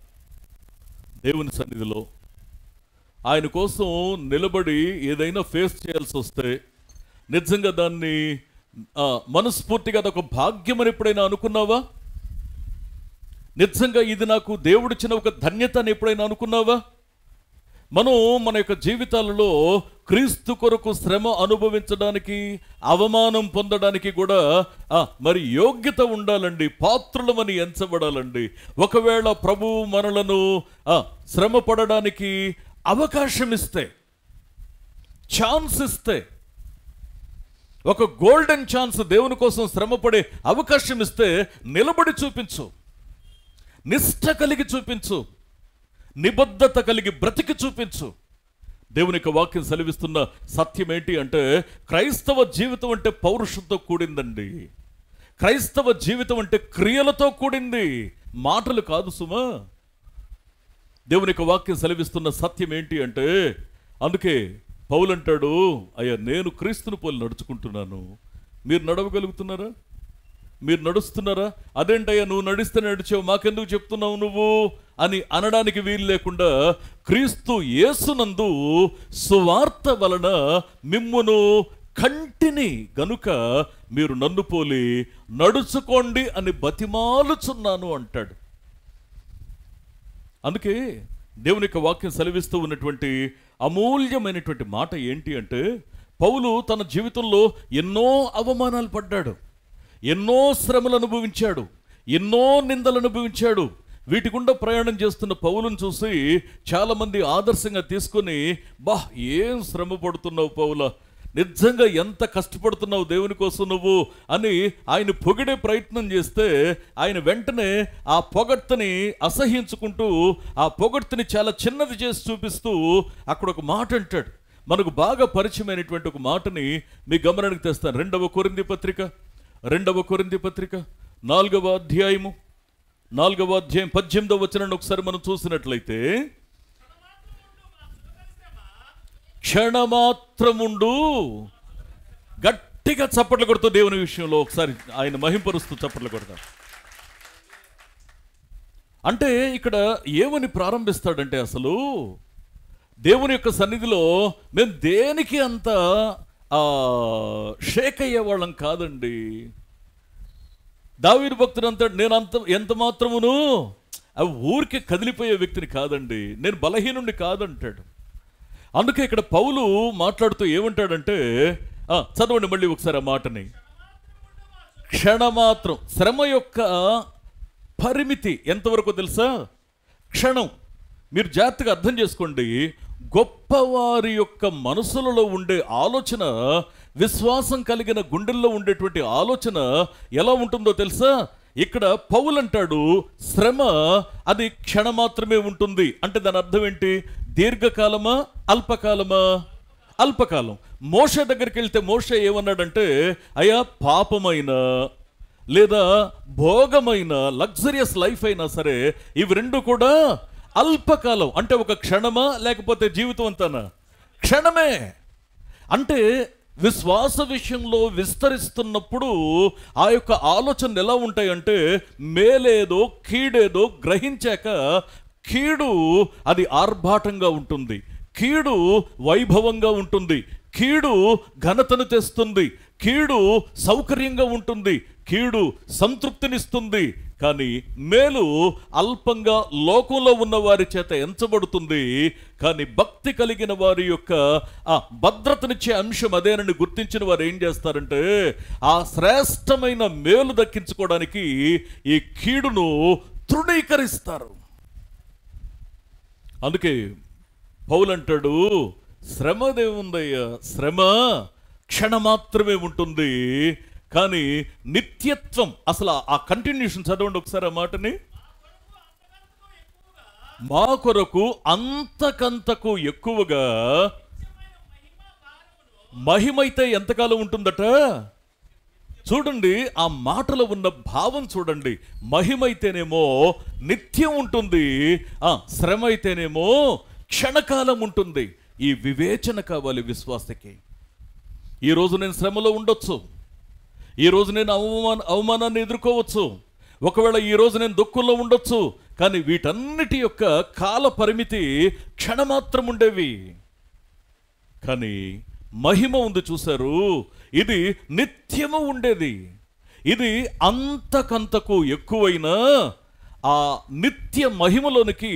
దేవుని సన్నిధిలో ఆయన కోసం నిలబడి ఏదైనా ఫేస్ చేయాల్సి వస్తే నిజంగా దాన్ని మనస్ఫూర్తిగా అదొక భాగ్యం అని ఎప్పుడైనా అనుకున్నావా? నిజంగా ఇది నాకు దేవుడిచ్చిన ఒక ధన్యత అని ఎప్పుడైనా అనుకున్నావా? మనం మన యొక్క జీవితాలలో క్రీస్తు కొరకు శ్రమ అనుభవించడానికి, అవమానం పొందడానికి కూడా మరి యోగ్యత ఉండాలండి, పాత్రులమని ఎంచబడాలండి. ఒకవేళ ప్రభువు మనలను శ్రమ పడడానికి అవకాశం ఇస్తే, ఛాన్స్ ఇస్తే, ఒక గోల్డెన్ ఛాన్స్ దేవుని కోసం శ్రమపడే అవకాశం ఇస్తే నిలబడి చూపించు, నిష్ఠ కలిగి చూపించు, నిబద్ధత కలిగి బ్రతికి చూపించు. దేవుని యొక్క వాక్యం సెలవిస్తున్న సత్యం ఏంటి అంటే క్రైస్తవ జీవితం అంటే పౌరుషంతో కూడిందండి. క్రైస్తవ జీవితం అంటే క్రియలతో కూడింది, మాటలు కాదు సుమా. దేవుని యొక్క వాక్యం సెలవిస్తున్న సత్యం ఏంటి అంటే, అందుకే పౌలు అంటాడు, అయ్యా నేను క్రీస్తుని పోలి నడుచుకుంటున్నాను, మీరు నడవగలుగుతున్నారా? మీరు నడుస్తున్నారా? అదేంటయ్యా నువ్వు నడిస్తే నడిచావు, మాకెందుకు చెప్తున్నావు నువ్వు అని అనడానికి వీలు లేకుండా క్రీస్తు యేసునందు సువార్త వలన మిమ్మును కంటిని గనుక మీరు నన్ను పోలి నడుచుకోండి అని బతిమాలుచున్నాను అంటాడు. అందుకే దేవుని యొక్క వాక్యం సెలవిస్తూ ఉన్నటువంటి అమూల్యమైనటువంటి మాట ఏంటి అంటే, పౌలు తన జీవితంలో ఎన్నో అవమానాలు పడ్డాడు, ఎన్నో శ్రమలు అనుభవించాడు, ఎన్నో నిందలు అనుభవించాడు. వీటి గుండా ప్రయాణం చేస్తున్న పౌలును చూసి చాలామంది ఆదర్శంగా తీసుకొని, ఏం శ్రమ పడుతున్నావు పౌల, నిజంగా ఎంత కష్టపడుతున్నావు దేవుని కోసం నువ్వు అని ఆయన పొగిడే ప్రయత్నం చేస్తే, ఆయన వెంటనే ఆ పొగడ్తని అసహ్యించుకుంటూ ఆ పొగడ్తని చాలా చిన్నది చేసి చూపిస్తూ అక్కడ ఒక మాట అంటాడు. మనకు బాగా పరిచయమైనటువంటి ఒక మాటని మీ గమనానికి తెస్తాను. 2వ కొరింథీ పత్రిక 4వ అధ్యాయము 18వ వచనాన్ని ఒకసారి మనం చూసినట్లయితే, క్షణమాత్రముండు, గట్టిగా చప్పట్లు కొడుతూ దేవుని విషయంలో ఒకసారి ఆయన మహింపరుస్తూ చప్పట్లు కొడతాడు. అంటే ఇక్కడ ఏమని ప్రారంభిస్తాడంటే, అసలు దేవుని యొక్క సన్నిధిలో మేము దేనికి అంత షేక్ అయ్యే వాళ్ళం కాదండి. దావీదు భక్తుడు అంటాడు, నేను ఎంత మాత్రమును ఊరికే కదిలిపోయే వ్యక్తిని కాదండి, నేను బలహీనుండి కాదంటాడు. అందుకే ఇక్కడ పౌలు మాట్లాడుతూ ఏమంటాడంటే, చదవండి మళ్ళీ ఒకసారి ఆ మాటని. క్షణమాత్రం, శ్రమ యొక్క పరిమితి ఎంతవరకు తెలుసా? క్షణం. మీరు జాగ్రత్తగా అర్థం చేసుకోండి. గొప్పవారి యొక్క మనసులలో ఉండే ఆలోచన, విశ్వాసం కలిగిన గుండెల్లో ఉండేటువంటి ఆలోచన ఎలా ఉంటుందో తెలుసా? ఇక్కడ పౌలు అంటాడు, శ్రమ అది క్షణమాత్రమే ఉంటుంది. అంటే దాని అర్థం ఏంటి? దీర్ఘకాలమా అల్పకాలమా? అల్పకాలం. మోషే దగ్గరికి వెళ్తే మోషే ఏమన్నాడంటే, అయ్యా పాపమైన లేదా భోగమైన లగ్జరియస్ లైఫ్ అయినా సరే ఇవి రెండు కూడా అల్పకాలం. అంటే ఒక క్షణమా లేకపోతే జీవితం అంతానా? క్షణమే. అంటే విశ్వాస విషయంలో విస్తరిస్తున్నప్పుడు ఆ యొక్క ఆలోచనలు ఎలా ఉంటాయంటే, మేలేదో కీడేదో గ్రహించాక కీడు అది ఆర్భాటంగా ఉంటుంది, కీడు వైభవంగా ఉంటుంది, కీడు ఘనతను తెస్తుంది, కీడు సౌకర్యంగా ఉంటుంది, కీడు సంతృప్తినిస్తుంది. కానీ మేలు అల్పంగా లోకంలో ఉన్న వారి చేత ఎంచబడుతుంది. కానీ భక్తి కలిగిన వారి యొక్క ఆ భద్రతనిచ్చే అంశం అదేనని గుర్తించిన వారు ఏం చేస్తారంటే, ఆ శ్రేష్టమైన మేలు దక్కించుకోవడానికి ఈ కీడును తృణీకరిస్తారు. అందుకే పౌలు అంటాడు, శ్రమదేముందయ్యా, శ్రమ క్షణమాత్రమే ఉంటుంది, కానీ నిత్యత్వం. అసలు ఆ కంటిన్యూషన్ చదవండి ఒకసారి ఆ మాటని. మా కొరకు అంతకంతకు ఎక్కువగా మహిమైతే ఎంతకాలం ఉంటుందట? చూడండి, ఆ మాటలో ఉన్న భావం చూడండి. మహిమైతేనేమో నిత్యం ఉంటుంది, శ్రమ అయితేనేమో క్షణకాలం ఉంటుంది. ఈ వివేచన కావాలి విశ్వాసకి. ఈరోజు నేను శ్రమలో ఉండొచ్చు, ఈరోజు నేను అవమానాన్ని ఎదుర్కోవచ్చు, ఒకవేళ ఈరోజు నేను దుఃఖంలో ఉండొచ్చు, కానీ వీటన్నిటి యొక్క కాల పరిమితి క్షణమాత్రం ఉండేవి. కానీ మహిమ ఉంది చూశారు, ఇది నిత్యము ఉండేది. ఇది అంతకంతకు ఎక్కువైన ఆ నిత్య మహిమలోనికి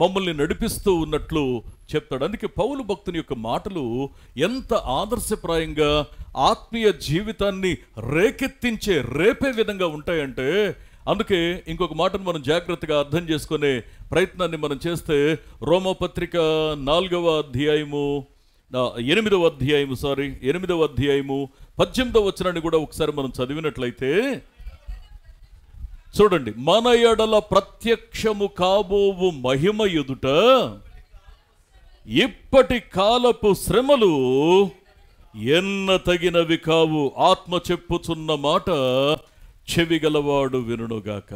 మమ్మల్ని నడిపిస్తూ ఉన్నట్లు చెప్తాడు. అందుకే పౌలు భక్తుని యొక్క మాటలు ఎంత ఆదర్శప్రాయంగా ఆత్మీయ జీవితాన్ని రేపే విధంగా ఉంటాయంటే, అందుకే ఇంకొక మాటను మనం జాగ్రత్తగా అర్థం చేసుకునే ప్రయత్నాన్ని మనం చేస్తే, రోమపత్రిక 4వ అధ్యాయము 8వ అధ్యాయము 18వ వచనాన్ని కూడా ఒకసారి మనం చదివినట్లయితే చూడండి. మన ఎడల ప్రత్యక్షము కాబోవు మహిమ ఎదుట ఇప్పటి కాలపు శ్రమలు ఎన్న తగినవి కావు, ఆత్మ చెప్పుచున్న మాట చెవిగలవాడు వినుగాక.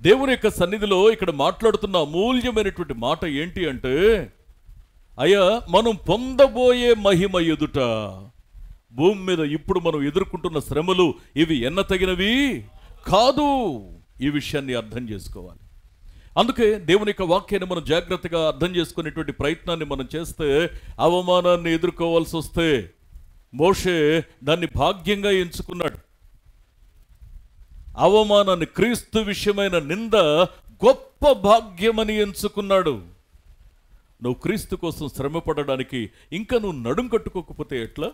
దేవుని యొక్క సన్నిధిలో ఇక్కడ మాట్లాడుతున్న అమూల్యమైనటువంటి మాట ఏంటి అంటే, అయ్యా మనం పొందబోయే మహిమ ఎదుట భూమి మీద ఇప్పుడు మనం ఎదుర్కొంటున్న శ్రమలు ఇవి ఎన్న తగినవి కాదు. ఈ విషయాన్ని అర్థం చేసుకోవాలి. అందుకే దేవుని యొక్క వాక్యాన్ని మనం జాగ్రత్తగా అర్థం చేసుకునేటువంటి ప్రయత్నాన్ని మనం చేస్తే, అవమానాన్ని ఎదుర్కోవాల్సి వస్తే మోషే దాన్ని భాగ్యంగా ఎంచుకున్నాడు. అవమానాన్ని, క్రీస్తు విషయమైన నింద గొప్ప భాగ్యమని ఎంచుకున్నాడు. నువ్వు క్రీస్తు కోసం శ్రమ పడడానికి ఇంకా నువ్వు నడుం కట్టుకోకపోతే ఎట్లా?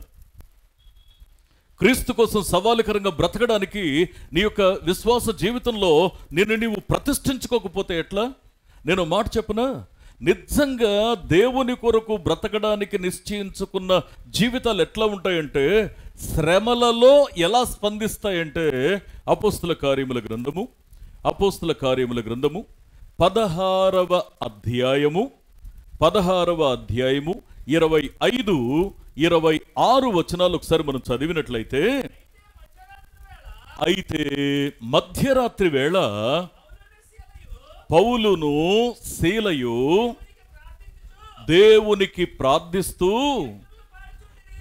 క్రీస్తు కోసం సవాలుకరంగా బ్రతకడానికి నీ యొక్క విశ్వాస జీవితంలో నిన్ను నీవు ప్రతిష్ఠించుకోకపోతే ఎట్లా? నేను మాట చెప్పనా, నిజంగా దేవుని కొరకు బ్రతకడానికి నిశ్చయించుకున్న జీవితాలు ఎట్లా ఉంటాయంటే, శ్రమలలో ఎలా స్పందిస్తాయంటే, అపోస్తుల కార్యముల గ్రంథము 16వ అధ్యాయము 25-26 వచనాలు ఒకసారి మనం చదివినట్లయితే, అయితే మధ్యరాత్రి వేళ పౌలును శీలయు దేవునికి ప్రార్థిస్తూ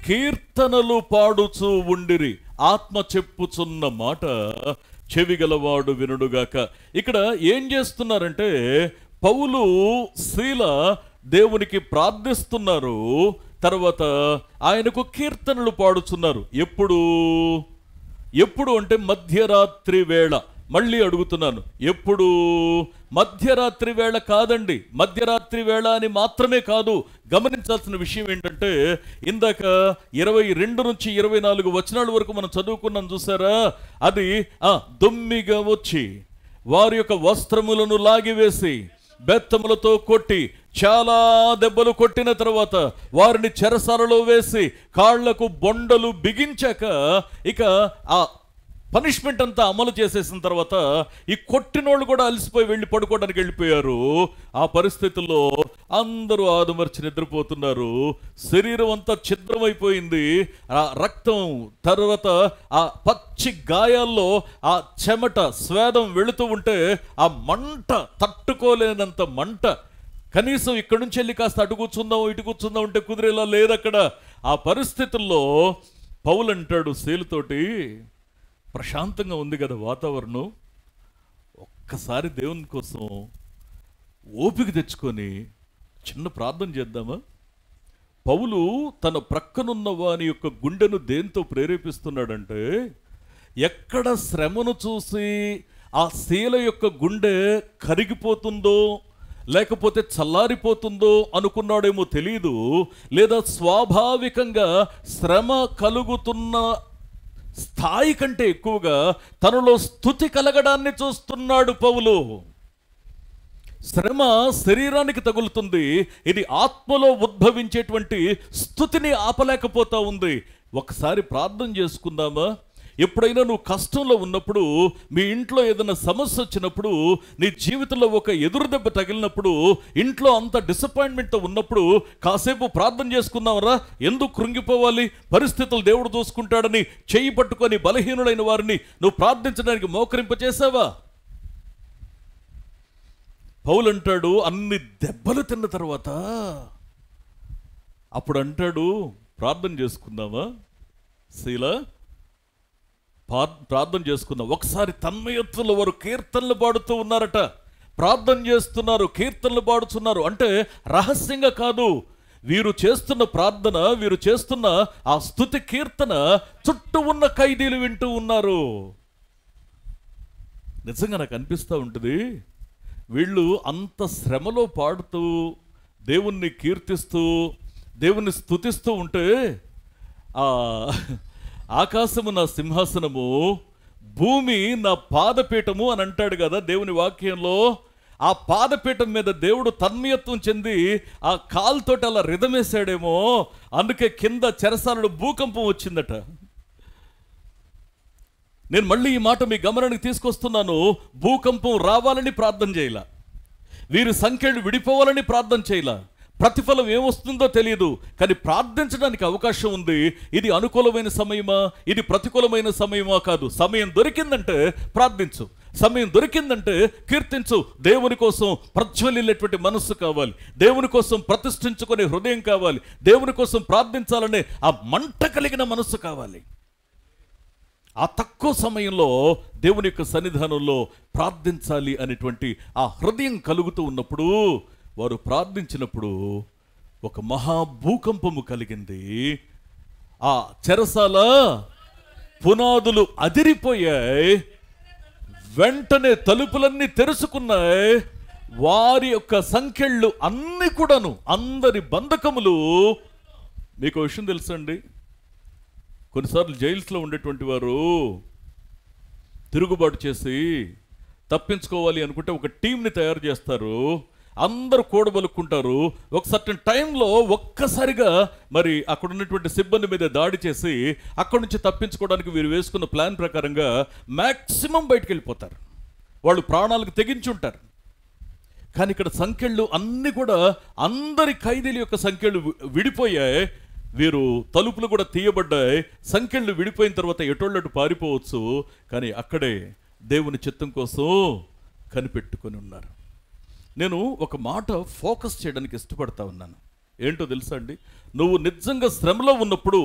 కీర్తనలు పాడుచూ ఉండిరి, ఆత్మ చెప్పుచున్న మాట చెవిగలవాడు వినుడుగాక. ఇక్కడ ఏం చేస్తున్నారంటే, పౌలు శీల దేవునికి ప్రార్థిస్తున్నారు, తర్వాత ఆయనకు కీర్తనలు పాడుచున్నారు. ఎప్పుడు అంటే మధ్యరాత్రి వేళ. మళ్ళీ అడుగుతున్నాను, ఎప్పుడు? మధ్యరాత్రి వేళ కాదండి. మధ్యరాత్రి వేళ అని మాత్రమే కాదు. గమనించాల్సిన విషయం ఏంటంటే, ఇందాక 22-24 వచనాల వరకు మనం చదువుకున్నాం చూసారా, అది దొమ్మిగా వచ్చి వారి యొక్క వస్త్రములను లాగివేసి బెత్తములతో కొట్టి చాలా దెబ్బలు కొట్టిన తర్వాత వారిని చెరసాలలో వేసి కాళ్లకు బొండలు బిగించాక ఇక ఆ పనిష్మెంట్ అంతా అమలు చేసేసిన తర్వాత ఈ కొట్టినోళ్ళు కూడా అలసిపోయి వెళ్ళి పడుకోవడానికి వెళ్ళిపోయారు. ఆ పరిస్థితుల్లో అందరూ ఆదుమర్చి నిద్రపోతున్నారు. శరీరం అంతా ఛిద్రమైపోయింది. ఆ రక్తం, తర్వాత ఆ పచ్చి గాయాల్లో ఆ చెమట, స్వేదం వెళుతూ ఉంటే ఆ మంట, తట్టుకోలేనంత మంట. కనీసం ఇక్కడి నుంచి వెళ్ళి కాస్త అటు కూర్చుందాం ఇటు కూర్చుందాం అంటే కుదిరేలా లేదు అక్కడ. ఆ పరిస్థితుల్లో పౌలు అంటాడు శీలుతోటి, ప్రశాంతంగా ఉంది కదా వాతావరణం, ఒక్కసారి దేవుని కోసం ఓపిక తెచ్చుకొని చిన్న ప్రార్థన చేద్దామా? పౌలు తన ప్రక్కనున్న వాని యొక్క గుండెను దేంతో ప్రేరేపిస్తున్నాడంటే, ఎక్కడ శ్రమను చూసి ఆ శీల యొక్క గుండె కరిగిపోతుందో లేకపోతే చల్లారిపోతుందో అనుకున్నాడేమో తెలియదు, లేదా స్వాభావికంగా శ్రమ కలుగుతున్న స్థాయి కంటే ఎక్కువగా తనలో స్తుతి కలగడాన్ని చూస్తున్నాడు పౌలు. శ్రమ శరీరానికి తగులుతుంది, ఇది ఆత్మలో ఉద్భవించేటువంటి స్తుతిని ఆపలేకపోతా ఉంది. ఒకసారి ప్రార్థన చేసుకుందామా? ఎప్పుడైనా నువ్వు కష్టంలో ఉన్నప్పుడు, మీ ఇంట్లో ఏదైనా సమస్య వచ్చినప్పుడు, నీ జీవితంలో ఒక ఎదురు దెబ్బ తగిలినప్పుడు, ఇంట్లో అంత డిసప్పాయింట్మెంట్తో ఉన్నప్పుడు కాసేపు ప్రార్థన చేసుకుందామరా, ఎందుకు కృంగిపోవాలి, పరిస్థితులు దేవుడు చూసుకుంటాడని చెయ్యి పట్టుకొని బలహీనులైన వారిని నువ్వు ప్రార్థించడానికి మోకరింపచేసావా? పౌలు అంటాడు, అన్ని దెబ్బలు తిన్న తర్వాత అప్పుడు అంటాడు, ప్రార్థన చేసుకుందామా శీల, ప్రార్థన చేసుకుందాం. ఒకసారి తన్మయత్వంలో వారు కీర్తనలు పాడుతూ ఉన్నారట, ప్రార్థన చేస్తున్నారు, కీర్తనలు పాడుతున్నారు. అంటే రహస్యంగా కాదు, వీరు చేస్తున్న ప్రార్థన, వీరు చేస్తున్న ఆ స్తుతి కీర్తన చుట్టూ ఉన్న ఖైదీలు వింటూ ఉన్నారు. నిజంగా నాకు అనిపిస్తూ ఉంటుంది, వీళ్ళు అంత శ్రమలో పాడుతూ దేవుణ్ణి కీర్తిస్తూ దేవుణ్ణి స్తుతిస్తూ ఉంటే, ఆకాశము నా సింహాసనము, భూమి నా పాదపీఠము అని అంటాడు కదా దేవుని వాక్యంలో. ఆ పాదపీఠం మీద దేవుడు తన్మయత్వం చెంది ఆ కాలుతోటి అలా రిధమేశాడేమో, అందుకే కింద చెరసాలలో భూకంపం వచ్చిందట. నేను మళ్ళీ ఈ మాట మీ గమనానికి తీసుకొస్తున్నాను. భూకంపం రావాలని ప్రార్థన చేయాల, వీరి సంఖ్యలు విడిపోవాలని ప్రార్థన చేయాల. ప్రతిఫలం ఏమొస్తుందో తెలియదు, కానీ ప్రార్థించడానికి అవకాశం ఉంది. ఇది అనుకూలమైన సమయమా, ఇది ప్రతికూలమైన సమయమా కాదు. సమయం దొరికిందంటే ప్రార్థించు, సమయం దొరికిందంటే కీర్తించు. దేవుని కోసం ప్రజ్వలిల్లేటువంటి మనస్సు కావాలి, దేవుని కోసం ప్రతిష్ఠించుకునే హృదయం కావాలి, దేవుని కోసం ప్రార్థించాలనే ఆ మంట కలిగిన మనస్సు కావాలి. ఆ తక్కువ సమయంలో దేవుని యొక్క సన్నిధానంలో ప్రార్థించాలి అనేటువంటి ఆ హృదయం కలుగుతూ ఉన్నప్పుడు, వారు ప్రార్థించినప్పుడు ఒక మహాభూకంపము కలిగింది. ఆ చెరసాల పునాదులు అదిరిపోయాయి, వెంటనే తలుపులన్నీ తెరుచుకున్నాయి. వారి యొక్క సంఖ్యలు అన్ని కూడాను, అందరి బంధకములు. మీకు విషయం తెలుసండి, కొన్నిసార్లు జైల్స్లో ఉండేటువంటి వారు తిరుగుబాటు చేసి తప్పించుకోవాలి అనుకుంటే ఒక టీంని తయారు చేస్తారు, అందరూ కూడబలుక్కుంటారు. ఒక సర్టన్ టైంలో ఒక్కసారిగా మరి అక్కడ ఉన్నటువంటి సిబ్బంది మీద దాడి చేసి అక్కడి నుంచి తప్పించుకోవడానికి వీరు వేసుకున్న ప్లాన్ ప్రకారంగా మ్యాక్సిమం బయటకు వెళ్ళిపోతారు, వాళ్ళు ప్రాణాలకు తెగించి ఉంటారు. కానీ ఇక్కడ సంఖ్యలు అన్నీ కూడా, అందరి ఖైదీల యొక్క సంఖ్యలు విడిపోయాయి. వీరు తలుపులు కూడా తీయబడ్డాయి. సంఖ్యలు విడిపోయిన తర్వాత ఎటోళ్ళటు పారిపోవచ్చు, కానీ అక్కడే దేవుని చిత్తం కోసం కనిపెట్టుకొని ఉన్నారు. నేను ఒక మాట ఫోకస్ చేయడానికి ఇష్టపడతా ఉన్నాను. ఏంటో తెలుసా అండి, నువ్వు నిజంగా శ్రమలో ఉన్నప్పుడు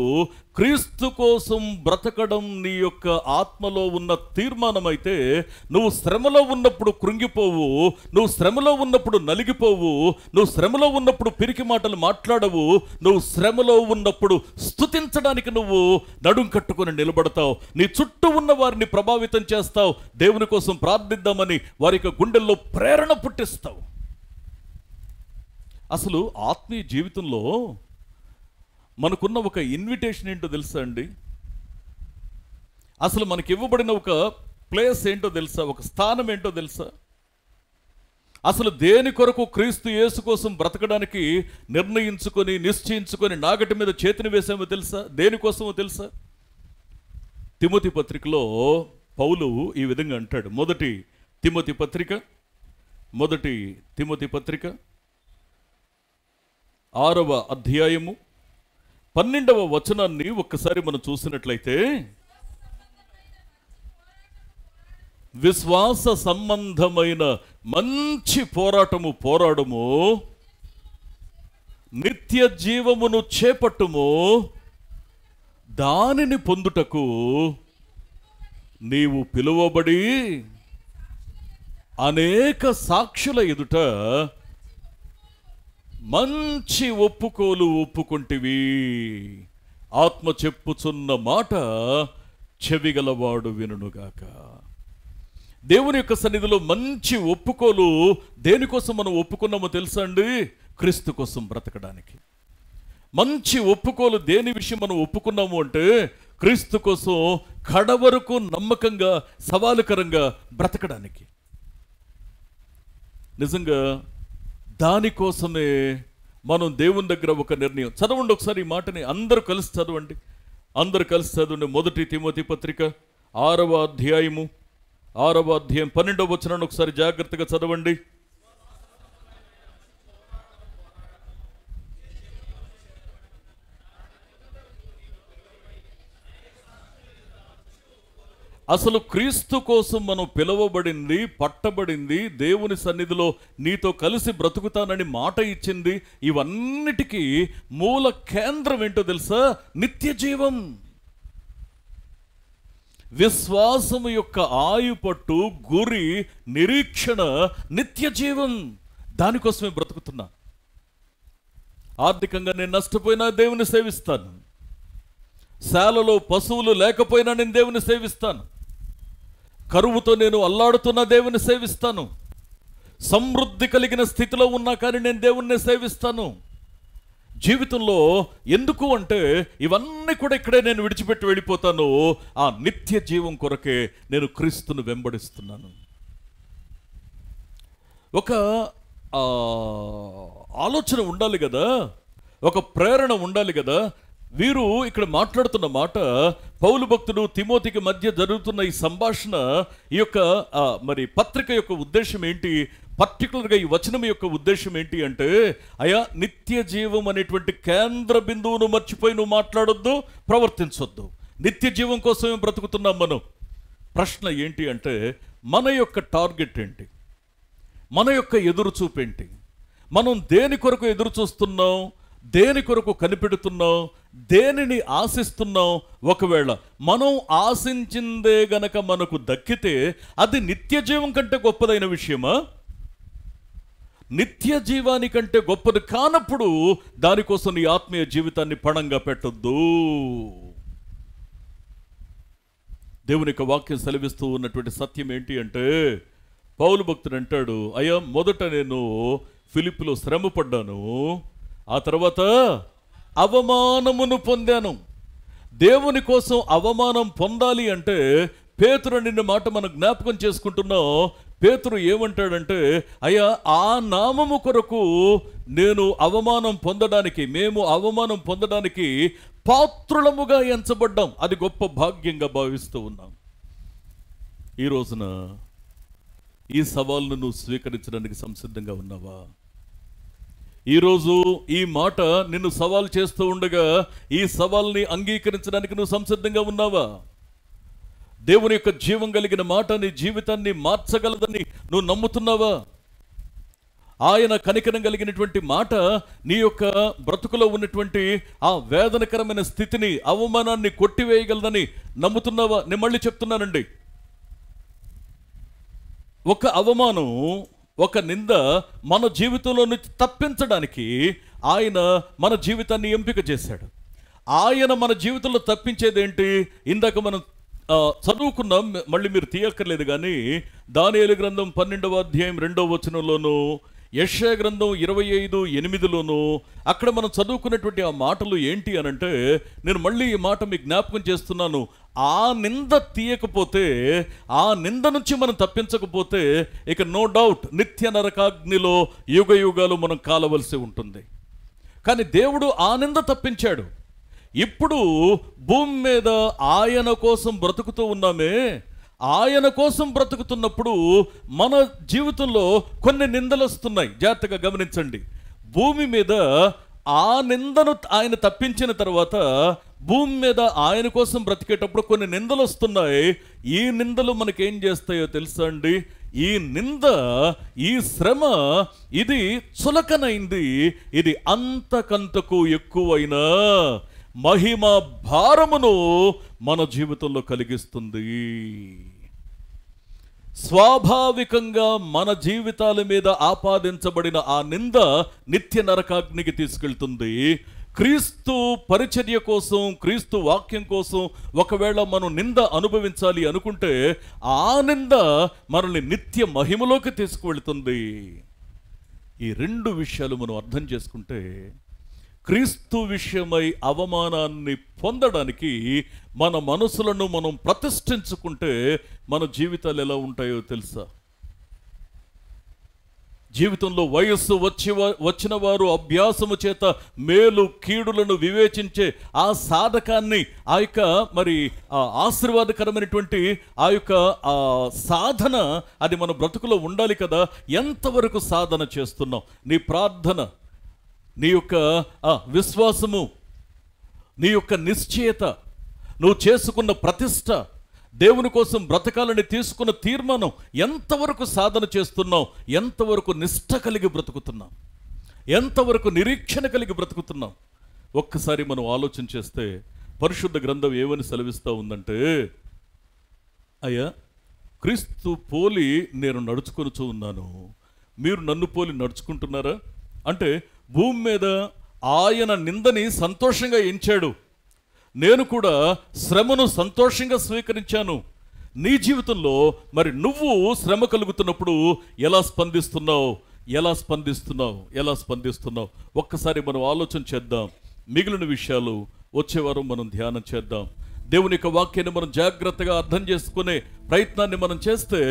క్రీస్తు కోసం బ్రతకడం నీ యొక్క ఆత్మలో ఉన్న తీర్మానం అయితే, నువ్వు శ్రమలో ఉన్నప్పుడు కృంగిపోవు, నువ్వు శ్రమలో ఉన్నప్పుడు నలిగిపోవు, నువ్వు శ్రమలో ఉన్నప్పుడు పిరికి మాటలు మాట్లాడవు, నువ్వు శ్రమలో ఉన్నప్పుడు స్తుతించడానికి నువ్వు నడుం కట్టుకొని నిలబడతావు. నీ చుట్టూ ఉన్న వారిని ప్రభావితం చేస్తావు, దేవుని కోసం ప్రార్థిద్దామని వారి యొక్క గుండెల్లో ప్రేరణ పుట్టిస్తావు. అసలు ఆత్మీయ జీవితంలో మనకున్న ఒక ఇన్విటేషన్ ఏంటో తెలుసా అండి? అసలు మనకి ఇవ్వబడిన ఒక ప్లేస్ ఏంటో తెలుసా? ఒక స్థానం ఏంటో తెలుసా? అసలు దేని కొరకు క్రీస్తు యేసు కోసం బ్రతకడానికి నిర్ణయించుకొని నిశ్చయించుకొని నాగటి మీద చేతిని వేసామో తెలుసా? దేనికోసమో తెలుసా? తిమోతి పత్రికలో పౌలు ఈ విధంగా అంటాడు. మొదటి తిమోతి పత్రిక 6వ అధ్యాయము 12వ వచనాన్ని ఒక్కసారి మనం చూసినట్లయితే, విశ్వాస సంబంధమైన మంచి పోరాడము, నిత్య జీవమును చేపట్టుము, దానిని పొందుటకు నీవు పిలువబడి అనేక సాక్షుల ఎదుట మంచి ఒప్పుకోలు ఒప్పుకుంటివి. ఆత్మ చెప్పుచున్న మాట చెవిగలవాడు వినుగాక. దేవుని యొక్క సన్నిధిలో మంచి ఒప్పుకోలు దేనికోసం మనం ఒప్పుకున్నామో తెలుసా అండి? క్రీస్తు కోసం బ్రతకడానికి. మంచి ఒప్పుకోలు దేని విషయం మనం ఒప్పుకున్నాము అంటే, క్రీస్తు కోసం కడవరకు నమ్మకంగా సవాలుకరంగా బ్రతకడానికి. నిజంగా దానికోసమే మనం దేవుని దగ్గర ఒక నిర్ణయం. చదవండి ఒకసారి ఈ మాటని, అందరూ కలిసి చదవండి. అందరు కలిసి చదవండి. 1 తిమోతి పత్రిక 6వ అధ్యాయం 12వ వచనాన్ని ఒకసారి జాగ్రత్తగా చదవండి. అసలు క్రీస్తు కోసం మనం పిలువబడింది, పట్టబడింది, దేవుని సన్నిధిలో నీతో కలిసి బ్రతుకుతానని మాట ఇచ్చింది, ఇవన్నిటికీ మూల కేంద్రం ఏంటో తెలుసా? నిత్య జీవం. విశ్వాసము యొక్క ఆయుపట్టు, గురి, నిరీక్షణ నిత్య జీవం. దానికోసమే బ్రతుకుతున్నా. ఆర్థికంగా నేను నష్టపోయినా దేవుని సేవిస్తాను. శాలలో పశువులు లేకపోయినా నేను దేవుని సేవిస్తాను. కరువుతో నేను అల్లాడుతున్న దేవుని సేవిస్తాను. సమృద్ధి కలిగిన స్థితిలో ఉన్నా కానీ నేను దేవుణ్ణి సేవిస్తాను. జీవితంలో ఎందుకు అంటే ఇవన్నీ కూడా ఇక్కడే నేను విడిచిపెట్టి వెళ్ళిపోతాను. ఆ నిత్య జీవం కొరకే నేను క్రీస్తును వెంబడిస్తున్నాను. ఒక ఆలోచన ఉండాలి కదా, ఒక ప్రేరణ ఉండాలి కదా. వీరు ఇక్కడ మాట్లాడుతున్న మాట, పౌలు భక్తుడు తిమోతికి మధ్య జరుగుతున్న ఈ సంభాషణ, ఈ యొక్క మరి పత్రిక యొక్క ఉద్దేశం ఏంటి, పర్టికులర్గా ఈ వచనం యొక్క ఉద్దేశం ఏంటి అంటే, అయా నిత్య జీవం అనేటువంటి కేంద్ర బిందువును మర్చిపోయి నువ్వు మాట్లాడొద్దు, ప్రవర్తించొద్దు. నిత్య జీవం కోసమే బ్రతుకుతున్నాం మనం. ప్రశ్న ఏంటి అంటే, మన యొక్క టార్గెట్ ఏంటి, మన యొక్క ఎదురు చూపేంటి, మనం దేని కొరకు ఎదురు చూస్తున్నాం, దేని కొరకు కనిపెడుతున్నాం, దేనిని ఆశిస్తున్నాం. ఒకవేళ మనం ఆశించిందే గనక మనకు దక్కితే అది నిత్య జీవం కంటే గొప్పదైన విషయమా? నిత్య జీవానికంటే గొప్పది కానప్పుడు దానికోసం నీ ఆత్మీయ జీవితాన్ని పణంగా పెట్టొద్దు. దేవుని యొక్క వాక్యం సెలవిస్తూ ఉన్నటువంటి సత్యం ఏంటి అంటే, పౌలు భక్తుడు అంటాడు, అయ్యా మొదట నేను ఫిలిప్పులో శ్రమ పడ్డాను, ఆ తర్వాత అవమానమును పొందాను. దేవుని కోసం అవమానం పొందాలి అంటే పేతురు నిన్న మాట మనం జ్ఞాపకం చేసుకుంటున్నాం. పేతురు ఏమంటాడంటే, అయ్యా ఆ నామము కొరకు నేను అవమానం పొందడానికి, మేము అవమానం పొందడానికి పాత్రులముగా ఎంచబడ్డాం. అది గొప్ప భాగ్యంగా భావిస్తూ ఉన్నాం. ఈ రోజున ఈ సవాల్ను నువ్వు స్వీకరించడానికి సంసిద్ధంగా ఉన్నావా? ఈరోజు ఈ మాట నిన్ను సవాల్ చేస్తూ ఉండగా ఈ సవాల్ని అంగీకరించడానికి నువ్వు సంసిద్ధంగా ఉన్నావా? దేవుని యొక్క జీవం కలిగిన మాట నీ జీవితాన్ని మార్చగలదని నువ్వు నమ్ముతున్నావా? ఆయన కనికరం కలిగినటువంటి మాట నీ యొక్క బ్రతుకులో ఉన్నటువంటి ఆ వేదనకరమైన స్థితిని, అవమానాన్ని కొట్టివేయగలదని నమ్ముతున్నావా? నేను మళ్ళీ చెప్తున్నానండి, ఒక అవమానం, ఒక నింద మన జీవితంలో నుంచి తప్పించడానికి ఆయన మన జీవితాన్ని ఎంపిక చేశాడు. ఆయన మన జీవితంలో తప్పించేది ఏంటి? ఇందాక మనం చదువుకున్నాం, మళ్ళీ మీరు తీయక్కర్లేదు కానీ, దానియేలు గ్రంథం 12వ అధ్యాయం 2వ వచనంలోను, యెషయా గ్రంథం 25:8లోను అక్కడ మనం చదువుకున్నటువంటి ఆ మాటలు ఏంటి అనంటే, నేను మళ్ళీ ఈ మాట మీకు జ్ఞాపకం చేస్తున్నాను. ఆ నింద తీయకపోతే, ఆ నింద నుంచి మనం తప్పించకపోతే ఇక నో డౌట్ నిత్య నరకాగ్నిలో యుగ యుగాలు మనం కాలవలసి ఉంటుంది. కానీ దేవుడు ఆ నింద తప్పించాడు. ఇప్పుడు భూమి మీద ఆయన కోసం బ్రతుకుతూ ఉన్నామే, ఆయన కోసం బ్రతుకుతున్నప్పుడు మన జీవితంలో కొన్ని నిందలు వస్తున్నాయి. జాగ్రత్తగా గమనించండి. భూమి మీద ఆ నిందను ఆయన తప్పించిన తర్వాత భూమి మీద ఆయన కోసం బ్రతికేటప్పుడు కొన్ని నిందలు వస్తున్నాయి. ఈ నిందలు మనకేం చేస్తాయో తెలుసా అండి? ఈ నింద, ఈ శ్రమ, ఇది చులకనైంది, ఇది అంతకంతకు ఎక్కువైన మహిమ భారమును మన జీవితంలో కలిగిస్తుంది. స్వాభావికంగా మన జీవితాల మీద ఆపాదించబడిన ఆ నింద నిత్య నరకాగ్నికి తీసుకెళ్తుంది. క్రీస్తు పరిచర్య కోసం, క్రీస్తు వాక్యం కోసం ఒకవేళ మనం నింద అనుభవించాలి అనుకుంటే ఆ నింద మనల్ని నిత్య మహిమలోకి తీసుకువెళ్తుంది. ఈ రెండు విషయాలు మనం అర్థం చేసుకుంటే, క్రీస్తు విషయమై అవమానాన్ని పొందడానికి మన మనసులను మనం ప్రతిష్ఠించుకుంటే మన జీవితాలు ఎలా ఉంటాయో తెలుసా? జీవితంలో వయస్సు వచ్చిన వారు అభ్యాసము చేత మేలు కీడులను వివేచించే ఆ సాధకాన్ని, ఆ యొక్క మరి ఆశీర్వాదకరమైనటువంటి ఆ యొక్క సాధన అది మన బ్రతుకులో ఉండాలి కదా. ఎంతవరకు సాధన చేస్తున్నాం? నీ ప్రార్థన, నీ యొక్క విశ్వాసము, నీ యొక్క నిశ్చయత, నువ్వు చేసుకున్న ప్రతిష్ట, దేవుని కోసం బ్రతకాలని తీసుకున్న తీర్మానం ఎంతవరకు సాధన చేస్తున్నావు? ఎంతవరకు నిష్ఠ కలిగి బ్రతుకుతున్నాం? ఎంతవరకు నిరీక్షణ కలిగి బ్రతుకుతున్నాం? ఒక్కసారి మనం ఆలోచన చేస్తే పరిశుద్ధ గ్రంథం ఏమని సెలవిస్తూ ఉందంటే, అయ్యా క్రీస్తు పోలి నేను నడుచుకొనుచూ ఉన్నాను, మీరు నన్ను పోలి నడుచుకుంటున్నారా? అంటే భూమి మీద ఆయన నిందని సంతోషంగా ఎంచాడు, నేను కూడా శ్రమను సంతోషంగా స్వీకరించాను. నీ జీవితంలో మరి నువ్వు శ్రమ కలుగుతున్నప్పుడు ఎలా స్పందిస్తున్నావు? ఎలా స్పందిస్తున్నావు? ఎలా స్పందిస్తున్నావు? ఒక్కసారి మనం ఆలోచన చేద్దాం. మిగిలిన విషయాలు వచ్చేవారం మనం ధ్యానం చేద్దాం. దేవుని యొక్క వాక్యాన్ని మనం జాగ్రత్తగా అర్థం చేసుకునే ప్రయత్నాన్ని మనం చేస్తే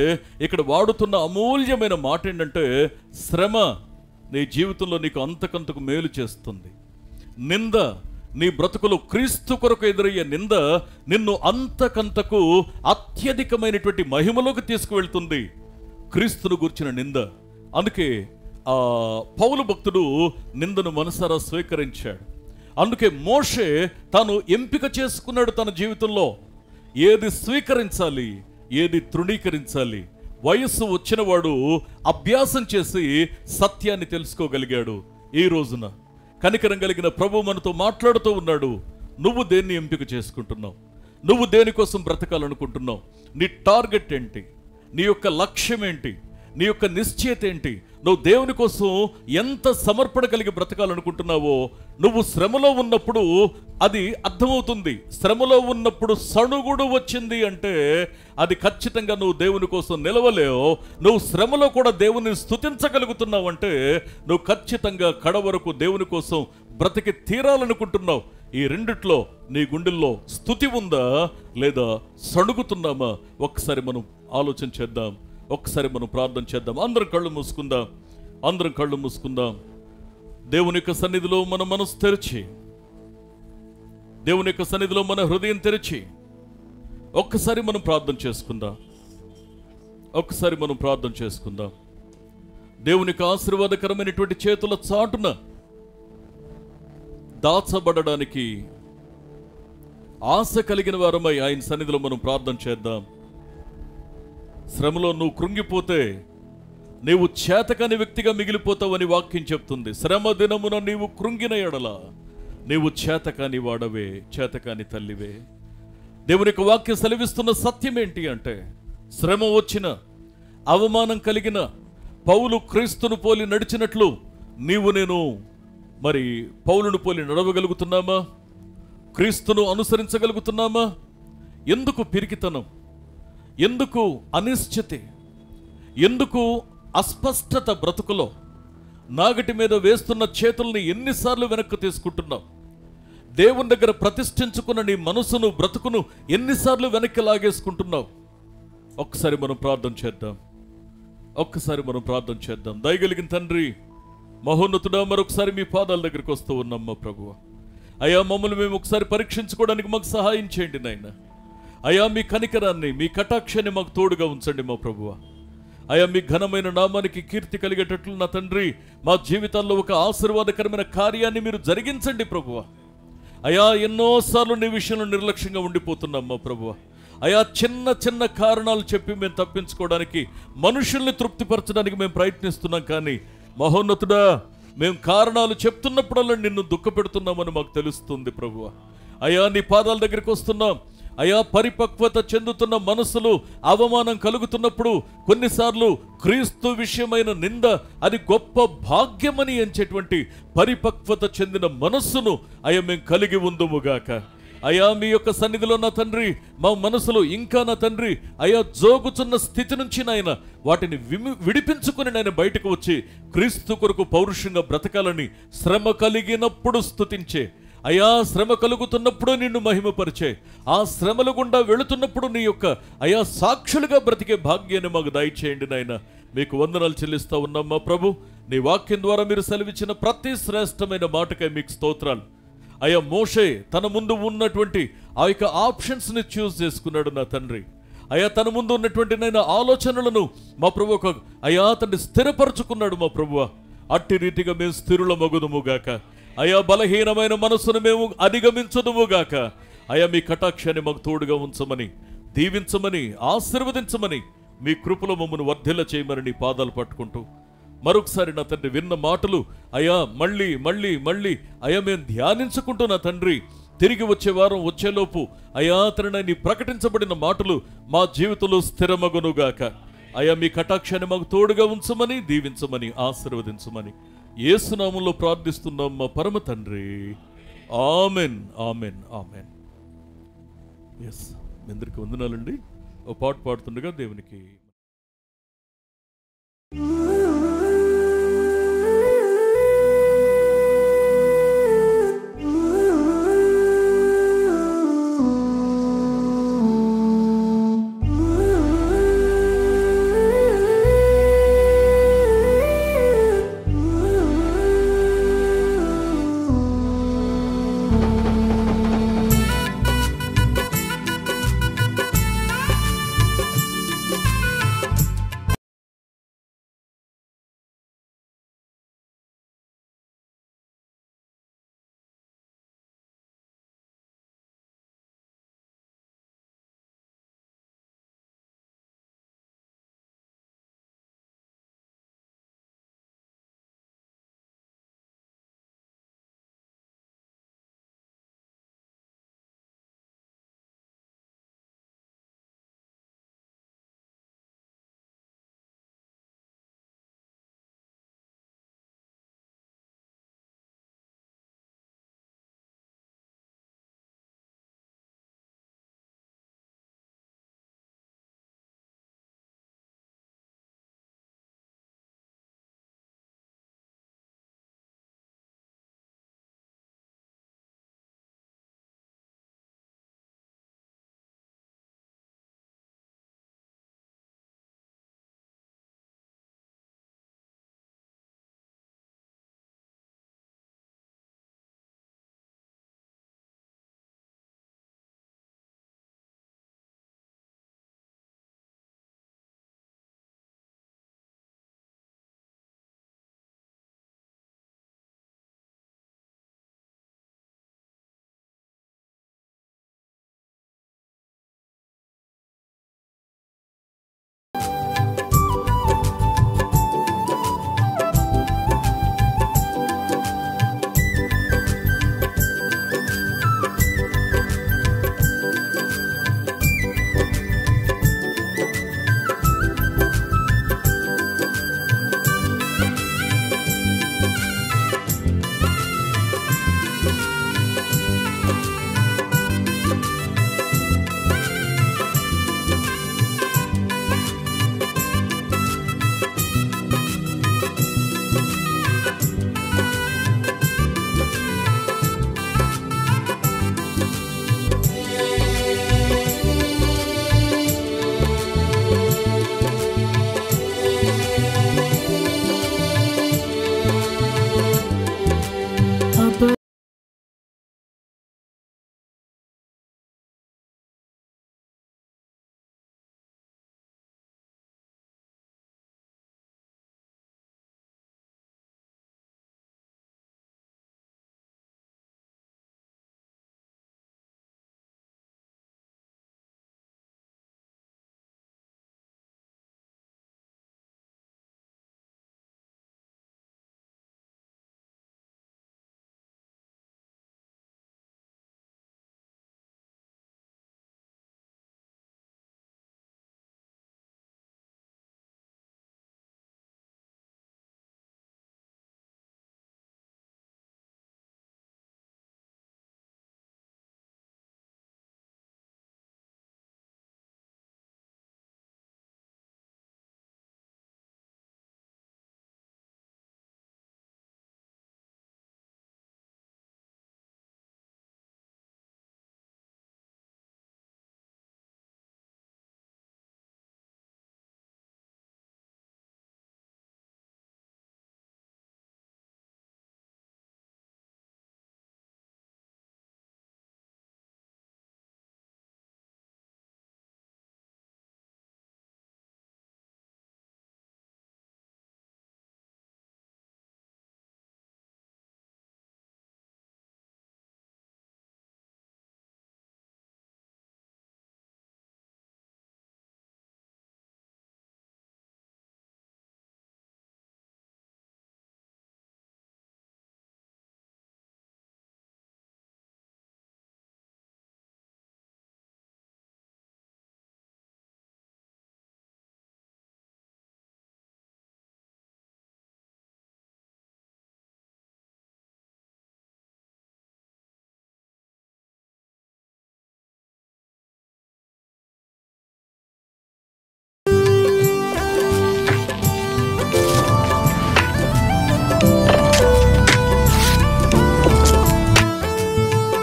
ఇక్కడ వాడుతున్న అమూల్యమైన మాట ఏంటంటే, శ్రమ నీ జీవితంలో నీకు అంతకంతకు మేలు చేస్తుంది. నింద, నీ బ్రతుకులో క్రీస్తు కొరకు ఎదురయ్యే నింద నిన్ను అంతకంతకు అత్యధికమైనటువంటి మహిమలోకి తీసుకువెళ్తుంది, క్రీస్తును గూర్చిన నింద. అందుకే పౌలు భక్తుడు నిందను మనసారా స్వీకరించాడు. అందుకే మోషే తాను ఎంపిక చేసుకున్నాడు తన జీవితంలో, ఏది స్వీకరించాలి, ఏది తృణీకరించాలి. వయస్సు వచ్చినవాడు అభ్యాసం చేసి సత్యాన్ని తెలుసుకోగలిగాడు. ఈ రోజున కనికరం కలిగిన ప్రభు మనతో మాట్లాడుతూ ఉన్నాడు. నువ్వు దేన్ని ఎంపిక చేసుకుంటున్నావు? నువ్వు దేనికోసం బ్రతకాలనుకుంటున్నావు? నీ టార్గెట్ ఏంటి? నీ యొక్క లక్ష్యం ఏంటి? నీ యొక్క నిశ్చయత ఏంటి? నువ్వు దేవుని కోసం ఎంత సమర్పణ కలిగి బ్రతకాలనుకుంటున్నావో నువ్వు శ్రమలో ఉన్నప్పుడు అది అర్థమవుతుంది. శ్రమలో ఉన్నప్పుడు సణుగుడు వచ్చింది అంటే అది ఖచ్చితంగా నువ్వు దేవుని కోసం నిలవలేవు. నువ్వు శ్రమలో కూడా దేవుని స్తుతించగలుగుతున్నావు అంటే నువ్వు ఖచ్చితంగా కడవరకు దేవుని కోసం బ్రతికి తీరాలనుకుంటున్నావు. ఈ రెండిట్లో నీ గుండెల్లో స్తుతి ఉందా లేదా సణుగుతున్నామా? ఒక్కసారి మనం ఆలోచన చేద్దాం. ఒక్కసారి మనం ప్రార్థన చేద్దాం. అందరం కళ్ళు మూసుకుందాం. అందరం కళ్ళు మూసుకుందాం. దేవుని యొక్క సన్నిధిలో మన మనసు తెరిచి, దేవుని యొక్క సన్నిధిలో మన హృదయం తెరిచి ఒక్కసారి మనం ప్రార్థన చేసుకుందాం. ఒక్కసారి మనం ప్రార్థన చేసుకుందాం. దేవునికి ఆశీర్వాదకరమైనటువంటి చేతుల చాటున దాచబడడానికి ఆశ కలిగిన వారమై ఆయన సన్నిధిలో మనం ప్రార్థన చేద్దాం. శ్రమలో నువ్వు కృంగిపోతే నీవు చేతకాని వ్యక్తిగా మిగిలిపోతావని వాక్యం చెప్తుంది. శ్రమ దినమున నీవు కృంగిన ఎడల నీవు చేతకాని వాడవే, చేతకాని తల్లివే. దేవుని యొక్క వాక్యం సెలవిస్తున్న సత్యం ఏంటి అంటే, శ్రమ వచ్చిన, అవమానం కలిగిన పౌలు క్రీస్తును పోలి నడిచినట్లు నీవు నేను మరి పౌలును పోలి నడవగలుగుతున్నామా? క్రీస్తును అనుసరించగలుగుతున్నామా? ఎందుకు పిరికితనం? ఎందుకు అనిశ్చితి? ఎందుకు అస్పష్టత బ్రతుకులో? నాగటి మీద వేస్తున్న చేతుల్ని ఎన్నిసార్లు వెనక్కి తీసుకుంటున్నావు? దేవుని దగ్గర ప్రతిష్ఠించుకున్న నీ మనసును, బ్రతుకును ఎన్నిసార్లు వెనక్కి లాగేసుకుంటున్నావు? ఒక్కసారి మనం ప్రార్థన చేద్దాం. ఒక్కసారి మనం ప్రార్థన చేద్దాం. దయగలిగిన తండ్రి, మహోన్నతుడా, మరొకసారి మీ పాదాల దగ్గరికి వస్తూ ఉన్నాం మా ప్రభువా. అయ్యా, మమ్మల్ని మేము ఒకసారి పరీక్షించుకోవడానికి మాకు సహాయం చేయండి నాయన. అయ్యా, మీ కనికరాన్ని, మీ కటాక్షాన్ని మాకు తోడుగా ఉంచండి మా ప్రభువా. అయ్యా, మీ ఘనమైన నామానికి కీర్తి కలిగేటట్లు నా తండ్రి మా జీవితాల్లో ఒక ఆశీర్వాదకరమైన కార్యాన్ని మీరు జరిగించండి ప్రభువా. అయ్యా, ఎన్నోసార్లు నీ విషయంలో నిర్లక్ష్యంగా ఉండిపోతున్నాం మా ప్రభువా. అయ్యా, చిన్న చిన్న కారణాలు చెప్పి మేము తప్పించుకోవడానికి, మనుషుల్ని తృప్తిపరచడానికి మేము ప్రయత్నిస్తున్నాం. కానీ మహోన్నతుడా, మేము కారణాలు చెప్తున్నప్పుడల్లా నిన్ను దుఃఖపెడుతున్నామని మాకు తెలుస్తుంది ప్రభువా. అయ్యా, నీ పాదాల దగ్గరికి వస్తున్నాం. అయా, పరిపక్వత చెందుతున్న మనసులు అవమానం కలుగుతున్నప్పుడు కొన్నిసార్లు క్రీస్తు విషయమైన నింద అది గొప్ప భాగ్యమని ఎంచేటువంటి పరిపక్వత చెందిన మనస్సును అయ్యా మేము కలిగి ఉందుముగాక. అయా, మీ యొక్క సన్నిధిలో నా తండ్రి మా మనసులో ఇంకా నా తండ్రి అయా జోగుచున్న స్థితి నుంచి నాయన వాటిని విడిపించుకుని నాయన బయటకు వచ్చి క్రీస్తు కొరకు పౌరుషంగా బ్రతకాలని, శ్రమ కలిగినప్పుడు స్తుతించే అయా శ్రమ కలుగుతున్నప్పుడు నిన్ను మహిమపరిచే, ఆ శ్రమల గుండా వెళుతున్నప్పుడు నీ యొక్క అయా సాక్షులుగా బ్రతికే భాగ్యాన్ని మాకు దయచేయండి నాయన. మీకు వందనాలు చెల్లిస్తూ ఉన్నాం మా ప్రభు. నీ వాక్యం ద్వారా మీరు సెలవిచ్చిన ప్రతి శ్రేష్టమైన మాటకై మీకు స్తోత్రాలు. అయా మోషే తన ముందు ఉన్నటువంటి ఆ యొక్క ఆప్షన్స్ని చూస్ చేసుకున్నాడు నా తండ్రి. అయా తన ముందు ఉన్నటువంటి నేను ఆలోచనలను మా ప్రభు అయా తండ్రి స్థిరపరచుకున్నాడు మా ప్రభువ. అట్టి రీతిగా మేము స్థిరుల మగుదుముగాక. అయా బలహీనమైన మనసును మేము అధిగమించదుముగాక. అయా మీ కటాక్షాన్ని మాకు తోడుగా ఉంచమని, దీవించమని, ఆశీర్వదించమని, మీ కృపలో మమ్మల్ని వర్ధిల్ల చేయమని నీ పాదాలు పట్టుకుంటూ మరొకసారి నా తండ్రి విన్న మాటలు అయా మళ్ళీ మళ్ళీ మళ్ళీ అయా మేము ధ్యానించుకుంటూ నా తండ్రి తిరిగి వచ్చే వారం వచ్చేలోపు అయా తండ్రి ప్రకటించబడిన మాటలు మా జీవితంలో స్థిరమగునుగాక. అయా మీ కటాక్షాన్ని మాకు తోడుగా ఉంచమని, దీవించమని, ఆశీర్వదించమని యేసు నామములో ప్రార్థిస్తున్నాం మా పరమ తండ్రి. Amen, amen, amen. ఎస్, మీ అందరికీ వందనాలండి. ఓ పాట పాడుతుండగా దేవునికి